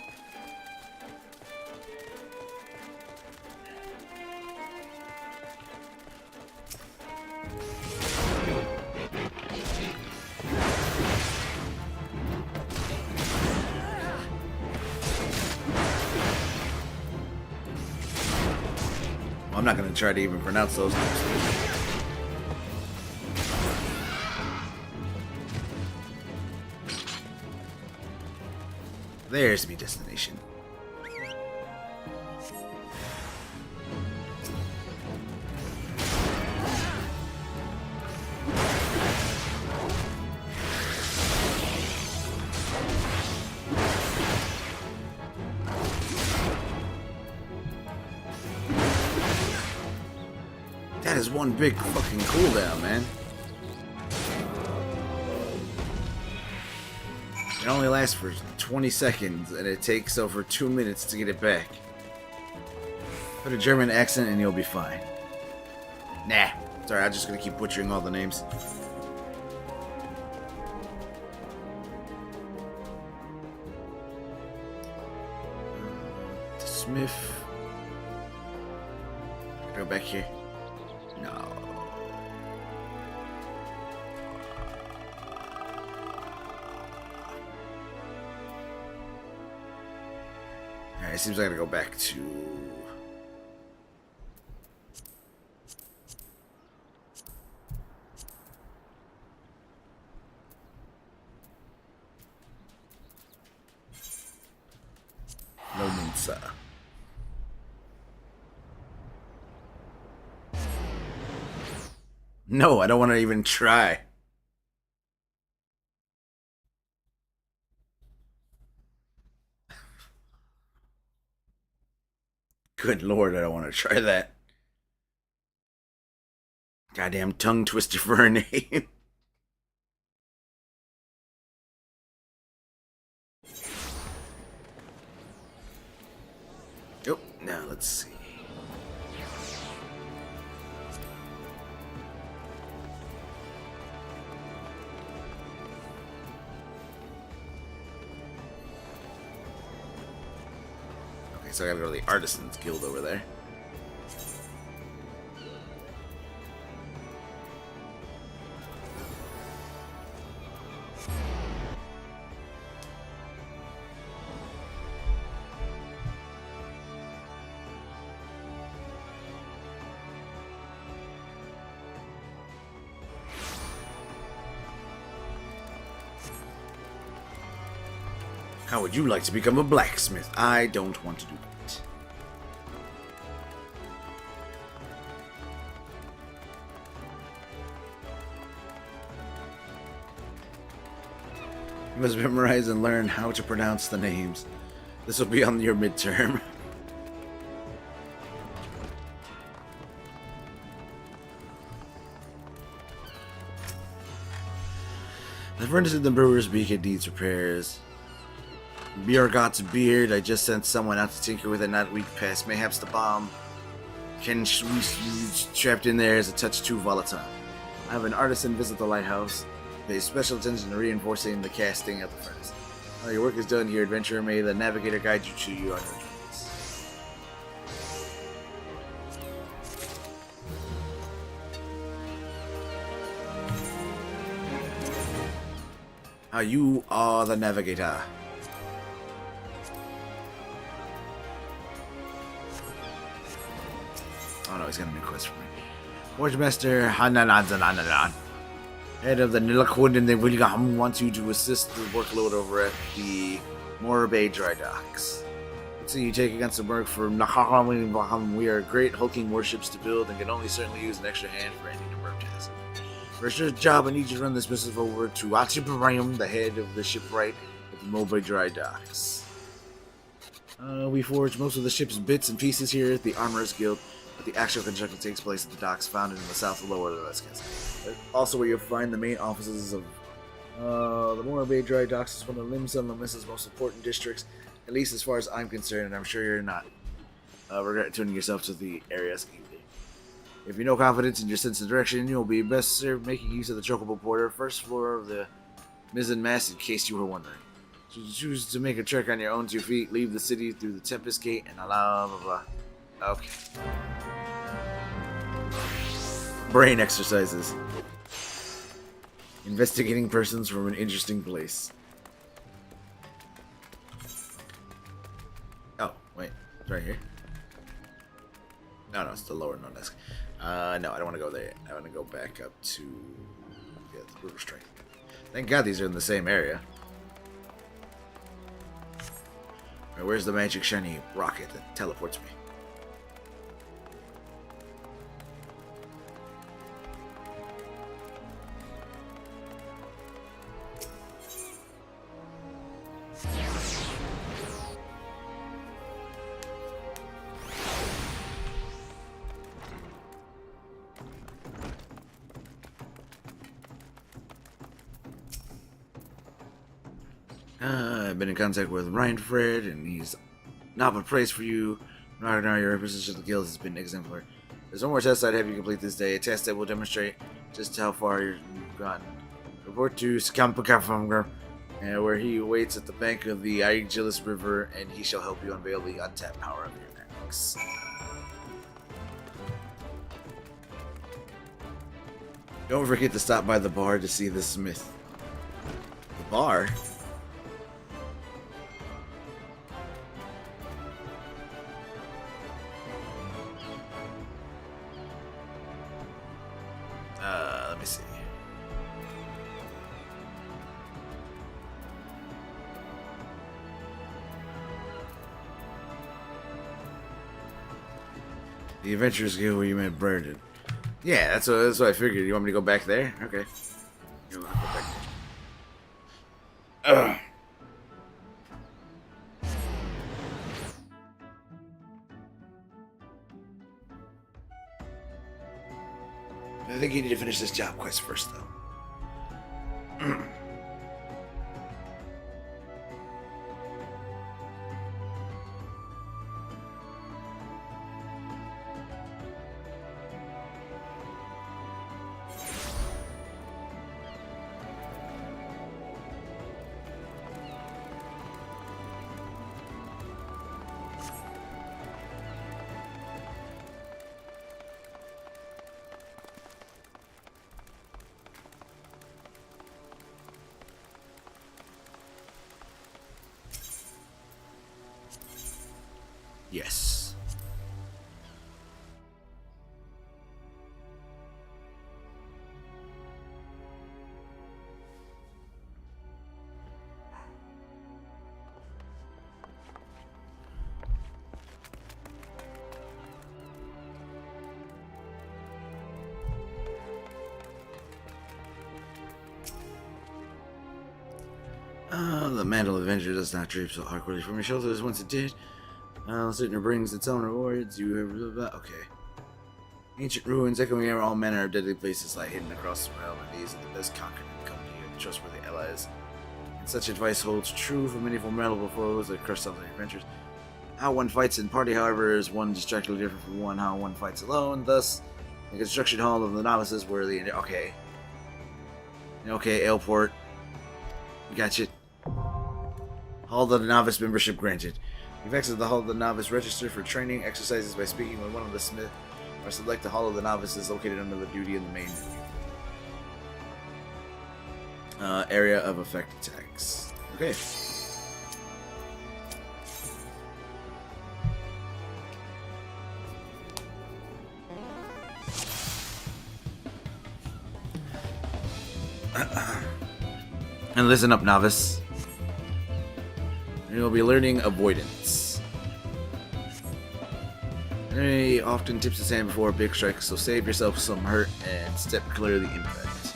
I'm not going to try to even pronounce those names. There's my destination. That is one big fucking cooldown, man. It only lasts for 20 seconds, and it takes over 2 minutes to get it back. Put a German accent and you'll be fine. Nah. Sorry, I'm just gonna keep butchering all the names. Smith. Go back here. No. Alright, it seems like I gotta go back to... No Mensa. No, I don't want to even try. Good lord, I don't want to try that. Goddamn tongue twister for a name. Oh, now let's see. Okay, so I gotta go to the Artisans Guild over there. How would you like to become a blacksmith? I don't want to do that. You must memorize and learn how to pronounce the names. This will be on your midterm. The furnace in the brewer's beacon needs repairs. Bjergot's beard. I just sent someone out to tinker with it not a week past. Mayhaps the bomb can trapped in there is a touch too volatile. I have an artisan visit the lighthouse. Pay special attention to reinforcing the casting of the furnace. While your work is done here, adventurer, may the navigator guide you to your journeys. You are the navigator. Oh no, he's got a new quest for me. Forgemaster Hanananzananan, head of the Nilakwood and the William, wants you to assist the workload over at the Morbay Dry Docks. So you take against the work for Nakaham. We are great hulking warships to build and can only certainly use an extra hand for any number of tasks. For a sure job, I need you to run this business over to Achibarayam, the head of the shipwright at the Morbay Dry Docks. We forge most of the ship's bits and pieces here at the Armorers Guild, but the actual construction takes place at the docks founded in the south of Lower Lescas. Also where you'll find the main offices of the Morbay Dry Docks is one of Limsa and Lamissa's most important districts, at least as far as I'm concerned, and I'm sure you're not tuning yourself to the area scheme. If you know confidence in your sense of direction, you'll be best served making use of the Chocobo Porter, first floor of the mizzen mast, in case you were wondering. So you choose to make a trek on your own 2 feet, leave the city through the Tempest Gate, and blah blah blah. Okay. Brain exercises. Investigating persons from an interesting place. Oh, wait. It's right here. No, it's the lower Nonesk. No, I don't want to go there. I want to go back up to the River Strike. Thank God these are in the same area. Right, where's the magic shiny rocket that teleports me? I've been in contact with Ryan Fred, and he's not but praise for you. Right now, your representation of the guild has been exemplary. There's one more test I'd have you complete this day. A test that will demonstrate just how far you've gotten. Report to Skampakafungar, where he waits at the bank of the Aegis River, and he shall help you unveil the untapped power of your axe. Don't forget to stop by the bar to see the smith. The bar? Let me see. The Adventurers Guild where you met Brandon. Yeah, that's what I figured. You want me to go back there? Okay. I'll go back there. Ugh. I think you need to finish this job quest first, though. Yes. The mantle of adventure does not drape so awkwardly from your shoulders once it did. Sitting brings its own rewards. You have blah, blah, okay. Ancient ruins echoing over all manner of deadly places lie hidden across the realm, and these are the best conquered company of trustworthy allies. And such advice holds true for many formidable foes that crush some of their adventures. How one fights in party, however, is one distractedly different from how one fights alone. Thus, the construction hall of the novices were the okay, Airport. Gotcha. Hall of the Novice membership granted. You've exited the Hall of the Novice register for training exercises by speaking with one of the Smith, or select the Hall of the Novices located under the duty in the main area of effect attacks. Okay. And listen up, novice. You'll be learning avoidance. He often tips his hand before a big strike, so save yourself some hurt and step clear of the impact.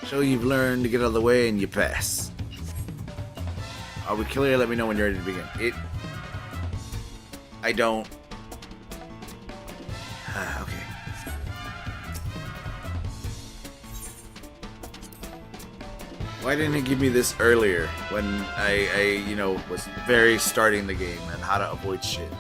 So you've learned to get out of the way and you pass. Are we clear? Let me know when you're ready to begin. I don't. Okay. Why didn't it give me this earlier when I was very starting the game and how to avoid shit?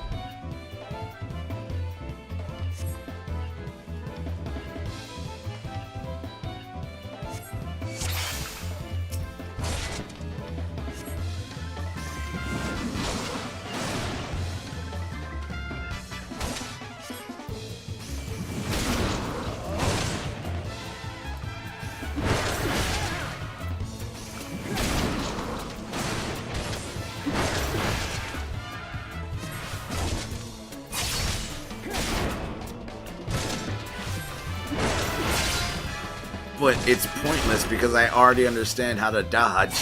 But it's pointless because I already understand how to dodge.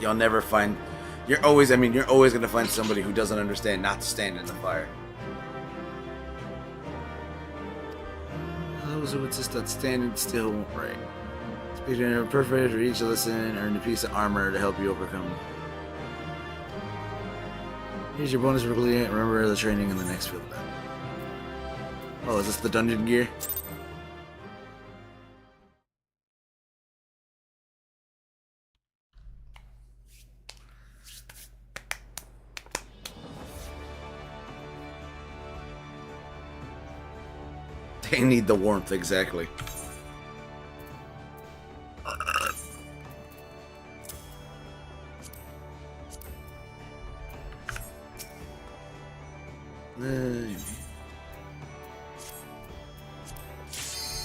You'll never find. You're always gonna find somebody who doesn't understand not to stand in the fire. Those who insist on standing still won't break. Speaking of perfect for each lesson, earn a piece of armor to help you overcome. Here's your bonus for completing it. Remember the training in the next field battle. Oh, is this the dungeon gear? They need the warmth, exactly.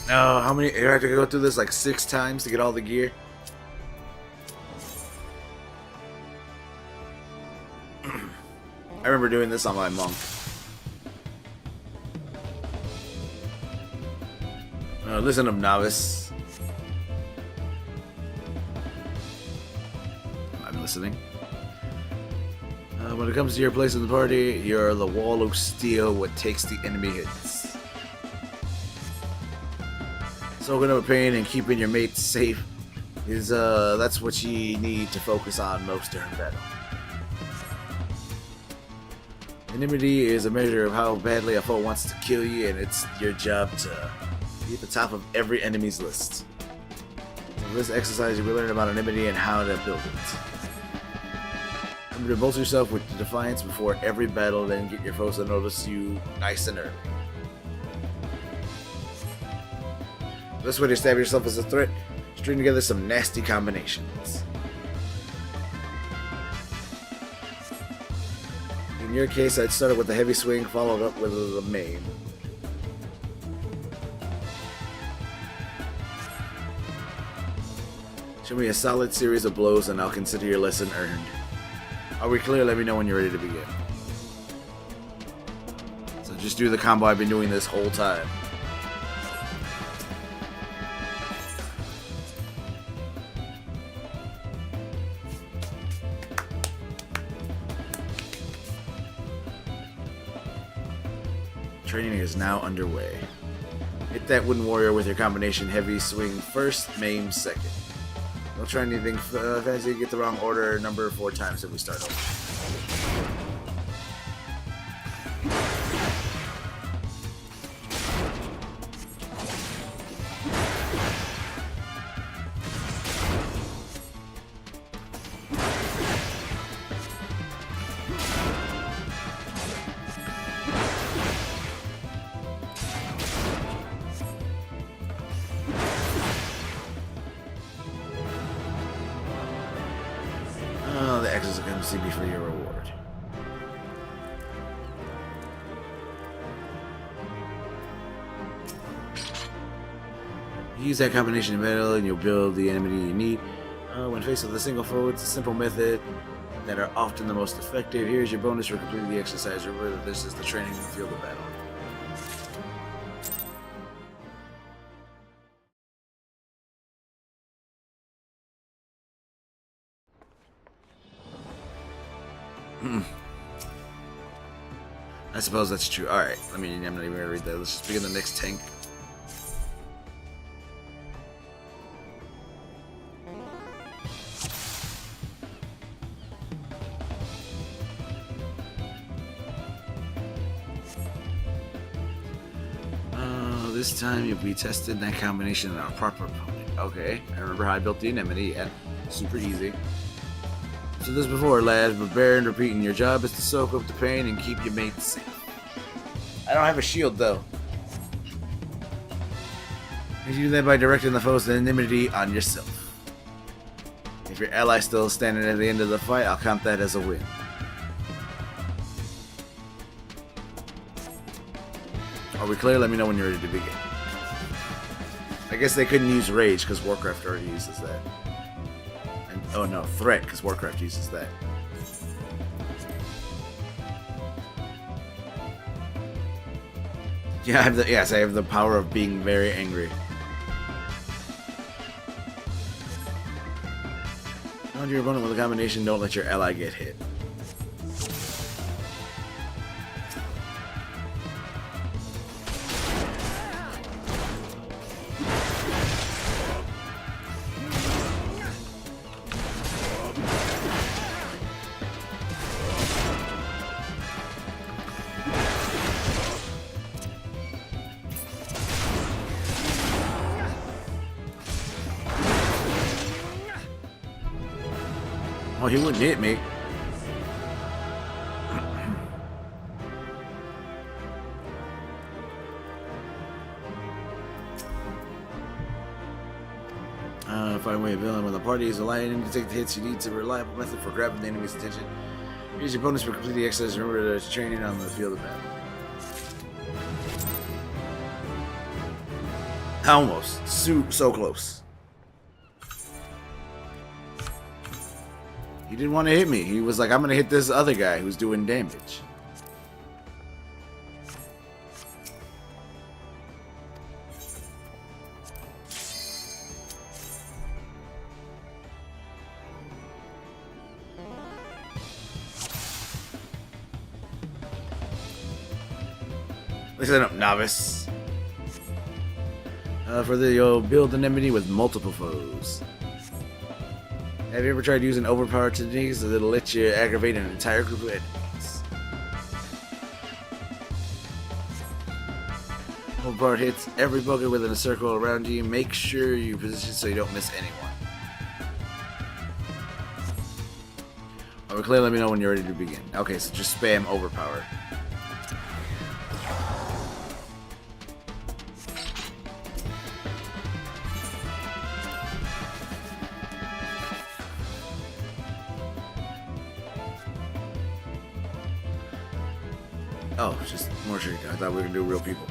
No, how many? You have to go through this like 6 times to get all the gear. I remember doing this on my monk. Listen up, novice. I'm listening. When it comes to your place in the party, you're the wall of steel what takes the enemy hits. Soaking up pain and keeping your mates safe is that's what you need to focus on most during battle. Enmity is a measure of how badly a foe wants to kill you, and it's your job to be at the top of every enemy's list. In this exercise, you'll learn about enmity and how to build it. Remember to bolster yourself with defiance before every battle, then get your foes to notice you nice and early. The best way to establish yourself as a threat, string together some nasty combinations. In your case, I'd start with a heavy swing, followed up with a maim. Show me a solid series of blows and I'll consider your lesson earned. Are we clear? Let me know when you're ready to begin. So just do the combo I've been doing this whole time. Training is now underway. Hit that wooden warrior with your combination heavy swing first, maim second. Don't try anything fancy, get the wrong order number 4 times if we start over. Oh, the X is going to CB for your reward. Use that combination in battle and you'll build the enemy you need. When faced with a single foe, it's a simple method that are often the most effective. Here's your bonus for completing the exercise. Remember that this is the training in the field of battle. I suppose that's true. Alright, I'm not even going to read that. Let's just begin the next tank. This time you'll be tested that combination on a proper opponent. Okay, I remember how I built the anemone. Yeah, super easy. So this before, lads, but bear and repeating, your job is to soak up the pain and keep your mates safe. I don't have a shield though. You do that by directing the foe's enmity on yourself. If your ally's still standing at the end of the fight, I'll count that as a win. Are we clear? Let me know when you're ready to begin. I guess they couldn't use Rage because Warcraft already uses that. And, oh no, Threat because Warcraft uses that. Yeah, I have the power of being very angry. Challenge your opponent with a combination, don't let your ally get hit. Oh, he wouldn't hit me. Find a way of villain when the party is aligning to take the hits. You need a reliable method for grabbing the enemy's attention. Use your bonus for completing the exercise. Remember there's training on the field of battle. Almost. So close. He didn't want to hit me. He was like, I'm going to hit this other guy who's doing damage. Listen up, novice. You'll build an enmity with multiple foes. Have you ever tried using overpowered techniques that'll let you aggravate an entire group of enemies? Overpowered hits every bugger within a circle around you. Make sure you position so you don't miss anyone. Alright, Clay, let me know when you're ready to begin. Okay, so just spam overpowered. Oh, it's just more shit. I thought we were gonna do real people.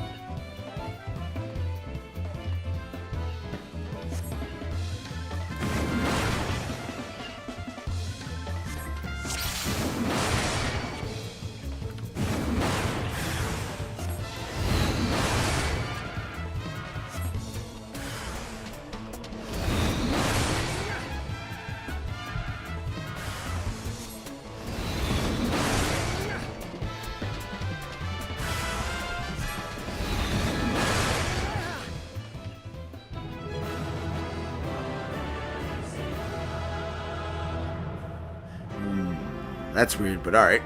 That's weird, but alright.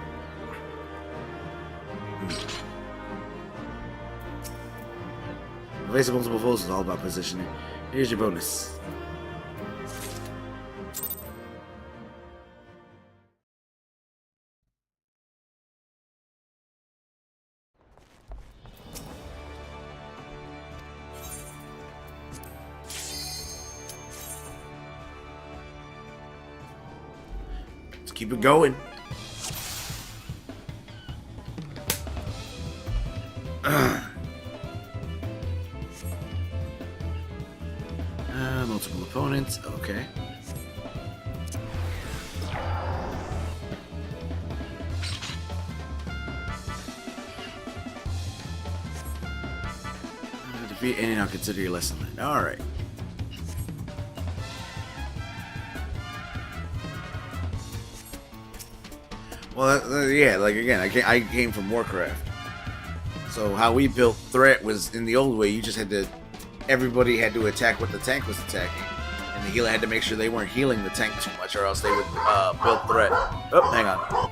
Evasive multiple foes is all about positioning. Here's your bonus. Let's keep it going. Multiple opponents, okay. Defeat any, I'll consider your lesson learned. Alright. Well, yeah, like again, I came from Warcraft. So how we built threat was in the old way, you just had to, everybody had to attack what the tank was attacking. And the healer had to make sure they weren't healing the tank too much or else they would build threat. Oh, hang on.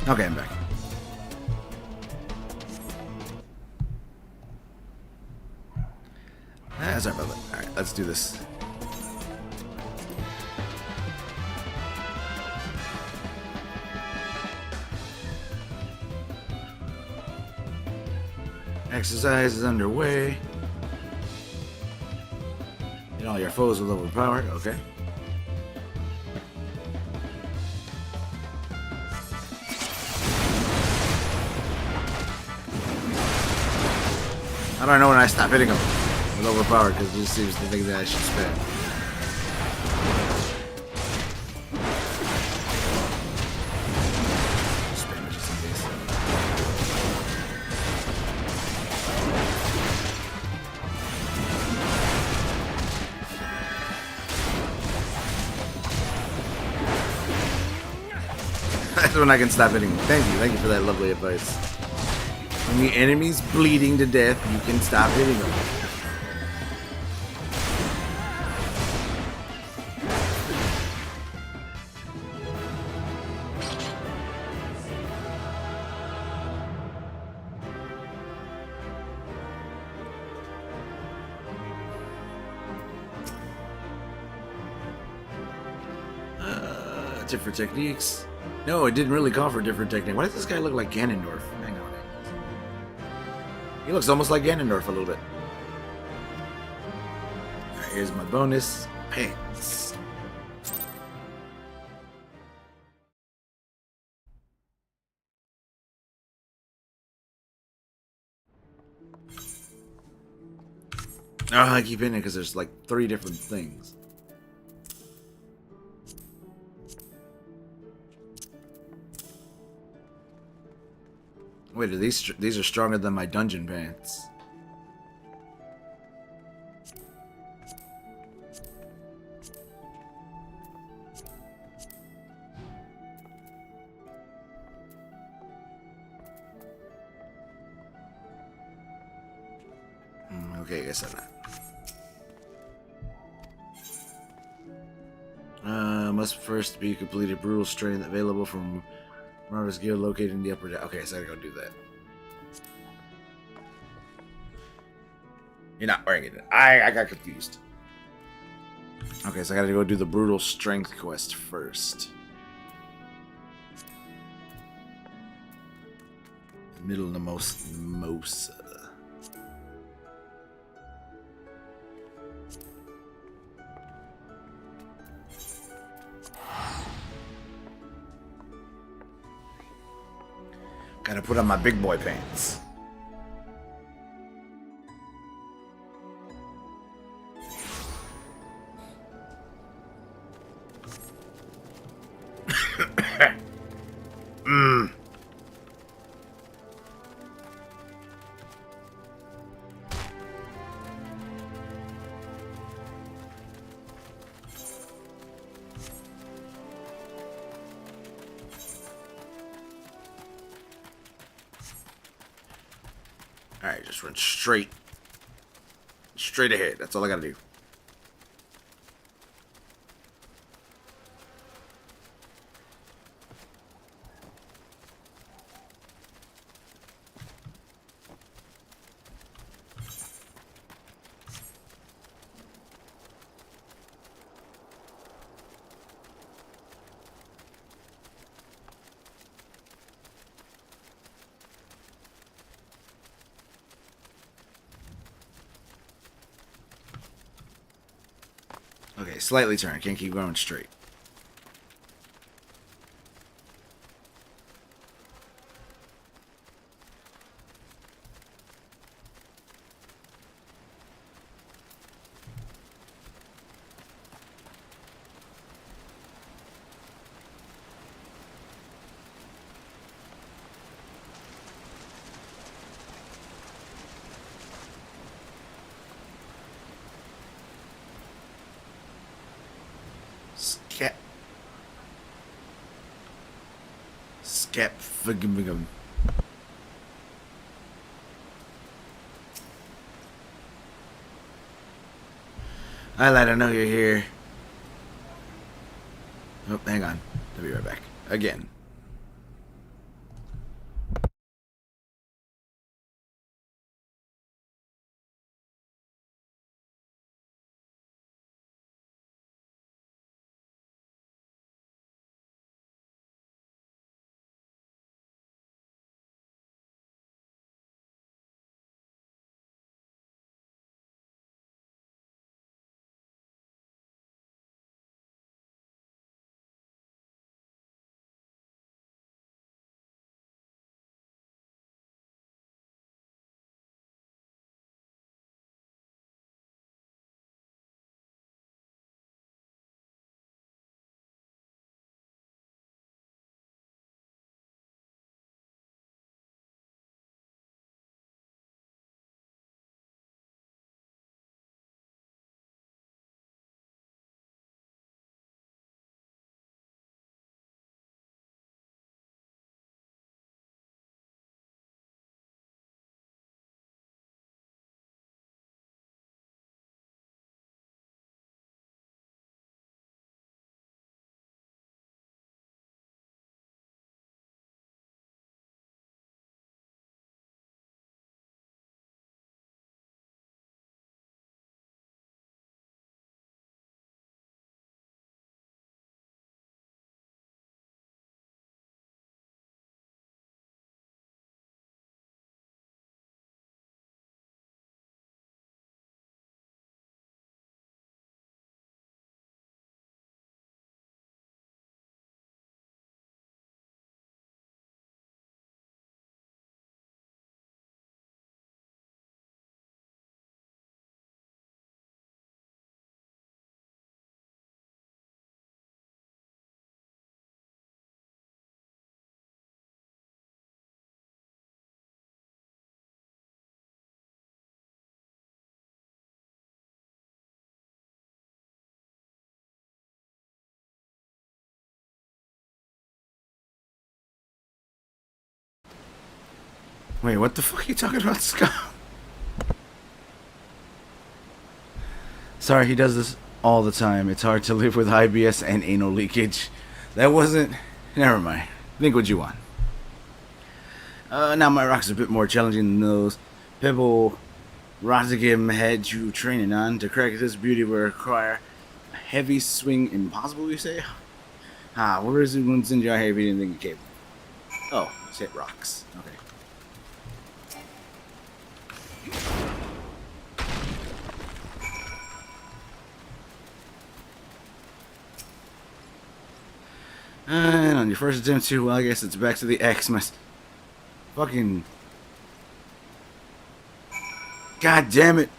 Okay, I'm back. Sorry about that. Alright, let's do this. Exercise is underway. And all your foes will overpowered. Okay. I don't know when I stop hitting them with overpowered because it just seems to think that I should spam. Spam it just in case. That's when I can stop hitting them. Thank you for that lovely advice. When the enemy's bleeding to death, you can stop hitting them. Different techniques. No, it didn't really call for different technique. Why does this guy look like Ganondorf? Hang on. He looks almost like Ganondorf a little bit. Alright, here's my bonus. Pants. Oh, I keep hitting it because there's like 3 different things. Wait, are these are stronger than my dungeon pants? Okay, I guess I'm not. Must first be completed brutal strain available from Marva's Guild located in the upper deck. Okay, so I gotta go do that. You're not wearing it. I got confused. Okay, so I gotta go do the brutal strength quest first. Middle Mimosa. Gotta put on my big boy pants. Alright, just run straight ahead. That's all I gotta do. Okay, slightly turn. Can't keep going straight. Scapfigum. Hi, lad, I know you're here. Oh, hang on. I'll be right back. Again. Wait, what the fuck are you talking about, Scott? Sorry, he does this all the time. It's hard to live with IBS and anal leakage. That wasn't... Never mind. Think what you want. Now my rock's a bit more challenging than those. Pebble Rotterdam had you training on. To crack this beauty will require a heavy swing impossible, you say? Ah, where is it when send you out here if you didn't think you capable? Oh, it's hit rocks. Okay. And on your first attempt too, well, I guess it's back to the Xmas. Fucking... God damn it.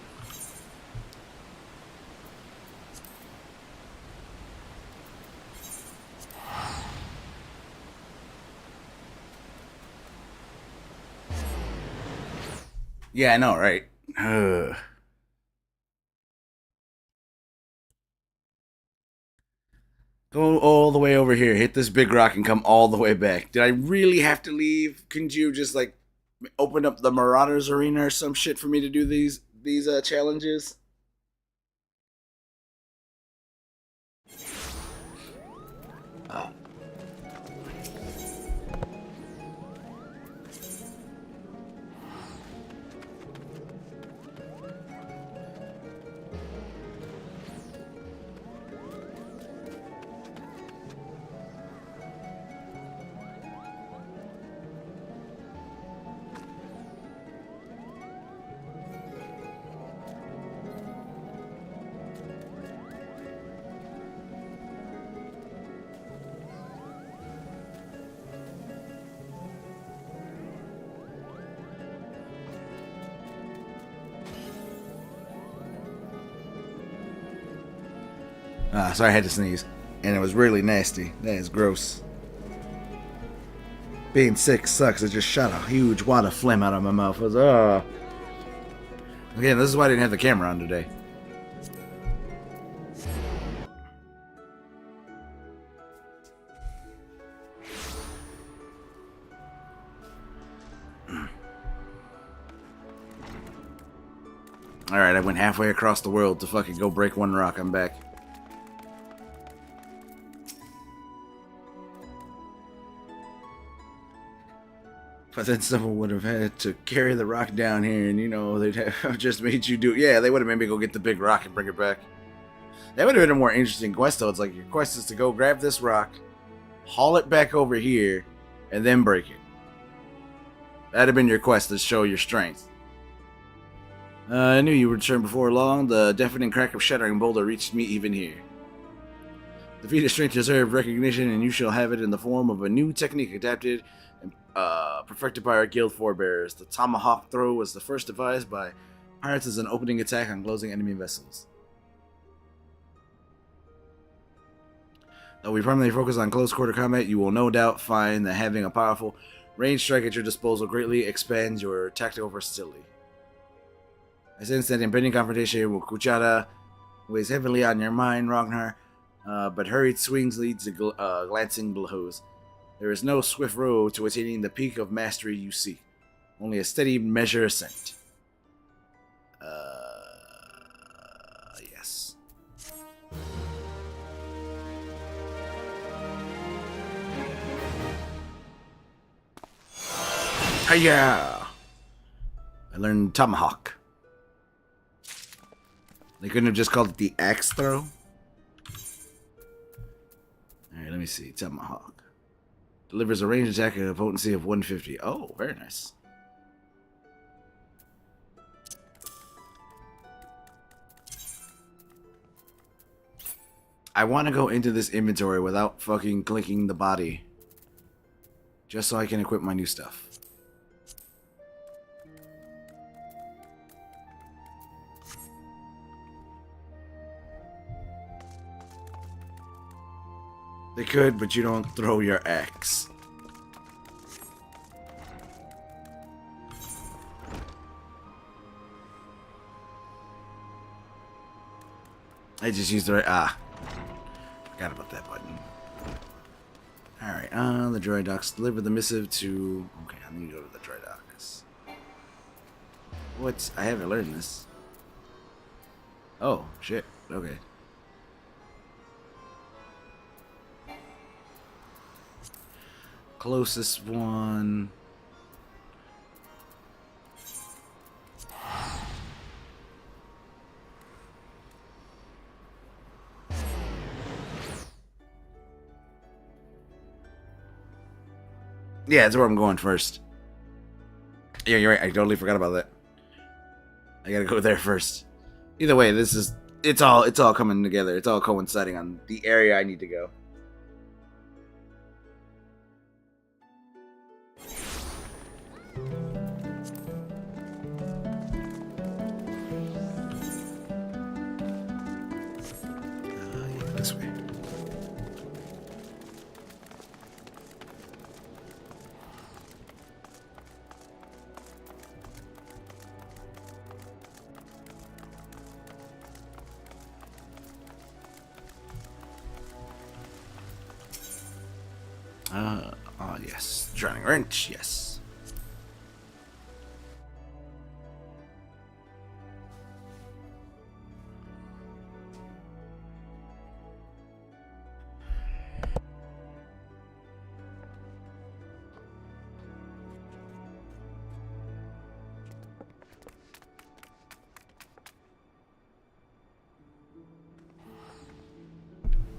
Yeah, I know, right? Go all the way over here, hit this big rock, and come all the way back. Did I really have to leave? Couldn't you just, like, open up the Marauders Arena or some shit for me to do these challenges? Sorry, I had to sneeze. And it was really nasty. That is gross. Being sick sucks. It just shot a huge wad of phlegm out of my mouth. It was, Again, this is why I didn't have the camera on today. Alright, I went halfway across the world to fucking go break one rock. I'm back. But then someone would have had to carry the rock down here, and, you know, they'd have just made you do... Yeah, they would have made me go get the big rock and bring it back. That would have been a more interesting quest, though. It's like, your quest is to go grab this rock, haul it back over here, and then break it. That'd have been your quest to show your strength. I knew you would return before long. The deafening crack of shattering boulder reached me even here. The feat of strength deserved recognition, and you shall have it in the form of a new technique adapted and perfected by our guild forebears. The tomahawk throw was the first devised by pirates as an opening attack on closing enemy vessels. Though we primarily focus on close quarter combat, you will no doubt find that having a powerful ranged strike at your disposal greatly expands your tactical versatility. I sense that impending confrontation with Kuchara weighs heavily on your mind, Ragnar, but hurried swings lead to glancing blows. There is no swift road to attaining the peak of mastery you seek, only a steady measure ascent. Yes. Hiya! I learned tomahawk. They couldn't have just called it the axe throw? Alright, let me see. Tomahawk. Delivers a ranged attack at a potency of 150. Oh, very nice. I want to go into this inventory without fucking clicking the body. Just so I can equip my new stuff. They could, but you don't throw your axe. I just used the right... Forgot about that button. Alright, the dry docks. Deliver the missive to... Okay, I need to go to the dry docks. What? I haven't learned this. Oh, shit. Okay. Closest one. Yeah, that's where I'm going first. Yeah, you're right. I totally forgot about that. I gotta go there first. Either way, this is it's all coming together. It's all coinciding on the area I need to go. Yeah, this way. Oh yes, drowning wrench. Yes.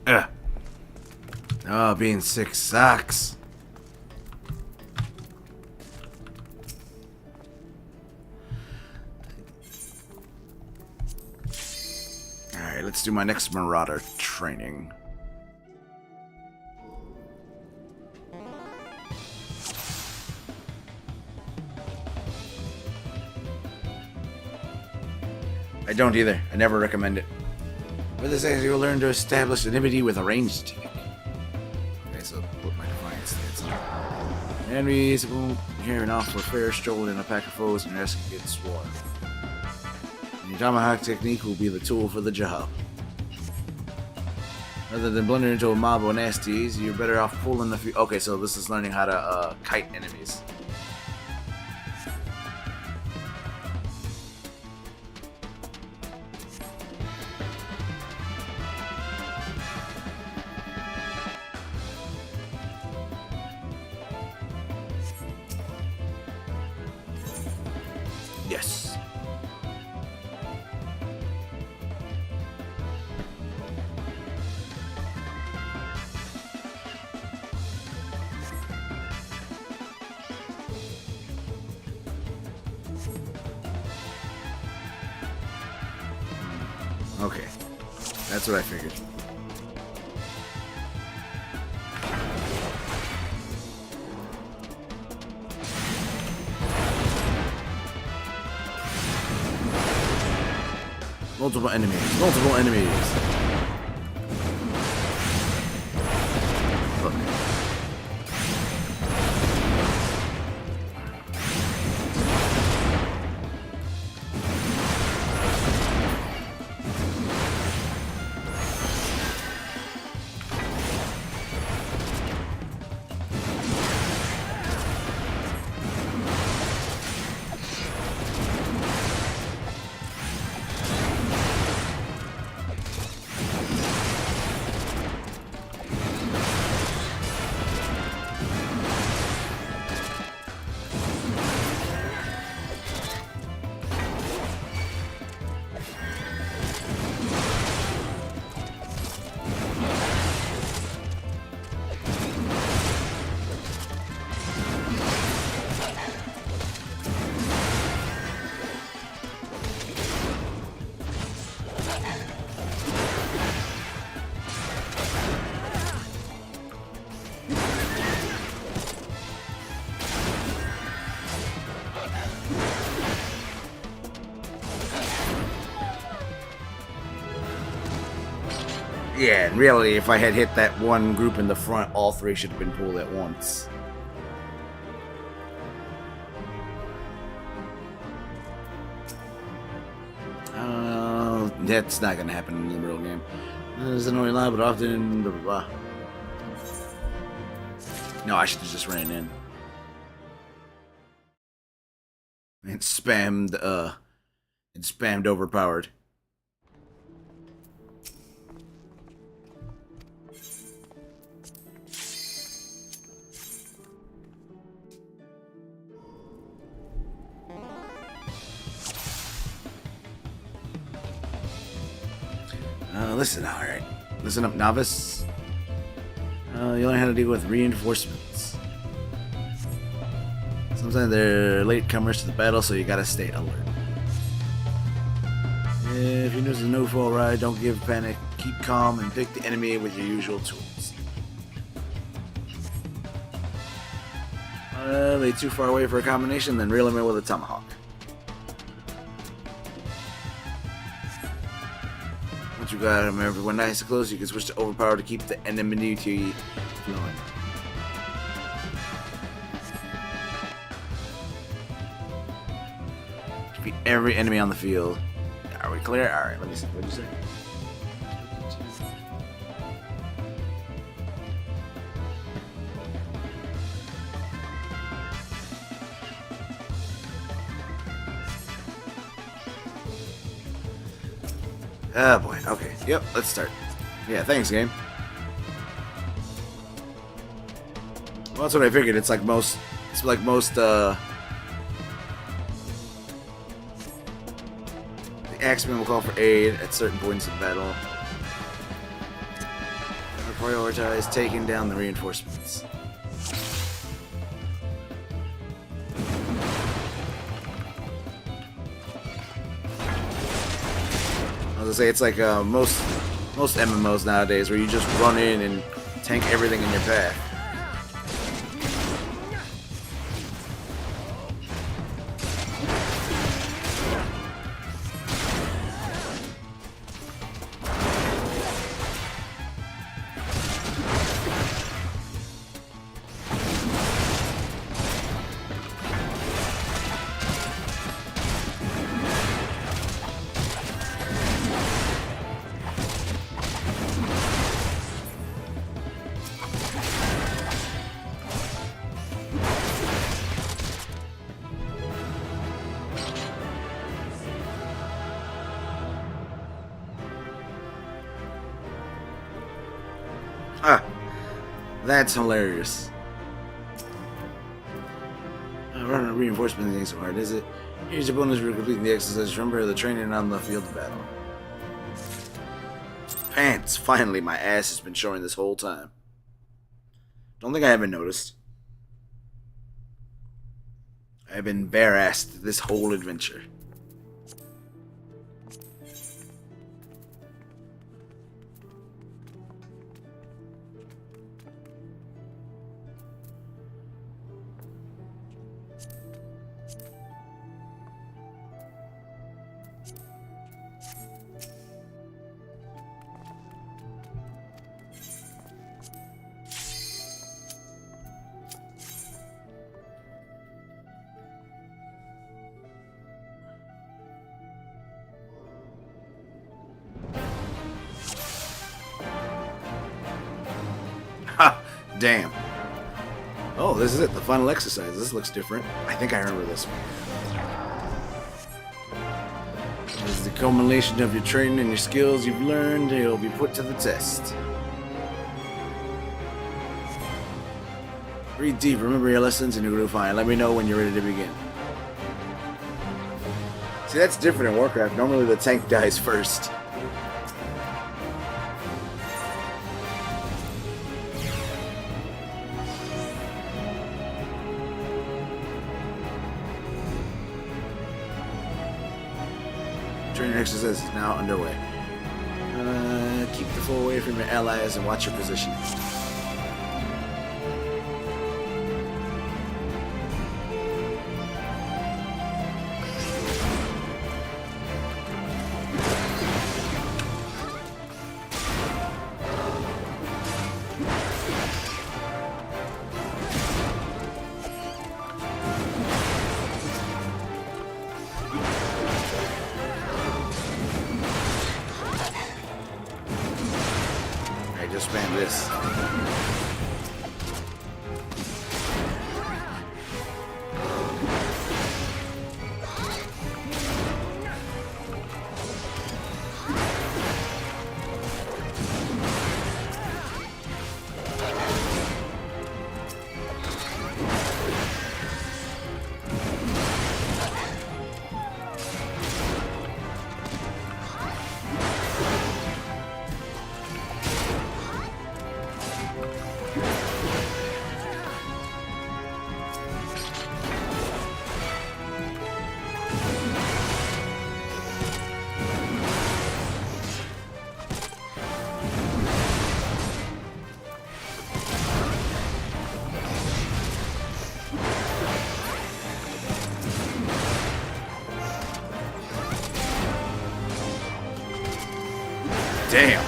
Ugh. Oh, being sick sucks. Alright, let's do my next Marauder training. I don't either. I never recommend it. But this says you'll learn to establish enmity with a ranged attack. Okay, so put my defiance stance on. Enemies won't hear an off for fair stroll in a pack of foes and risk getting swarmed. And your tomahawk technique will be the tool for the job. Rather than blending into a mob of nasties, you're better off pulling a few. Okay, so this is learning how to kite enemies. Yes. Okay. That's what I figured. Multiple enemies. Multiple enemies. Look. Yeah, and really, if I had hit that one group in the front, all three should have been pulled at once. That's not gonna happen in the real game. There's an only lie, but often blah blah blah. No, I should have just ran in. And spammed overpowered. Listen, alright. Listen up, novice. You learn how to deal with reinforcements. Sometimes they're latecomers to the battle, so you gotta stay alert. If you notice a no-fall ride, don't give panic. Keep calm and pick the enemy with your usual tools. They too far away for a combination, then reel them in with a tomahawk. Once you got everyone nice and close, you can switch to overpower to keep the enemy flowing. Defeat every enemy on the field. Are we clear? Alright, let me see. What'd you say? Oh boy, okay. Yep, let's start. Yeah, thanks, game. Well, that's what I figured. It's like most the axemen will call for aid at certain points in battle. Prioritize taking down the reinforcements. I was gonna say, it's like most MMOs nowadays, where you just run in and tank everything in your path. Ah, that's hilarious. Running a reinforcement ain't so hard, is it? Here's your bonus for completing the exercise. Remember the training on the field of battle. Pants! Finally, my ass has been showing this whole time. Don't think I haven't noticed. I've been bare-assed this whole adventure. Ha! Damn. Oh, this is it. The final exercise. This looks different. I think I remember this one. This is the culmination of your training and your skills you've learned. It'll be put to the test. Breathe deep. Remember your lessons and you'll do fine. Let me know when you're ready to begin. See, that's different in Warcraft. Normally the tank dies first. Training exercise is now underway. Keep the foe away from your allies and watch your position. Just spam this. Damn.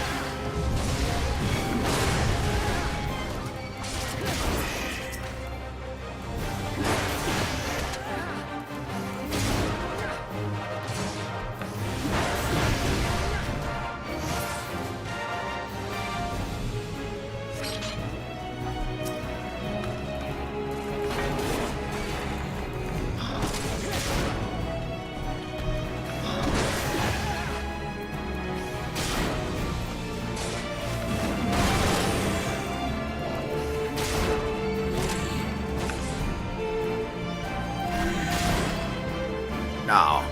No.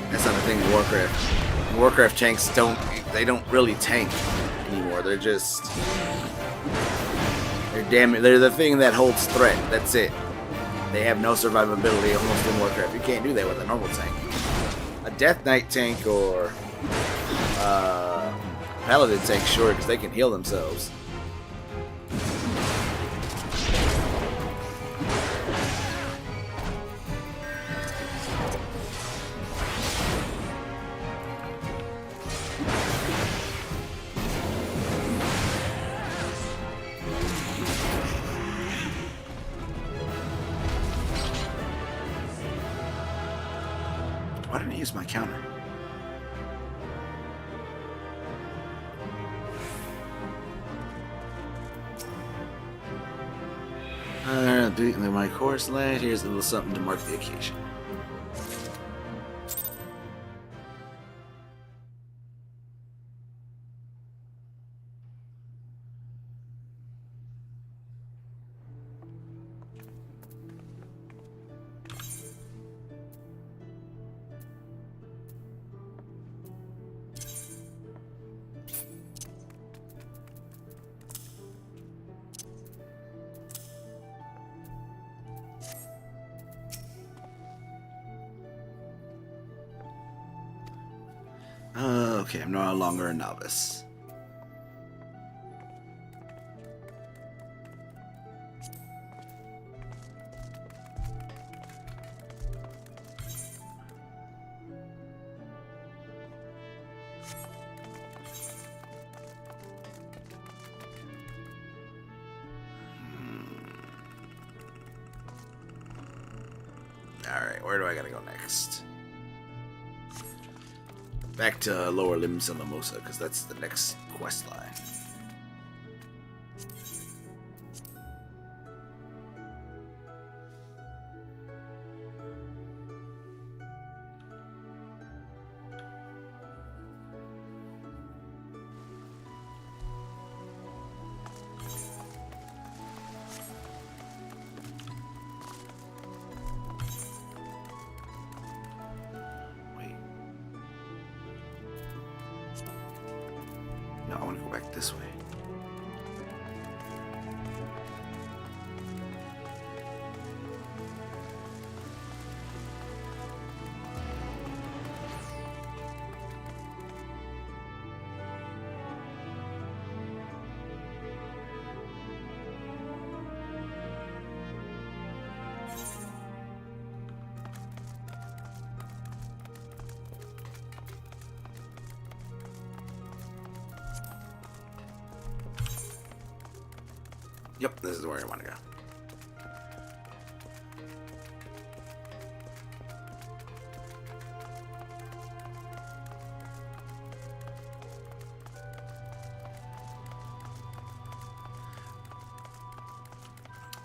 That's not a thing in Warcraft. Warcraft tanks don't really tank anymore. They're just they're the thing that holds threat. That's it. They have no survivability almost in Warcraft. You can't do that with a normal tank. A Death Knight tank or Paladin tank, sure, because they can heal themselves. Why didn't I use my counter? My course lad. Here's a little something to mark the occasion. Okay, I'm no longer a novice. Alright, where do I gotta go next? Back to Lower Limbs and Lamosa, because that's the next quest line. No, I want to go back this way. Yep, this is where I want to go.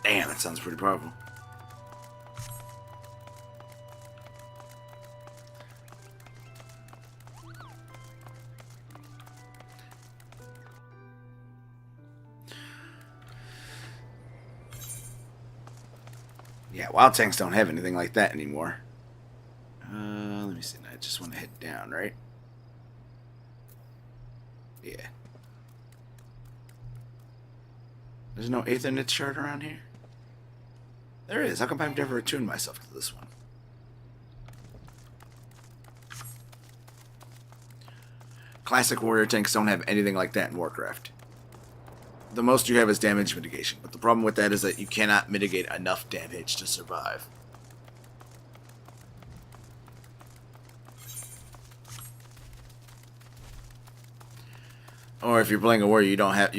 Damn, that sounds pretty powerful. Yeah, wild tanks don't have anything like that anymore. Let me see. I just want to head down, right? Yeah. There's no Aethernet shard around here? There is. How come I've never attuned myself to this one? Classic warrior tanks don't have anything like that in Warcraft. The most you have is damage mitigation, but the problem with that is that you cannot mitigate enough damage to survive. Or if you're playing a warrior, you don't have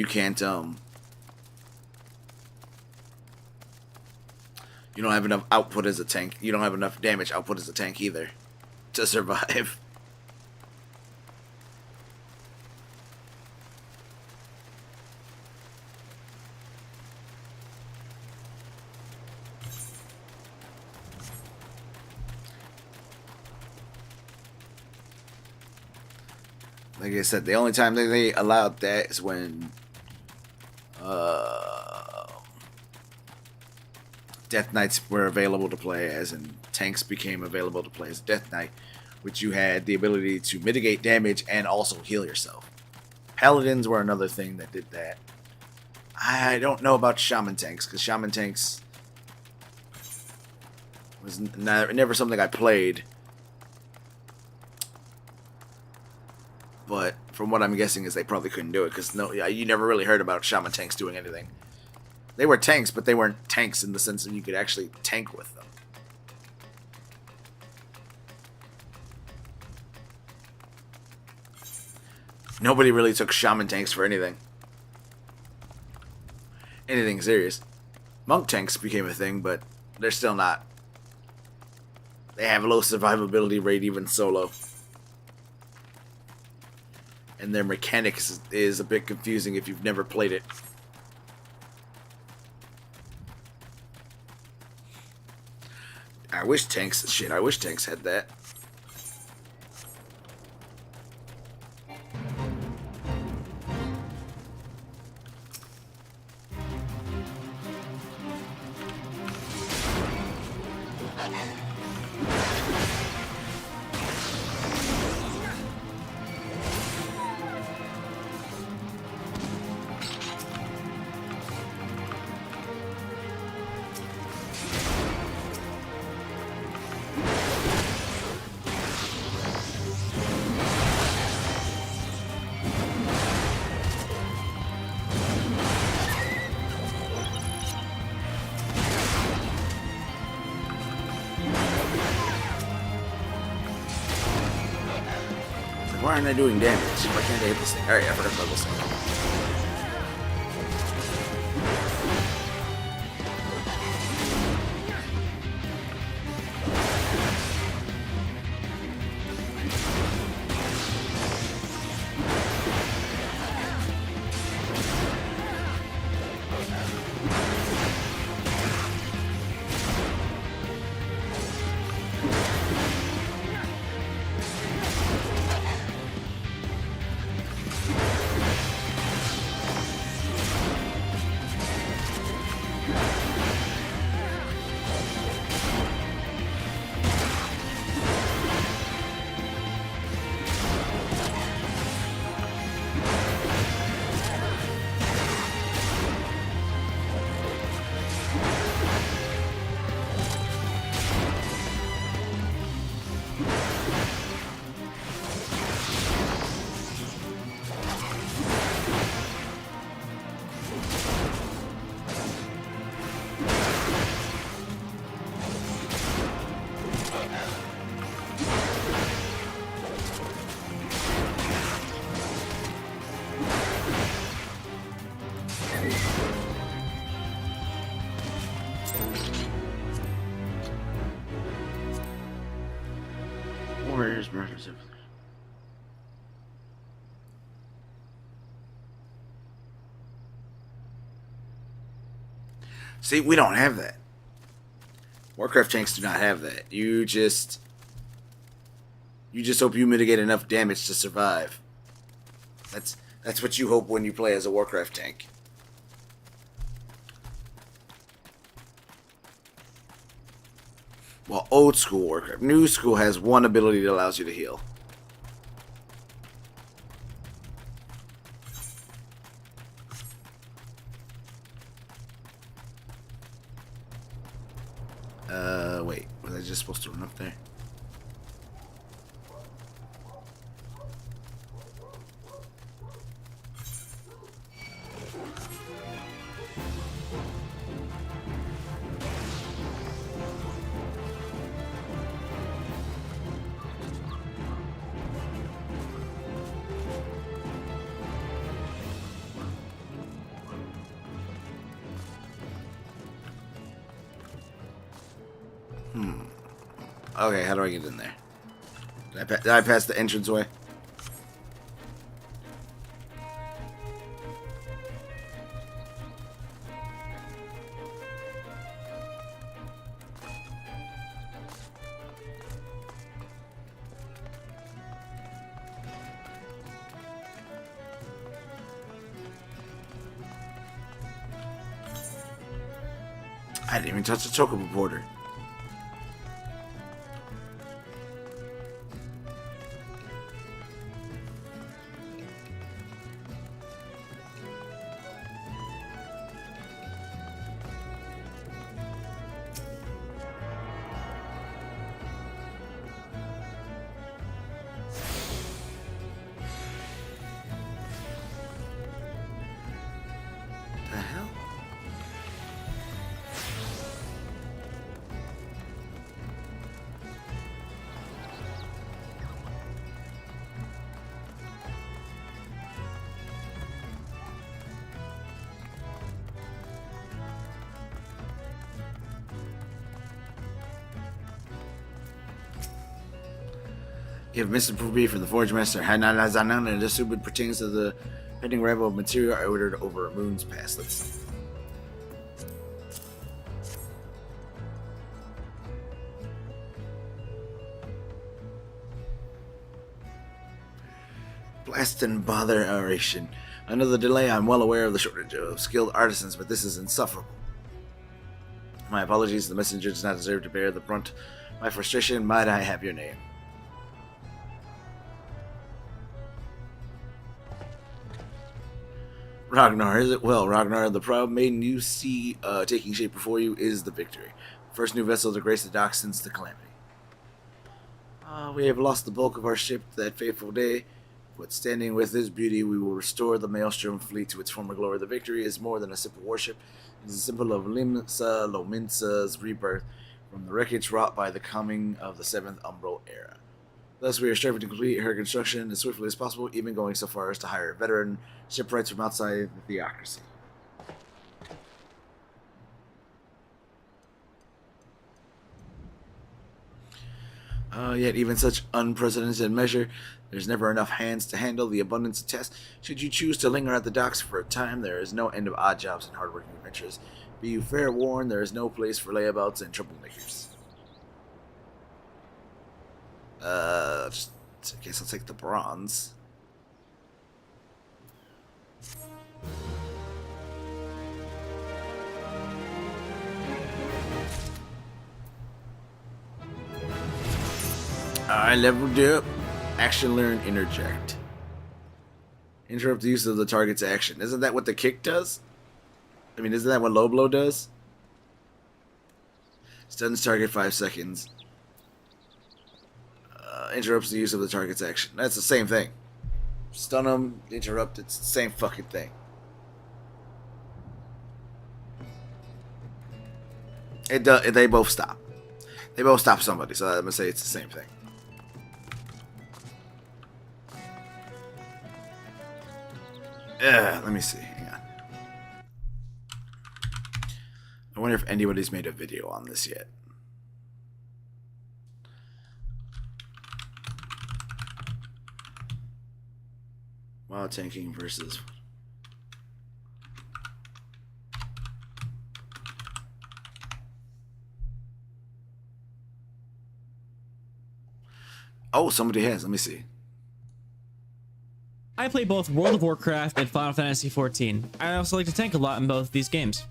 enough output as a tank. You don't have enough damage output as a tank either to survive. Like I said, the only time that they allowed that is when Death Knights were available to play as, and tanks became available to play as Death Knight, which you had the ability to mitigate damage and also heal yourself. Paladins were another thing that did that. I don't know about Shaman tanks, because Shaman tanks was never something I played. But from what I'm guessing is they probably couldn't do it, because you never really heard about Shaman tanks doing anything. They were tanks, but they weren't tanks in the sense that you could actually tank with them. Nobody really took Shaman tanks for anything. Anything serious. Monk tanks became a thing, but they're still not. They have a low survivability rate even solo. And their mechanics is a bit confusing if you've never played it. I wish tanks had that. Why aren't I doing damage? Why can't I hit this thing? Alright, I forgot about this thing. Warriors, murders, everything. See, we don't have that. Warcraft tanks do not have that. You just hope you mitigate enough damage to survive. That's what you hope when you play as a Warcraft tank. Well, old school Warcraft. New school has one ability that allows you to heal. Wait. Was I just supposed to run up there? Okay, how do I get in there? Did I pass the entranceway? I didn't even touch the chocobo border. The hell? You have missed a brief from the Forge Master. Hanalazanan, and this it pertains to the pending arrival of material I ordered over a moon's pass. Let's see. Blast and botheration. Another delay. I'm well aware of the shortage of skilled artisans, but this is insufferable. My apologies. The messenger does not deserve to bear the brunt. My frustration. Might I have your name? Ragnar, is it? Well, Ragnar, the proud maiden you see taking shape before you is the victory. First new vessel to grace the docks since the calamity. We have lost the bulk of our ship that fateful day, but standing with this beauty, we will restore the Maelstrom fleet to its former glory. The victory is more than a simple warship. It is a symbol of Lominsa's rebirth from the wreckage wrought by the coming of the 7th Umbral era. Thus, we are striving to complete her construction as swiftly as possible, even going so far as to hire veteran shipwrights from outside the theocracy. Yet even such unprecedented measure, there's never enough hands to handle the abundance of tasks. Should you choose to linger at the docks for a time, there is no end of odd jobs and hardworking adventurers. Be you fair warned, there is no place for layabouts and troublemakers. I guess I'll take the bronze. I leveled up. Action learn interject. Interrupt the use of the target's action. Isn't that what the kick does? I mean, isn't that what low blow does? Stuns target 5 seconds. Interrupts the use of the target's action. That's the same thing. Stun them, interrupt, it's the same fucking thing. They both stop. They both stop somebody, so I'm gonna say it's the same thing. Let me see. Hang on. I wonder if anybody's made a video on this yet. While tanking versus... Oh, somebody has. Let me see. I play both World of Warcraft and Final Fantasy XIV. I also like to tank a lot in both of these games.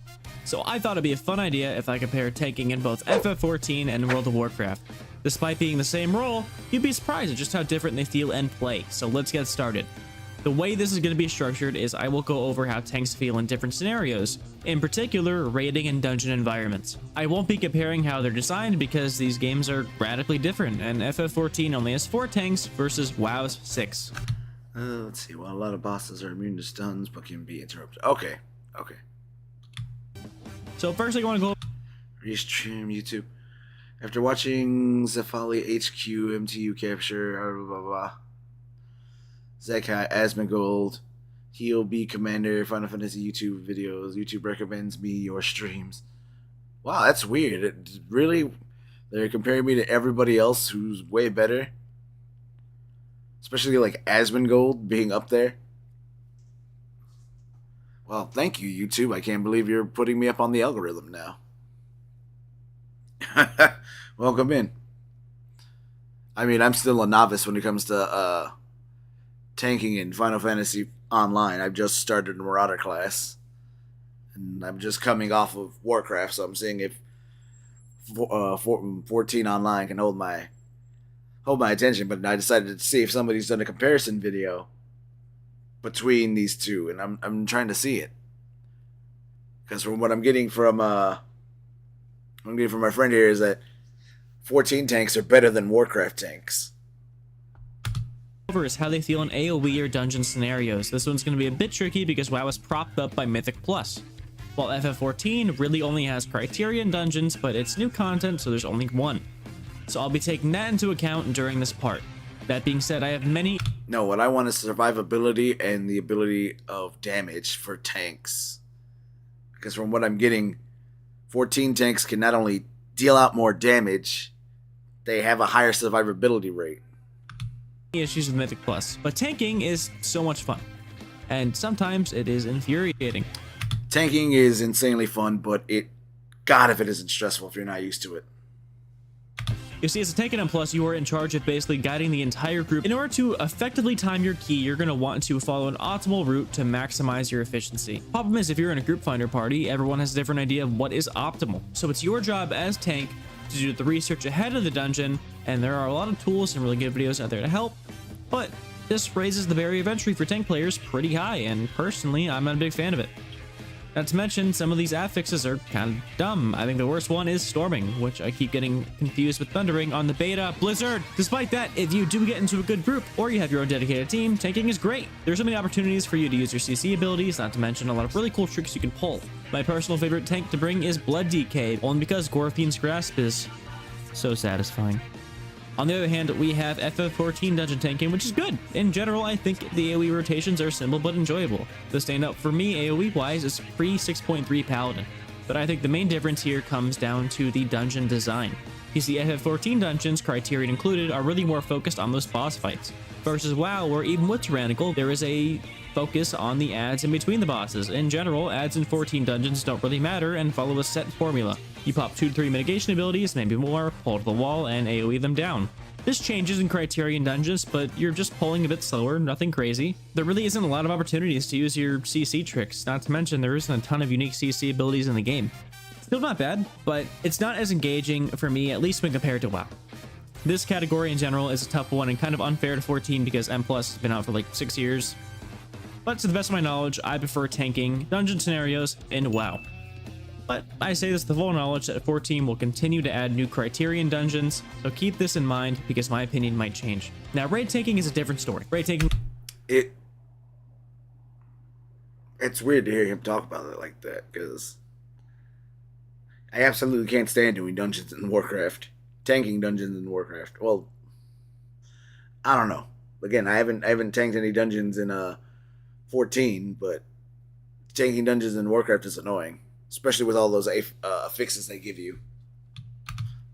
So I thought it'd be a fun idea if I compared tanking in both FF14 and World of Warcraft. Despite being the same role, you'd be surprised at just how different they feel and play, so let's get started. The way this is going to be structured is I will go over how tanks feel in different scenarios, in particular raiding and dungeon environments. I won't be comparing how they're designed because these games are radically different, and FF14 only has 4 tanks versus WoW's 6. Let's see. Well, a lot of bosses are immune to stuns but can be interrupted. Okay. Okay. So first I want to go... Restream YouTube. After watching Zephyli HQ, MTU capture, blah blah blah. Zekai, Asmongold, He'll Be Commander, Final Fantasy YouTube videos. YouTube recommends me your streams. Wow, that's weird. It really, They're comparing me to everybody else who's way better. Especially like Asmongold being up there. Well, thank you, YouTube. I can't believe you're putting me up on the algorithm now. Welcome in. I mean, I'm still a novice when it comes to tanking in Final Fantasy Online. I've just started a Marauder class. And I'm just coming off of Warcraft, so I'm seeing if 14 Online can hold my attention. But I decided to see if somebody's done a comparison video between these two, and I'm trying to see it. Because from what I'm getting from my friend here is that 14 tanks are better than Warcraft tanks. Is how they feel in AoE or dungeon scenarios. This one's going to be a bit tricky because WoW is propped up by Mythic Plus. While FF14 really only has Criterion dungeons, but it's new content, so there's only one. So I'll be taking that into account during this part. That being said, I have many... No, what I want is survivability and the ability of damage for tanks. Because from what I'm getting, 14 tanks can not only deal out more damage, they have a higher survivability rate. Issues with Mythic Plus, but tanking is so much fun. And sometimes it is infuriating. Tanking is insanely fun, but God, if it isn't stressful if you're not used to it. You see, as a tank in M+, you are in charge of basically guiding the entire group. In order to effectively time your ki, you're going to want to follow an optimal route to maximize your efficiency. Problem is, if you're in a group finder party, everyone has a different idea of what is optimal. So it's your job as tank to do the research ahead of the dungeon, and there are a lot of tools and really good videos out there to help, but this raises the barrier of entry for tank players pretty high, and personally, I'm not a big fan of it. Not to mention, some of these affixes are kind of dumb. I think the worst one is Storming, which I keep getting confused with Thundering on the beta. Blizzard! Despite that, if you do get into a good group, or you have your own dedicated team, tanking is great. There's so many opportunities for you to use your CC abilities, not to mention a lot of really cool tricks you can pull. My personal favorite tank to bring is Blood DK, only because Gorfine's Grasp is so satisfying. On the other hand, we have FF14 dungeon tanking, which is good. In general, I think the AoE rotations are simple but enjoyable. The standout for me AoE-wise is pre 6.3 Paladin, but I think the main difference here comes down to the dungeon design. You see, FF14 dungeons, Criterion included, are really more focused on those boss fights, versus WoW, where even with Tyrannical, there is a focus on the adds in between the bosses. In general, adds in 14 dungeons don't really matter and follow a set formula. You pop 2 to 3 mitigation abilities, maybe more, pull to the wall, and AoE them down. This changes in Criterion dungeons, but you're just pulling a bit slower, nothing crazy. There really isn't a lot of opportunities to use your CC tricks, not to mention there isn't a ton of unique CC abilities in the game. Still not bad, but it's not as engaging for me, at least when compared to WoW. This category in general is a tough one and kind of unfair to 14 because M+ has been out for like 6 years. But to the best of my knowledge, I prefer tanking dungeon scenarios in WoW. But I say this with the full knowledge that 14 will continue to add new Criterion dungeons, so keep this in mind because my opinion might change. Now, raid tanking is a different story. Raid tanking... It's weird to hear him talk about it like that, because I absolutely can't stand doing dungeons in Warcraft. Tanking dungeons in Warcraft. Well, I don't know. Again, I haven't tanked any dungeons in 14, but tanking dungeons in Warcraft is annoying. Especially with all those fixes they give you.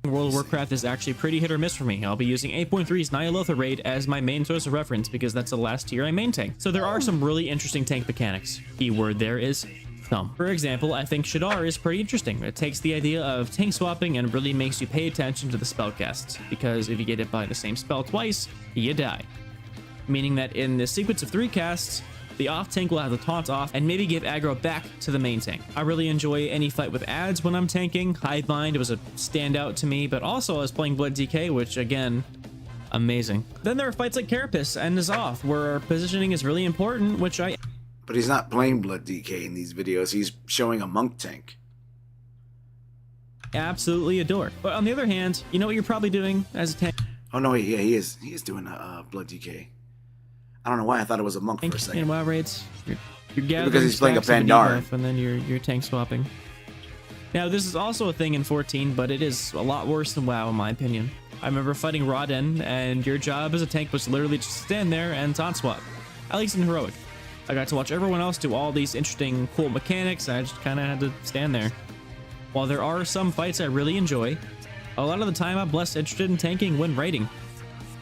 World of Warcraft is actually pretty hit or miss for me. I'll be using 8.3's Nyalotha raid as my main source of reference because that's the last tier I main tank. So there are some really interesting tank mechanics. Keyword there is thumb. For example, I think Shadar is pretty interesting. It takes the idea of tank swapping and really makes you pay attention to the spell casts, because if you get hit by the same spell twice, you die. Meaning that in the sequence of 3 casts, the off tank will have the taunt off and maybe give aggro back to the main tank. I really enjoy any fight with adds when I'm tanking. Hivemind was a standout to me, but also I was playing Blood DK, which again, amazing. Then there are fights like Carapace and N'Zoth, where our positioning is really important, which I... But he's not playing Blood DK in these videos. He's showing a monk tank. absolutely adore. But on the other hand, you know what you're probably doing as a tank? Oh no, yeah, he is doing Blood DK. I don't know why I thought it was a monk for a second. In WoW raids, you're gathering because he's playing a stacks of Pandaren. debuff, and then you're tank swapping. Now, this is also a thing in 14, but it is a lot worse than WoW in my opinion. I remember fighting Rauden, and your job as a tank was literally just stand there and taunt swap. At least in Heroic. I got to watch everyone else do all these interesting, cool mechanics, and I just kind of had to stand there. While there are some fights I really enjoy, A lot of the time, I'm less interested in tanking when raiding.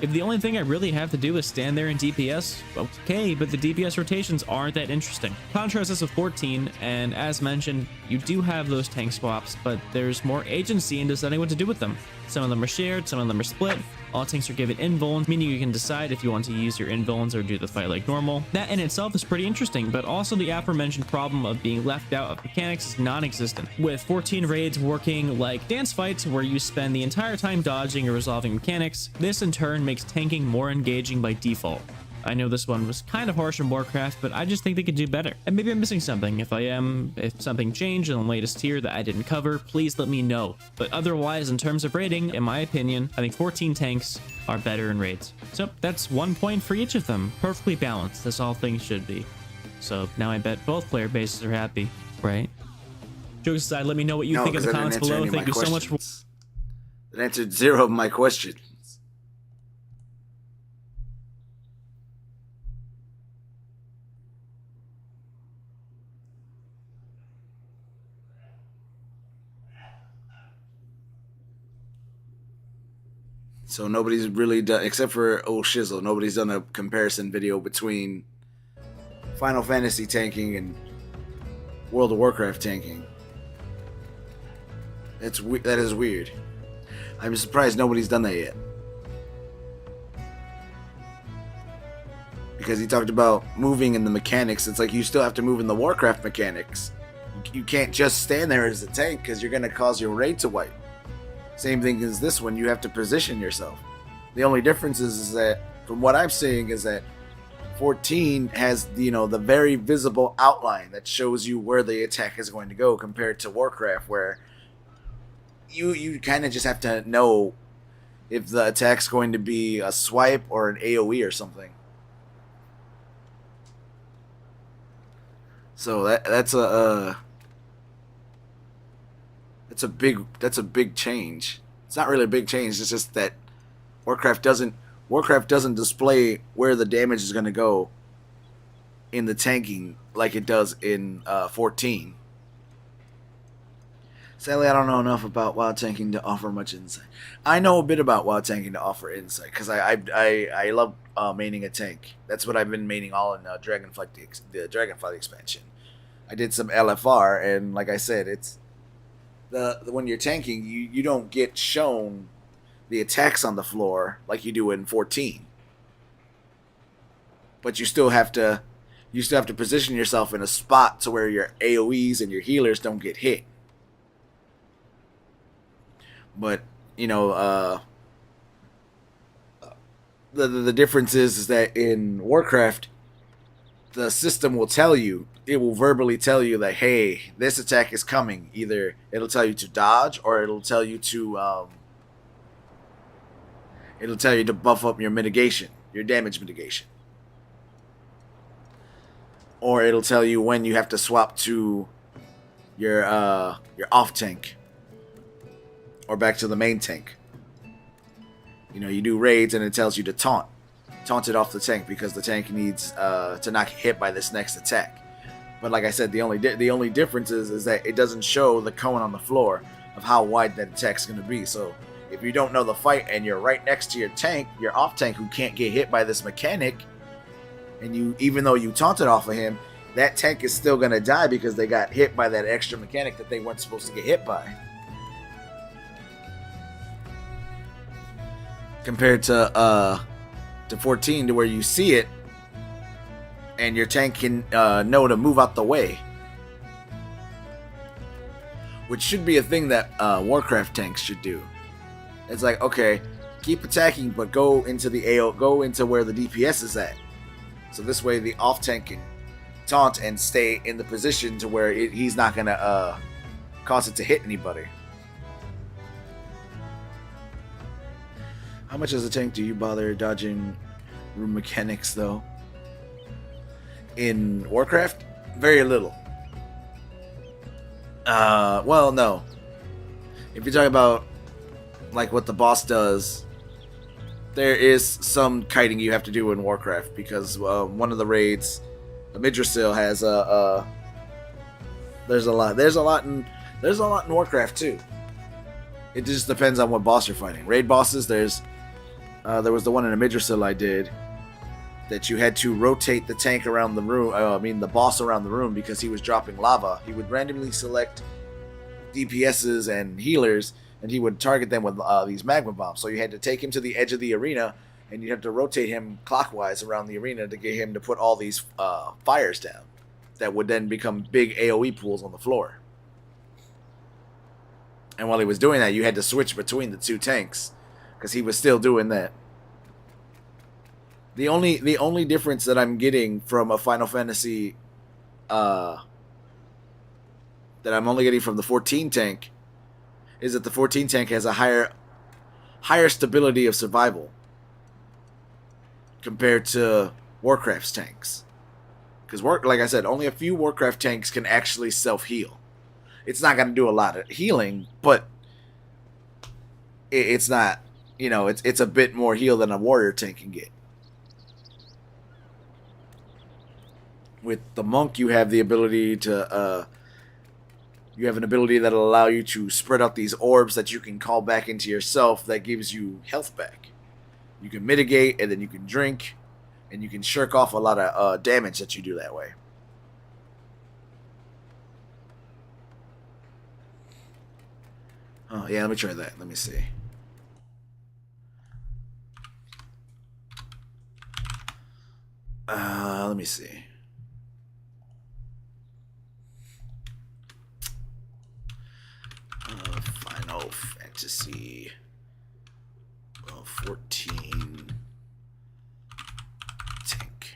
If the only thing I really have to do is stand there in DPS, okay, but the DPS rotations aren't that interesting. Contrast this with 14, and as mentioned, you do have those tank swaps, but there's more agency in deciding what to do with them. Some of them are shared, some of them are split. All tanks are given invulns, meaning you can decide if you want to use your invulns or do the fight like normal. That in itself is pretty interesting, but also the aforementioned problem of being left out of mechanics is non-existent. With 14 raids working like dance fights where you spend the entire time dodging or resolving mechanics, this in turn makes tanking more engaging by default. I know this one was kind of harsh in Warcraft, but I just think they could do better. And maybe I'm missing something. If something changed in the latest tier that I didn't cover, please let me know. But otherwise, in terms of raiding, in my opinion, I think 14 tanks are better in raids. So that's 1 point for each of them. Perfectly balanced, as all things should be. So now I bet both player bases are happy, right? Jokes aside, let me know what you think in the comments below. Thank you so much for... It answered 0 of my questions. So nobody's really done, except for old Shizzle, nobody's done a comparison video between Final Fantasy tanking and World of Warcraft tanking. That is weird. I'm surprised nobody's done that yet. Because he talked about moving in the mechanics. It's like you still have to move in the Warcraft mechanics. You can't just stand there as a tank because you're going to cause your raid to wipe. Same thing as this one, you have to position yourself. The only difference is that, from what I'm seeing, is that 14 has, the very visible outline that shows you where the attack is going to go, compared to Warcraft, where you kind of just have to know if the attack's going to be a swipe or an AoE or something. So that's a big change. It's not really a big change. It's just that Warcraft doesn't display where the damage is going to go in the tanking like it does in 14. Sadly, I don't know enough about WoW tanking to offer much insight. I know a bit about WoW tanking to offer insight because I love maining a tank. That's what I've been maining all in Dragonflight, the Dragonflight expansion. I did some LFR, and like I said, it's when you're tanking, you don't get shown the attacks on the floor like you do in 14. But you still have to position yourself in a spot to where your AoEs and your healers don't get hit. But the difference is that in Warcraft, the system will tell you. It will verbally tell you that, hey, this attack is coming. Either it'll tell you to dodge, or it'll tell you to buff up your mitigation, your damage mitigation, or it'll tell you when you have to swap to your off tank or back to the main tank. You do raids and it tells you to taunt it off the tank because the tank needs to not get hit by this next attack. But like I said, the only difference is that it doesn't show the cone on the floor of how wide that attack's going to be. So if you don't know the fight and you're right next to your tank, your off tank who can't get hit by this mechanic, and even though you taunted off of him, that tank is still going to die because they got hit by that extra mechanic that they weren't supposed to get hit by. Compared to 14, to where you see it, and your tank can know to move out the way. Which should be a thing that Warcraft tanks should do. It's like, okay, keep attacking, but go into where the DPS is at. So this way the off tank can taunt and stay in the position to where he's not going to cause it to hit anybody. How much as a tank do you bother dodging room mechanics, though? In Warcraft, very little. Well, no. If you're talking about like what the boss does, there is some kiting you have to do in Warcraft because one of the raids, Midrasil has there's a lot in Warcraft too. It just depends on what boss you're fighting. Raid bosses, there was the one in Amidrasil I did that you had to rotate the tank around the room. The boss around the room because he was dropping lava. He would randomly select DPSs and healers, and he would target them with these magma bombs. So you had to take him to the edge of the arena, and you have to rotate him clockwise around the arena to get him to put all these fires down that would then become big AoE pools on the floor. And while he was doing that, you had to switch between the two tanks because he was still doing that. The only difference that I'm getting from a Final Fantasy that I'm only getting from the 14 tank is that the 14 tank has a higher stability of survival compared to Warcraft's tanks. Because, like I said, only a few Warcraft tanks can actually self-heal. It's not going to do a lot of healing, but it's not, it's a bit more heal than a warrior tank can get. With the monk, you have the ability to, you have an ability that'll allow you to spread out these orbs that you can call back into yourself that gives you health back. You can mitigate, and then you can drink, and you can shirk off a lot of damage that you do that way. Oh, yeah, let me try that. Let me see. Let me see. Final Fantasy 14 tank.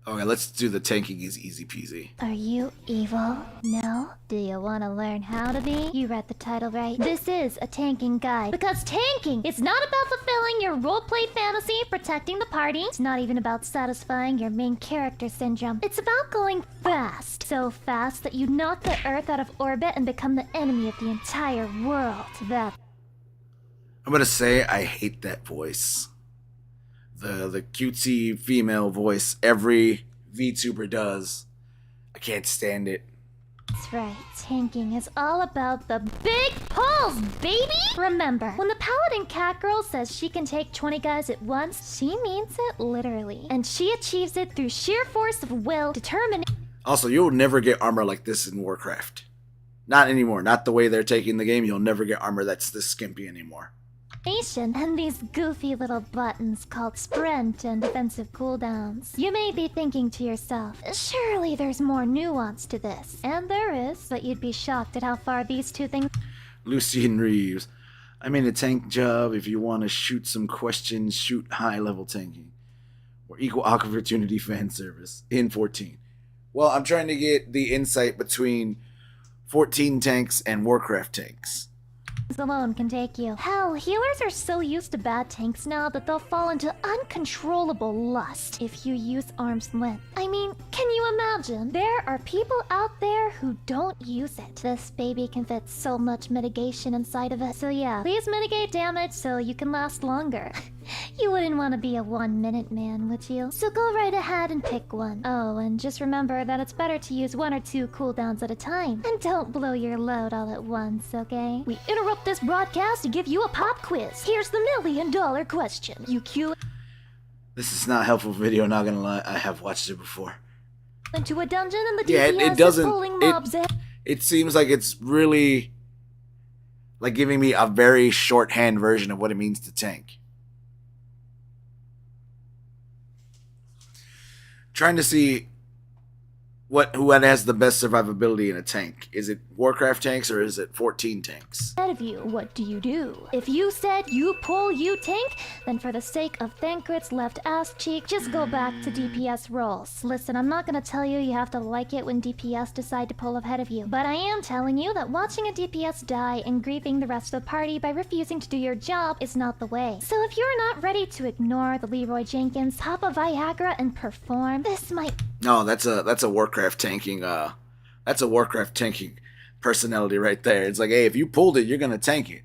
Okay, let's do the tanking is easy peasy. Are you evil? No? Do you want to learn how to be? You read the title right. This is a tanking guide. Because tanking is not about fulfilling your roleplay fantasy of protecting the party. It's not even about satisfying your main character syndrome. It's about going fast. So fast that you knock the Earth out of orbit and become the enemy of the entire world. That... I'm gonna say I hate that voice. The cutesy female voice every VTuber does. I can't stand it. That's right. Tanking is all about the big pulls, baby! Remember, when the paladin cat girl says she can take 20 guys at once, she means it literally. And she achieves it through sheer force of will, determination. Also, you'll never get armor like this in Warcraft. Not anymore. Not the way they're taking the game. You'll never get armor that's this skimpy anymore. And these goofy little buttons called sprint and defensive cooldowns. You may be thinking to yourself, surely there's more nuance to this. And there is, but you'd be shocked at how far these two things... Lucian Reeves. I mean a tank job if you want to shoot some questions, shoot high-level tanking. Or equal opportunity fan service in 14. Well, I'm trying to get the insight between 14 tanks and Warcraft tanks. alone can take you. Hell, healers are so used to bad tanks now that they'll fall into uncontrollable lust if you use arm's length. I mean, can you imagine? There are people out there who don't use it. This baby can fit so much mitigation inside of it. So yeah, please mitigate damage so you can last longer. You wouldn't want to be a 1-minute man, would you? So go right ahead and pick one. Oh, and just remember that it's better to use 1 or 2 cooldowns at a time. And don't blow your load all at once, okay? We interrupt this broadcast to give you a pop quiz. Here's the $1 million question. You cue This is not a helpful video, not gonna lie. I have watched it before. into a dungeon and the Yeah, DPS it doesn't... is pulling mobs in. It seems like it's really... like giving me a very shorthand version of what it means to tank. Trying to see what has the best survivability in a tank. Is it Warcraft tanks or is it 14 tanks? Ahead of you, what do you do? If you said you pull, you tank, then for the sake of Thancred's left ass cheek, just go back to DPS roles. Listen, I'm not gonna tell you have to like it when DPS decide to pull ahead of you, but I am telling you that watching a DPS die and grieving the rest of the party by refusing to do your job is not the way. So if you're not ready to ignore the Leroy Jenkins, hop a Viagra and perform, this might... No, that's a Warcraft tanking personality right there. It's like, hey, if you pulled it, you're gonna tank it.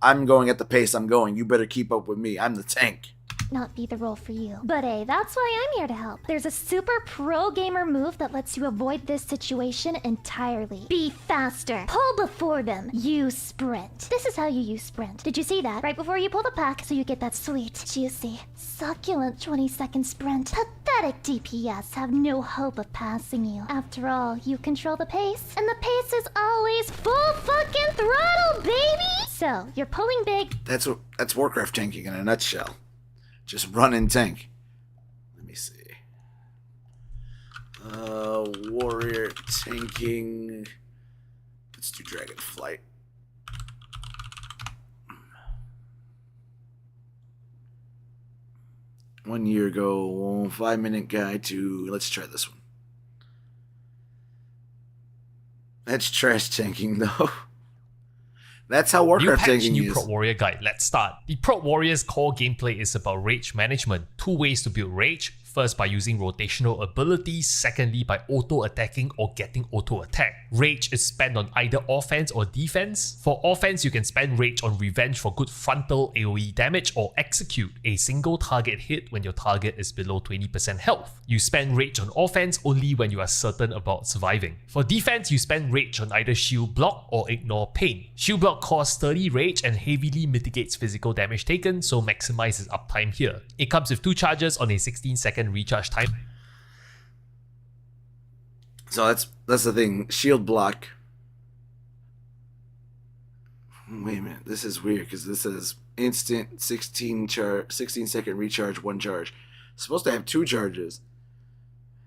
I'm going at the pace I'm going. You better keep up with me. I'm the tank. might not be the role for you. But hey, that's why I'm here to help. There's a super pro gamer move that lets you avoid this situation entirely. Be faster. Pull before them. Use sprint. This is how you use sprint. Did you see that? Right before you pull the pack, so you get that sweet, juicy, succulent 20-second sprint. Pathetic DPS have no hope of passing you. After all, you control the pace, and the pace is always full fucking throttle, baby! So, you're pulling big. That's Warcraft tanking in a nutshell. Just run and tank. Let me see. Warrior tanking. Let's do Dragonflight. One year ago, 5-minute guide to. Let's try this one. That's trash tanking, though. That's how Warcraft tanking New is. Prot Warrior Guide. Let's start. The Prot Warrior's core gameplay is about rage management. 2 ways to build rage. First, by using rotational abilities. Secondly, by auto-attacking or getting auto-attack. Rage is spent on either offense or defense. For offense, you can spend rage on revenge for good frontal AoE damage or execute a single target hit when your target is below 20% health. You spend rage on offense only when you are certain about surviving. For defense, you spend rage on either shield block or ignore pain. Shield block costs 30 rage and heavily mitigates physical damage taken, so maximizes uptime here. It comes with 2 charges on a 16-second recharge time. So that's the thing. Shield block. Wait a minute. This is weird because this says instant 16-second recharge, 1 charge. It's supposed to have 2 charges.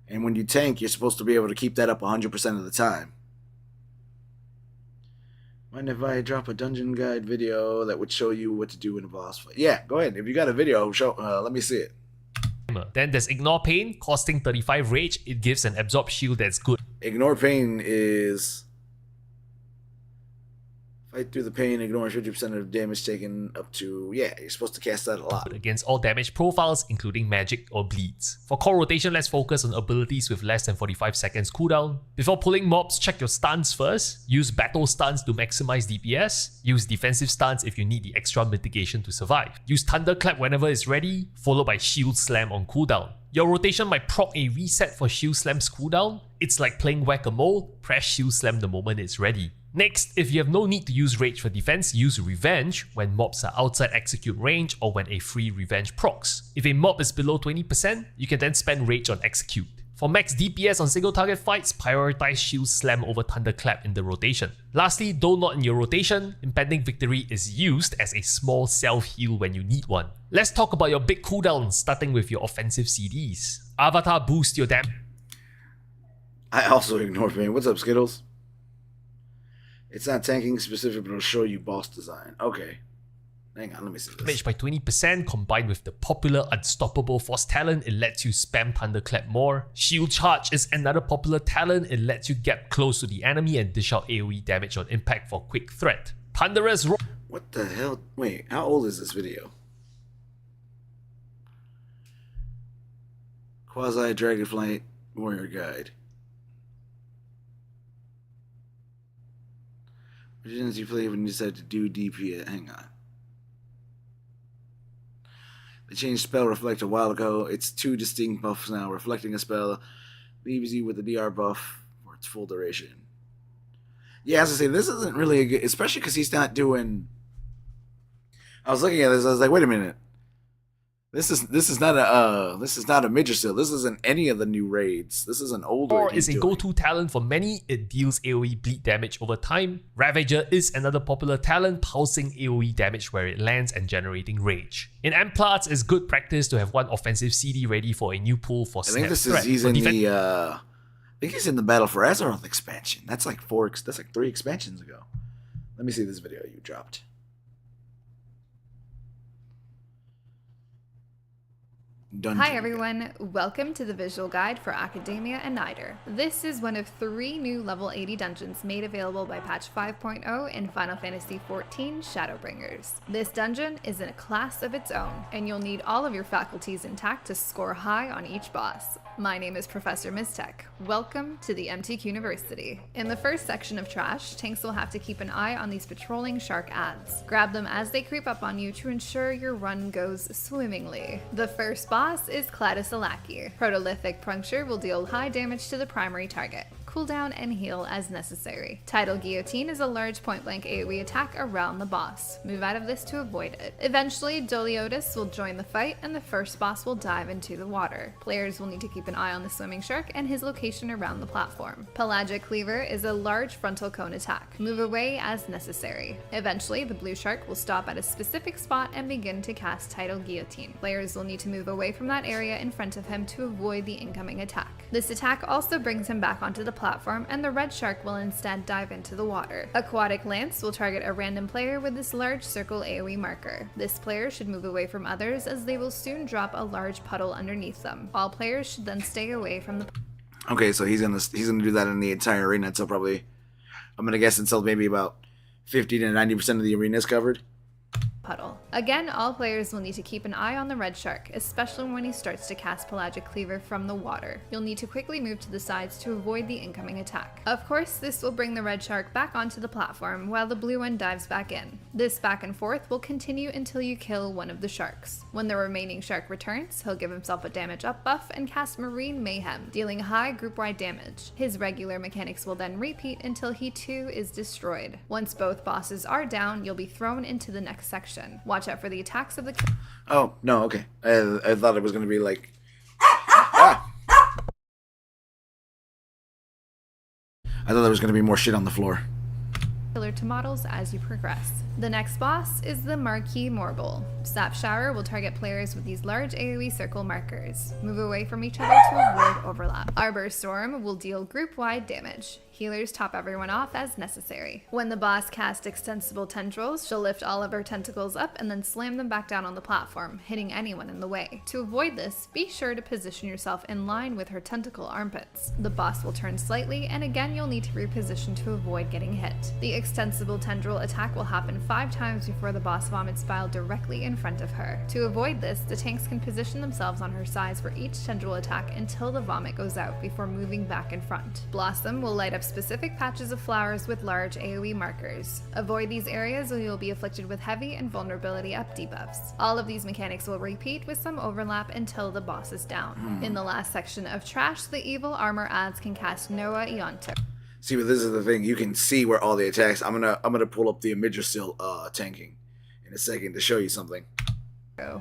And when you tank, you're supposed to be able to keep that up 100% of the time. Mind if I drop a dungeon guide video that would show you what to do in a boss fight? Yeah, go ahead. If you got a video, show. Let me see it. Then there's Ignore Pain, costing 35 rage. It gives an absorb shield that's good. Ignore pain is fight through the pain, ignore 50% of damage taken up to... Yeah, you're supposed to cast that a lot. Against all damage profiles, including magic or bleeds. For core rotation, let's focus on abilities with less than 45 seconds cooldown. Before pulling mobs, check your stuns first. Use battle stuns to maximize DPS. Use defensive stuns if you need the extra mitigation to survive. Use Thunderclap whenever it's ready, followed by Shield Slam on cooldown. Your rotation might proc a reset for Shield Slam's cooldown. It's like playing Whack-A-Mole, press Shield Slam the moment it's ready. Next, if you have no need to use Rage for defense, use Revenge when mobs are outside execute range or when a free Revenge procs. If a mob is below 20%, you can then spend Rage on Execute. For max DPS on single target fights, prioritize Shield Slam over Thunderclap in the rotation. Lastly, though not in your rotation, Impending Victory is used as a small self-heal when you need one. Let's talk about your big cooldowns, starting with your offensive CDs. Avatar boost your damage. I also ignore pain. What's up, Skittles? It's not tanking specific, but it'll show you boss design. Okay. Hang on, let me see this. By 20%, combined with the popular Unstoppable Force talent, it lets you spam Thunderclap more. Shield Charge is another popular talent. It lets you get close to the enemy and dish out AoE damage on impact for quick threat. Thunderous Roar. What the hell? Wait, how old is this video? Quasi Dragonflight Warrior Guide. What didn't you play when you decided to do DP? Hang on. They changed spell reflect a while ago. It's 2 distinct buffs now. Reflecting a spell leaves you with a DR buff for its full duration. Yeah, as I say, this isn't really a good, especially because he's not doing. I was looking at this. I was like, wait a minute. This is not a Midgersil. This isn't any of the new raids. This is an old raid. Roar is a go-to talent for many. It deals AoE bleed damage over time. Ravager is another popular talent, pulsing AoE damage where it lands and generating rage. In Amplats, it's good practice to have one offensive CD ready for a new pull for snap threat. He's in the I think he's in the Battle for Azeroth expansion. That's like 3 expansions ago. Let me see this video you dropped. Dungeon. Hi everyone, welcome to the visual guide for Academia and Niter. This is one of 3 new level 80 dungeons made available by patch 5.0 in Final Fantasy XIV Shadowbringers. This dungeon is in a class of its own, and you'll need all of your faculties intact to score high on each boss. My name is Professor Mistech. Welcome to the MTQ University. In the first section of Trash, tanks will have to keep an eye on these patrolling shark ads. Grab them as they creep up on you to ensure your run goes swimmingly. The first boss is Cladisolaki. Protolithic Puncture will deal high damage to the primary target. Cooldown and heal as necessary. Tidal Guillotine is a large point-blank AoE attack around the boss. Move out of this to avoid it. Eventually, Doliotis will join the fight and the first boss will dive into the water. Players will need to keep an eye on the swimming shark and his location around the platform. Pelagic Cleaver is a large frontal cone attack. Move away as necessary. Eventually, the blue shark will stop at a specific spot and begin to cast Tidal Guillotine. Players will need to move away from that area in front of him to avoid the incoming attack. This attack also brings him back onto the platform, and the red shark will instead dive into the water. Aquatic Lance will target a random player with this large circle AoE marker. This player should move away from others as they will soon drop a large puddle underneath them. All players should then stay away from the Okay, so he's gonna do that in the entire arena until probably, I'm gonna guess until maybe about 50 to 90% of the arena is covered. puddle. Again, all players will need to keep an eye on the red shark, especially when he starts to cast Pelagic Cleaver from the water. You'll need to quickly move to the sides to avoid the incoming attack. Of course, this will bring the red shark back onto the platform while the blue one dives back in. This back and forth will continue until you kill one of the sharks. When the remaining shark returns, he'll give himself a damage up buff and cast Marine Mayhem, dealing high group-wide damage. His regular mechanics will then repeat until he too is destroyed. Once both bosses are down, you'll be thrown into the next section. Watch out for the attacks of the... Oh, no, okay. I thought it was going to be like... Ah! I thought there was going to be more shit on the floor. Killer to models as you progress. The next boss is the Marquee Morble. Sap Shower will target players with these large AoE circle markers. Move away from each other to avoid overlap. Arbor Storm will deal group-wide damage. Healers top everyone off as necessary. When the boss casts Extensible Tendrils, she'll lift all of her tentacles up and then slam them back down on the platform, hitting anyone in the way. To avoid this, be sure to position yourself in line with her tentacle armpits. The boss will turn slightly, and again you'll need to reposition to avoid getting hit. The Extensible Tendril attack will happen 5 times before the boss vomits bile directly in front of her. To avoid this, the tanks can position themselves on her sides for each tendril attack until the vomit goes out before moving back in front. Blossom will light up specific patches of flowers with large AoE markers. Avoid these areas or you'll be afflicted with heavy and vulnerability up debuffs. All of these mechanics will repeat with some overlap until the boss is down. In the last section of Trash, the evil armor ads can cast Noah Ionto. See, but this is the thing. You can see where all the attacks... I'm gonna pull up the Midgersil tanking in a second to show you something.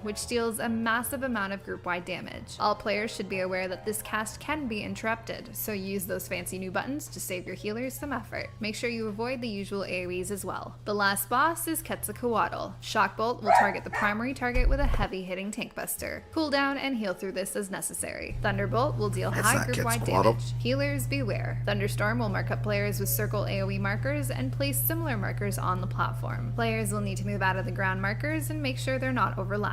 Which deals a massive amount of group-wide damage. All players should be aware that this cast can be interrupted, so use those fancy new buttons to save your healers some effort. Make sure you avoid the usual AoEs as well. The last boss is Quetzalcoatl. Shock Bolt will target the primary target with a heavy-hitting tank buster. Cooldown and heal through this as necessary. Thunderbolt will deal high group-wide damage. Healers beware. Thunderstorm will mark up players with circle AoE markers and place similar markers on the platform. Players will need to move out of the ground markers and make sure they're not overlapping.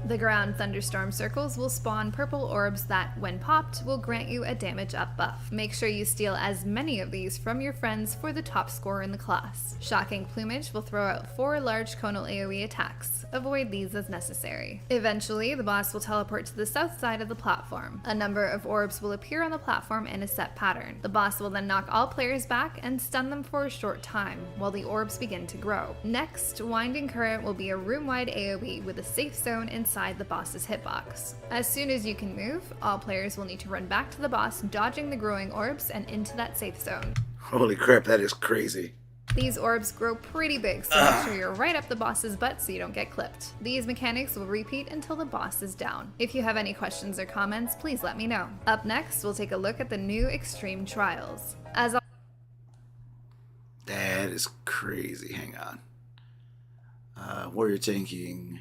The ground thunderstorm circles will spawn purple orbs that, when popped, will grant you a damage up buff. Make sure you steal as many of these from your friends for the top score in the class. Shocking Plumage will throw out 4 large conal AoE attacks. Avoid these as necessary. Eventually, the boss will teleport to the south side of the platform. A number of orbs will appear on the platform in a set pattern. The boss will then knock all players back and stun them for a short time, while the orbs begin to grow. Next, Winding Current will be a room-wide AoE with a safe zone inside the boss's hitbox. As soon as you can move, all players will need to run back to the boss, dodging the growing orbs and into that safe zone. Holy crap, that is crazy. These orbs grow pretty big, so make sure you're right up the boss's butt so you don't get clipped. These mechanics will repeat until the boss is down. If you have any questions or comments, please let me know. Up next, we'll take a look at the new Extreme Trials. That is crazy. Hang on. Warrior tanking.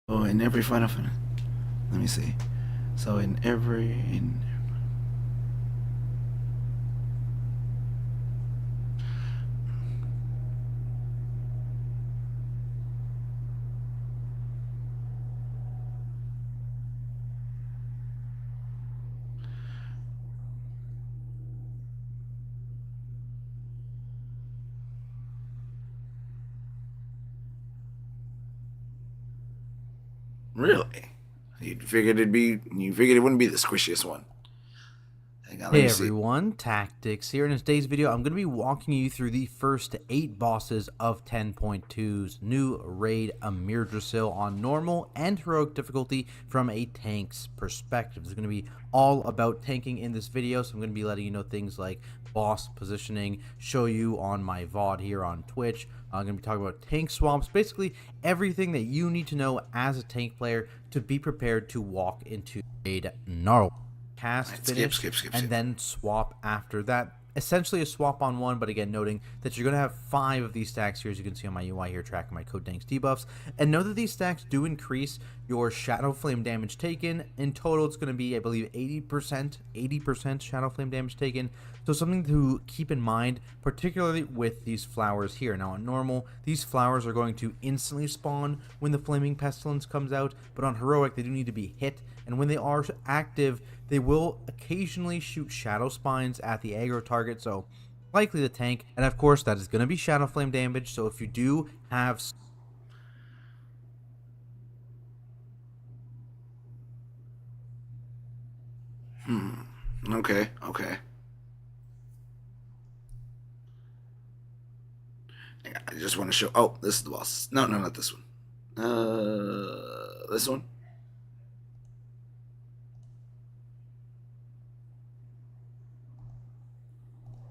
Oh, in every Final Fantasy. Let me see. So in Really? You figured it wouldn't be the squishiest one. Hang on, let Hey me see. everyone, Tactics here. In today's video, I'm going to be walking you through the first 8 bosses of 10.2's new raid Amir Drasil on normal and heroic difficulty from a tank's perspective. It's going to be all about tanking in this video, so I'm going to be letting you know things like boss positioning, show you on my VOD here on Twitch. I'm going to be talking about tank swaps, basically everything that you need to know as a tank player to be prepared to walk into raid Gnarl. Cast, finish, skip. and then swap after that. Essentially a swap on one, but again, noting that you're going to have 5 of these stacks here, as you can see on my UI here, tracking my code tanks debuffs. And know that these stacks do increase your Shadow Flame damage taken. In total, it's going to be, I believe, 80% Shadow Flame damage taken. So something to keep in mind, particularly with these flowers here. Now, on normal, these flowers are going to instantly spawn when the Flaming Pestilence comes out, but on heroic, they do need to be hit. And when they are active, they will occasionally shoot Shadow Spines at the aggro target, so likely the tank. And of course, that is going to be Shadow Flame damage, so if you do have... Okay. I just want to show... Oh, this is the boss. No, not this one. This one?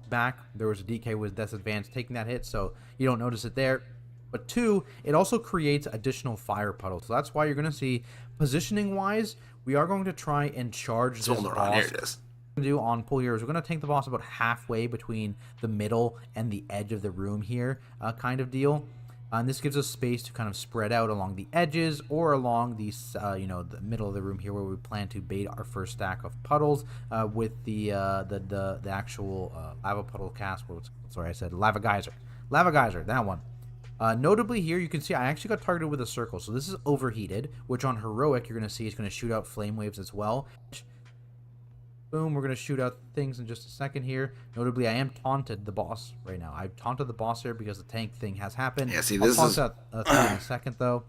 Back, there was a DK with Death's Advance taking that hit, so you don't notice it there. But 2, it also creates additional fire puddles, so that's why you're going to see, positioning wise, we are going to try and charge this boss. Here it is. What we're going to do on pull here is we're going to tank the boss about halfway between the middle and the edge of the room here, kind of deal. And this gives us space to kind of spread out along the edges or along these, the middle of the room here, where we plan to bait our first stack of puddles with the actual lava puddle cast. Sorry, I said lava geyser, that one. Notably here, you can see I actually got targeted with a circle, so this is overheated, which on heroic you're going to see is going to shoot out flame waves as well. Boom, we're going to shoot out things in just a second here. Notably, I am taunted the boss right now. I've taunted the boss here because the tank thing has happened. Yeah, see, I'll this is... in a second, though.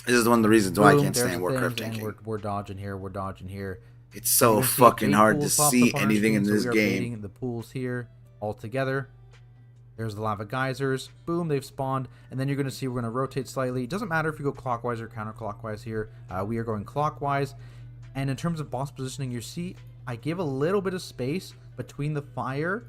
This is one of the reasons why I Boom, can't there's stand the Warcraft things, tanking. and we're dodging here. It's so You can see fucking 8 hard to pools popped see up on our anything in screen, this so we are game. baiting the pools here all together. There's the lava geysers. Boom, they've spawned. And then you're going to see we're going to rotate slightly. It doesn't matter if you go clockwise or counterclockwise here. We are going clockwise. And in terms of boss positioning, you see I give a little bit of space between the fire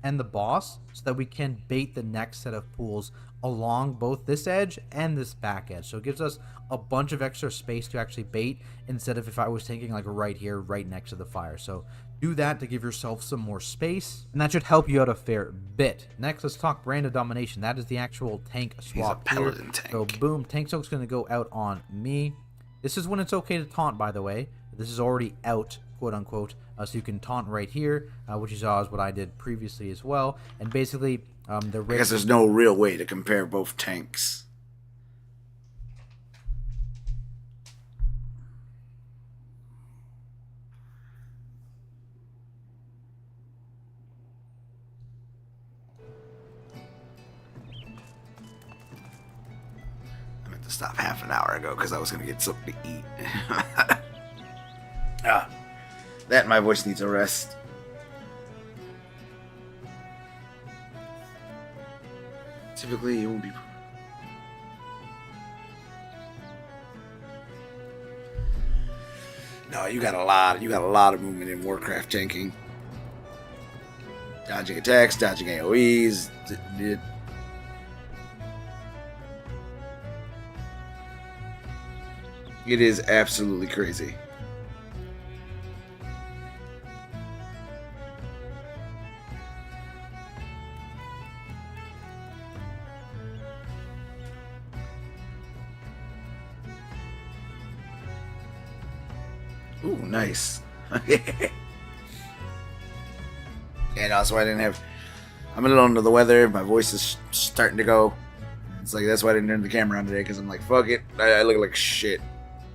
and the boss so that we can bait the next set of pools along both this edge and this back edge. So it gives us a bunch of extra space to actually bait, instead of if I was taking like right here, right next to the fire. So do that to give yourself some more space, and that should help you out a fair bit. Next, let's talk Brand of Domination. That is the actual tank swap. He's a paladin tank. So boom, Tank Soak's going to go out on me. This is when it's okay to taunt, by the way. This is already out, quote unquote, so you can taunt right here, which you saw is what I did previously as well. And basically, I guess there's no real way to compare both tanks. I meant to stop half an hour ago because I was going to get something to eat. That my voice needs a rest. Typically, it won't be. No, you got a lot of movement in Warcraft tanking. Dodging attacks, dodging AoEs. It is absolutely crazy. Ooh, nice. And also I didn't have... I'm a little under the weather. My voice is starting to go. It's like, that's why I didn't turn the camera on today, because I'm like, fuck it. I look like shit.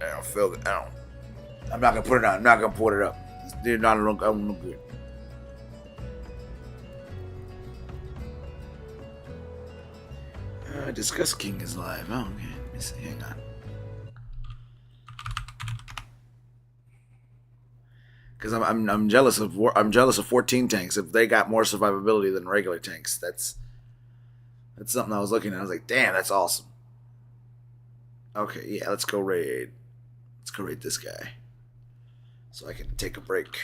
I don't feel good. I'm not going to put it on. I'm not going to put it up. Dude, I don't look good. Discuss King is live. Oh, okay. Let me see. Hang on. Because I'm jealous of 14 tanks. If they got more survivability than regular tanks, that's something I was looking at. I was like, damn, that's awesome. Okay, yeah, let's go raid. Let's go raid this guy. So I can take a break.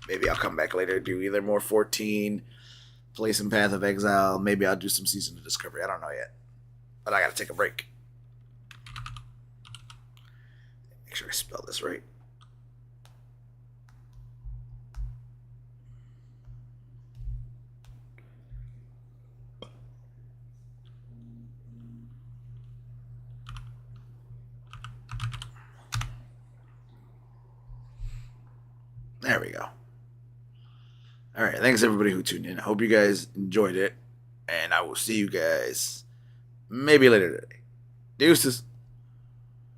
Maybe I'll come back later, do either more 14, play some Path of Exile. Maybe I'll do some Season of Discovery. I don't know yet. But I gotta take a break. Make sure I spell this right. There we go. All right. Thanks everybody who tuned in. I hope you guys enjoyed it. And I will see you guys maybe later today. Deuces.